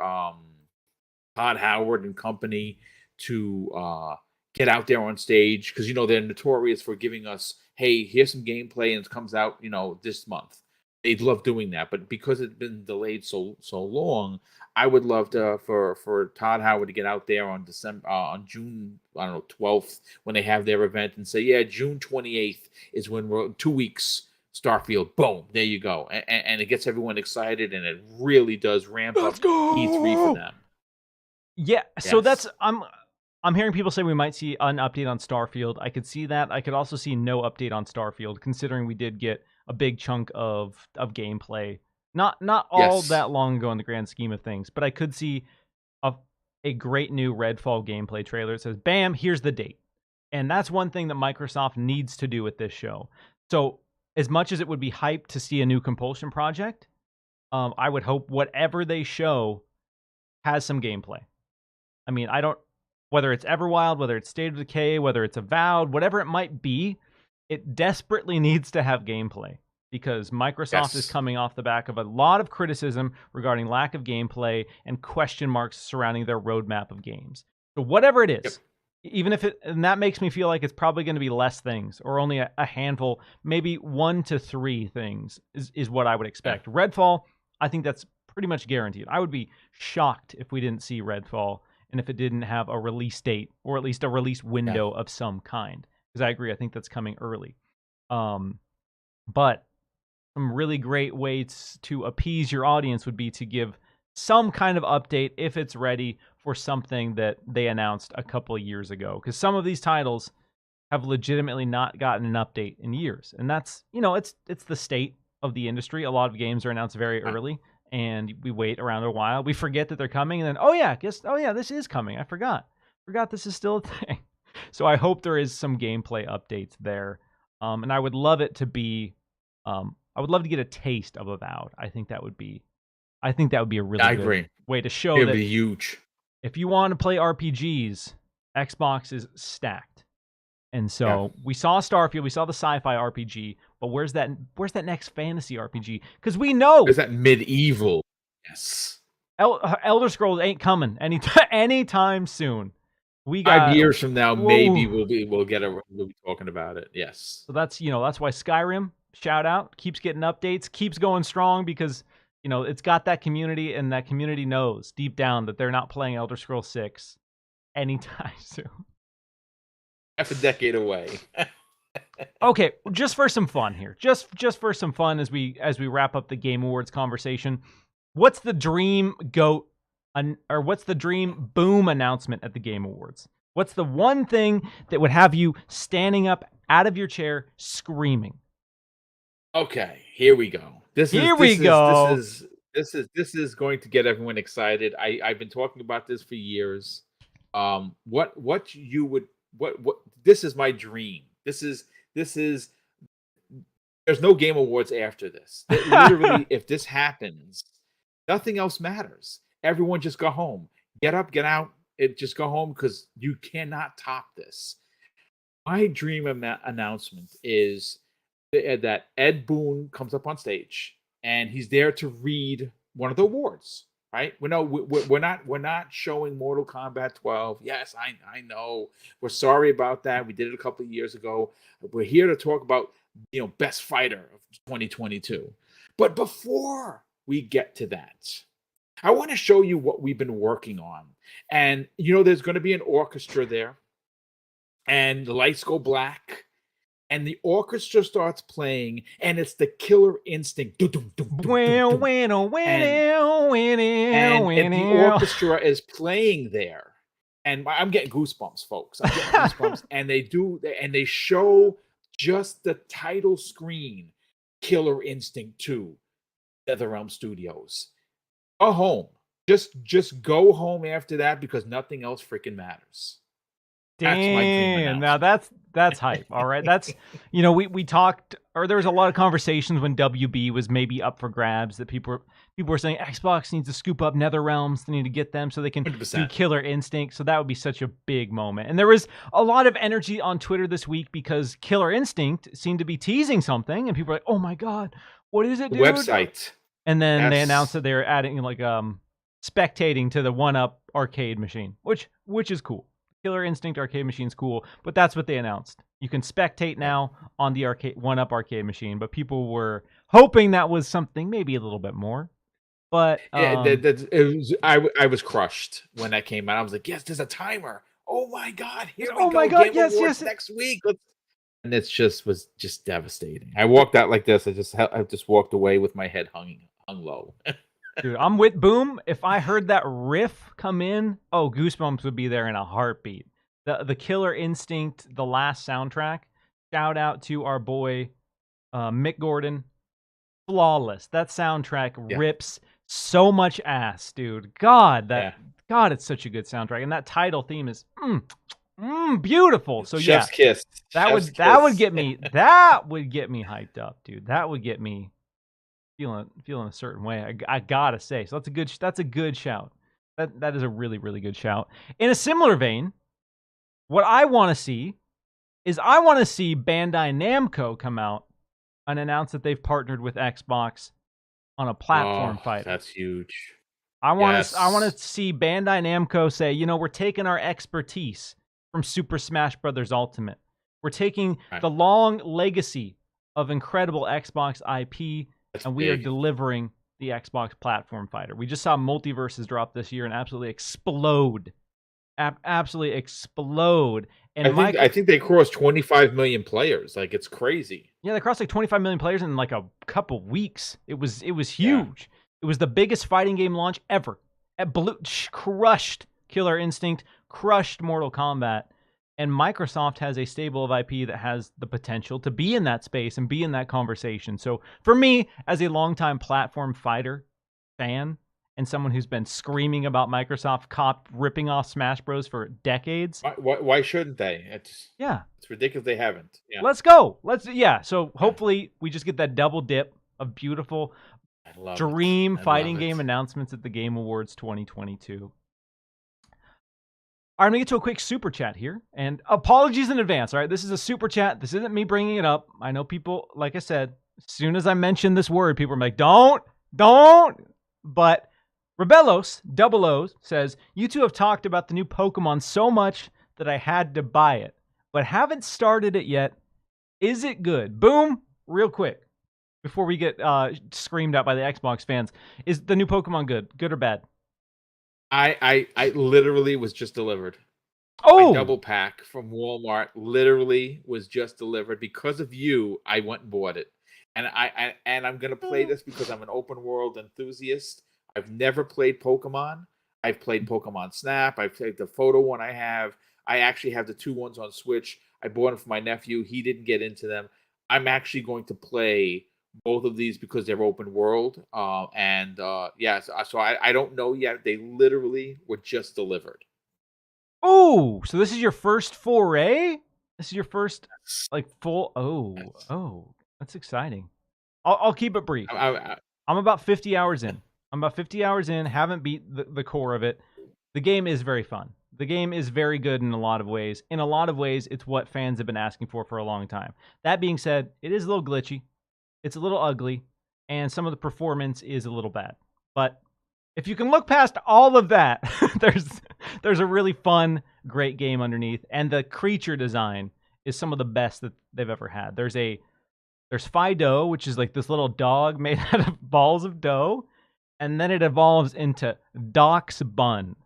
Todd Howard and company to get out there on stage because, they're notorious for giving us, hey, here's some gameplay and it comes out, this month. They'd love doing that. But because it's been delayed so long, I would love for Todd Howard to get out there on June 12th when they have their event and say, yeah, June 28th is when we're 2 weeks. Starfield, boom, there you go, and it gets everyone excited, and it really does ramp up E3 for them. Yeah, so that's I'm hearing people say we might see an update on Starfield. I could see that. I could also see no update on Starfield, considering we did get a big chunk of gameplay. Not all that long ago in the grand scheme of things, but I could see a great new Redfall gameplay trailer. It says, bam, here's the date. And that's one thing that Microsoft needs to do with this show. So as much as it would be hyped to see a new Compulsion project, I would hope whatever they show has some gameplay. I mean, whether it's Everwild, whether it's State of Decay, whether it's Avowed, whatever it might be, it desperately needs to have gameplay because Microsoft is coming off the back of a lot of criticism regarding lack of gameplay and question marks surrounding their roadmap of games. So whatever it is, even if and that makes me feel like it's probably going to be less things or only a handful, maybe 1 to 3 things is what I would expect. Redfall, I think that's pretty much guaranteed. I would be shocked if we didn't see Redfall and if it didn't have a release date or at least a release window of some kind. Because I agree, I think that's coming early. But some really great ways to appease your audience would be to give some kind of update if it's ready for something that they announced a couple of years ago. Because some of these titles, have legitimately not gotten an update in years. And that's, it's the state of the industry. A lot of games are announced very early, and we wait around a while. We forget that they're coming, and then, this is coming. I forgot this is still a thing. So I hope there is some gameplay updates there. And I would love it to be, I would love to get a taste of Avowed. I think that would be a really good way to show It'd that be huge. if you want to play RPGs, Xbox is stacked. And so we saw Starfield, we saw the sci-fi RPG, but where's that next fantasy RPG? Because we know there's that medieval. Yes. Elder Scrolls ain't coming anytime soon. We got 5 years from now, maybe we'll be talking about it. Yes. So that's why Skyrim, shout out, keeps getting updates, keeps going strong, because it's got that community, and that community knows deep down that they're not playing Elder Scrolls 6 anytime soon. Half a decade away. Okay, just for some fun here. Just for some fun as we wrap up the Game Awards conversation. What's the dream what's the dream boom announcement at the Game Awards? What's the one thing that would have you standing up out of your chair screaming? Okay, here we go. This is going to get everyone excited. I've been talking about this for years. This is my dream. This is there's no Game Awards after this. Literally, if this happens, nothing else matters. Everyone just go home. Get up, get out, just go home, because you cannot top this. My dream announcement is that Ed Boon comes up on stage, and he's there to read one of the awards. Right? We're not showing Mortal Kombat 12. Yes, I know. We're sorry about that. We did it a couple of years ago. We're here to talk about best fighter of 2022. But before we get to that, I want to show you what we've been working on. And there's going to be an orchestra there, and the lights go black, and the orchestra starts playing, and it's the Killer Instinct. And the orchestra is playing there, and I'm getting goosebumps, folks. I'm getting goosebumps. And they show just the title screen, Killer Instinct 2, NetherRealm Studios. Go home. Just go home after that, because nothing else freaking matters. Damn, now that's hype. All right, that's we talked, or there was a lot of conversations when WB was maybe up for grabs, that people were saying Xbox needs to scoop up NetherRealms, they need to get them so they can 100%. Do Killer Instinct. So that would be such a big moment. And there was a lot of energy on Twitter this week, because Killer Instinct seemed to be teasing something, and people were like, "Oh my god, what is it, dude?" Website. And then they announced that they're adding spectating to the 1UP arcade machine, which is cool. Killer Instinct arcade machine's cool, but that's what they announced. You can spectate now on the 1UP arcade machine, but people were hoping that was something maybe a little bit more. But I was crushed when that came out. I was like, yes, there's a timer. Oh my god, here we go. Oh my god, yes. Next week. And it was just devastating. I walked out like this. I just walked away with my head hung low. Dude, I'm with Boom. If I heard that riff come in, goosebumps would be there in a heartbeat. The Killer Instinct, the last soundtrack. Shout out to our boy Mick Gordon. Flawless. That soundtrack rips so much ass, dude. God, it's such a good soundtrack, and that title theme is beautiful. So Chef's kiss. That would get me hyped up, dude. That would get me feeling a certain way. I gotta say. So that's a good shout. That is a really, really good shout. In a similar vein, what I want to see is Bandai Namco come out and announce that they've partnered with Xbox on a platform fighter. That's huge. I want to see Bandai Namco say, we're taking our expertise from Super Smash Bros. Ultimate. We're taking the long legacy of incredible Xbox IP, and we are delivering the Xbox platform fighter. We just saw Multiverses drop this year and absolutely explode. Absolutely explode. And I think they crossed 25 million players. Like, it's crazy. Yeah, they crossed like 25 million players in like a couple weeks. It was huge. Yeah. It was the biggest fighting game launch ever. Crushed Killer Instinct, crushed Mortal Kombat. And Microsoft has a stable of IP that has the potential to be in that space and be in that conversation. So for me, as a longtime platform fighter fan and someone who's been screaming about Microsoft ripping off Smash Bros. For decades. Why shouldn't they? It's ridiculous they haven't. Yeah. Let's go. So hopefully we just get that double dip of beautiful dream fighting game announcements at the Game Awards 2022. All right, I'm going to get to a quick super chat here. And apologies in advance, all right? This is a super chat. This isn't me bringing it up. I know people, like I said, as soon as I mention this word, people are like, don't. But Rebellos, Double O, says, you two have talked about the new Pokemon so much that I had to buy it, but haven't started it yet. Is it good? Boom, real quick, before we get screamed at by the Xbox fans. Is the new Pokemon good? Good or bad? I literally was just delivered. Oh! My double pack from Walmart literally was just delivered. Because of you, I went and bought it. And I'm going to play this because I'm an open world enthusiast. I've never played Pokemon. I've played Pokemon Snap. I've played the photo one I have. I actually have the 2 ones on Switch. I bought them for my nephew. He didn't get into them. I'm actually going to play both of these because they're open world. So I don't know yet. They literally were just delivered. Oh, so this is your first foray? This is your first, full... Oh, that's exciting. I'll keep it brief. I'm about 50 hours in. Haven't beat the core of it. The game is very fun. The game is very good in a lot of ways. In a lot of ways, it's what fans have been asking for a long time. That being said, it is a little glitchy. It's a little ugly, and some of the performance is a little bad. But if you can look past all of that, there's a really fun, great game underneath, and the creature design is some of the best that they've ever had. There's Fido, which is like this little dog made out of balls of dough, and then it evolves into Doc's Bun.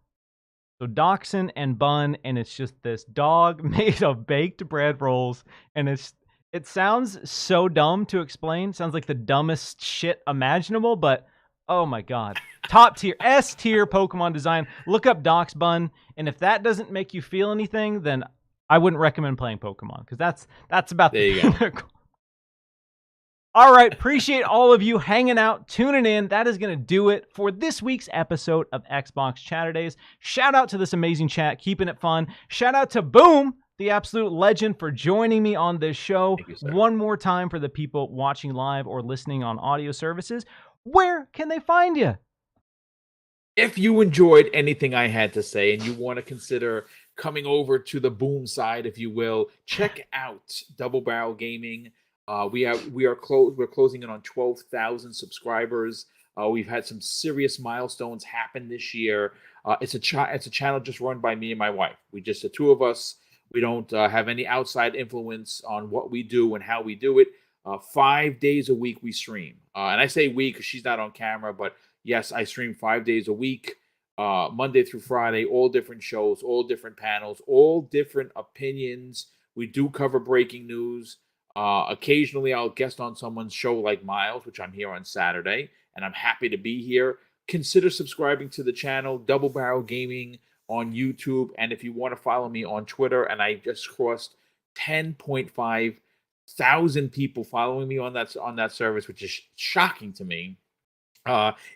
So Dachshund and Bun, and it's just this dog made of baked bread rolls, and it sounds so dumb to explain. It sounds like the dumbest shit imaginable, but oh my god. Top tier, S tier Pokemon design. Look up Doc's Bun, and if that doesn't make you feel anything, then I wouldn't recommend playing Pokemon, because that's about there you go. All right, appreciate all of you hanging out, tuning in. That is going to do it for this week's episode of Xbox Chaturdays. Shout out to this amazing chat, keeping it fun. Shout out to Boom, the absolute legend, for joining me on this show. Thank you, sir. One more time for the people watching live or listening on audio services. Where can they find you? If you enjoyed anything I had to say and you want to consider coming over to the Boom side, if you will, check out Double Barrel Gaming. We're closing in on 12,000 subscribers. We've had some serious milestones happen this year. It's a channel just run by me and my wife. We just the two of us. We don't have any outside influence on what we do and how we do it. 5 days a week we stream, and I say we because she's not on camera, but yes, I stream 5 days a week, Monday through Friday, all different shows, all different panels, all different opinions. We do cover breaking news. Occasionally I'll guest on someone's show like Miles, which I'm here on Saturday, and I'm happy to be here. Consider subscribing to the channel, Double Barrel Gaming on YouTube, and if you want to follow me on Twitter, and I just crossed 10.5 thousand people following me on that service, which is shocking to me.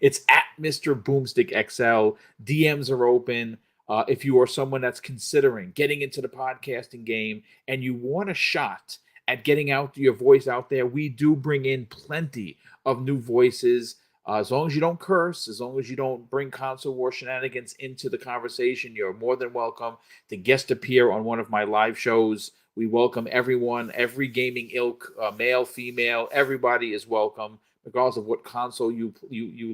It's at Mr Boomstick XL. DMs are open. If you are someone that's considering getting into the podcasting game and you want a shot at getting your voice out there, we do bring in plenty of new voices. As long as you don't curse, as long as you don't bring console war shenanigans into the conversation, you're more than welcome to guest appear on one of my live shows. We welcome everyone, every gaming ilk, male, female, everybody is welcome, regardless of what console you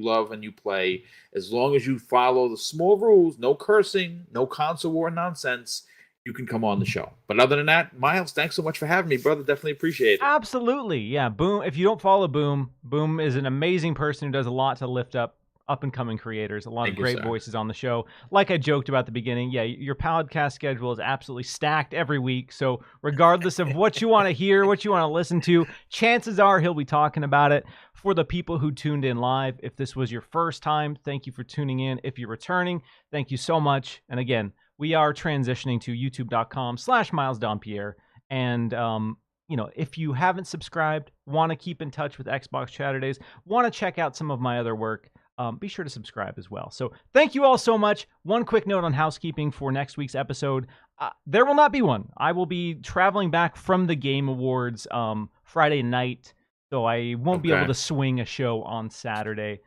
love and you play. As long as you follow the small rules, no cursing, no console war nonsense, you can come on the show. But other than that, Miles, thanks so much for having me, brother. Definitely appreciate it. Absolutely. Yeah, Boom. If you don't follow Boom, Boom is an amazing person who does a lot to lift up and-coming creators, a lot of great voices on the show. Like I joked about at the beginning, yeah, your podcast schedule is absolutely stacked every week. So regardless of what you want to hear, what you want to listen to, chances are he'll be talking about it. For the people who tuned in live, if this was your first time, thank you for tuning in. If you're returning, thank you so much. And again, we are transitioning to youtube.com/Miles Dompier. And, if you haven't subscribed, want to keep in touch with Xbox Chaturdays, want to check out some of my other work, be sure to subscribe as well. So thank you all so much. One quick note on housekeeping for next week's episode. There will not be one. I will be traveling back from the Game Awards Friday night, so I won't be able to swing a show on Saturday.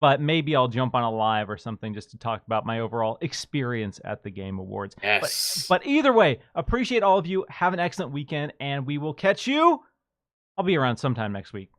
But maybe I'll jump on a live or something just to talk about my overall experience at the Game Awards. Yes. But either way, appreciate all of you. Have an excellent weekend, and we will catch you. I'll be around sometime next week,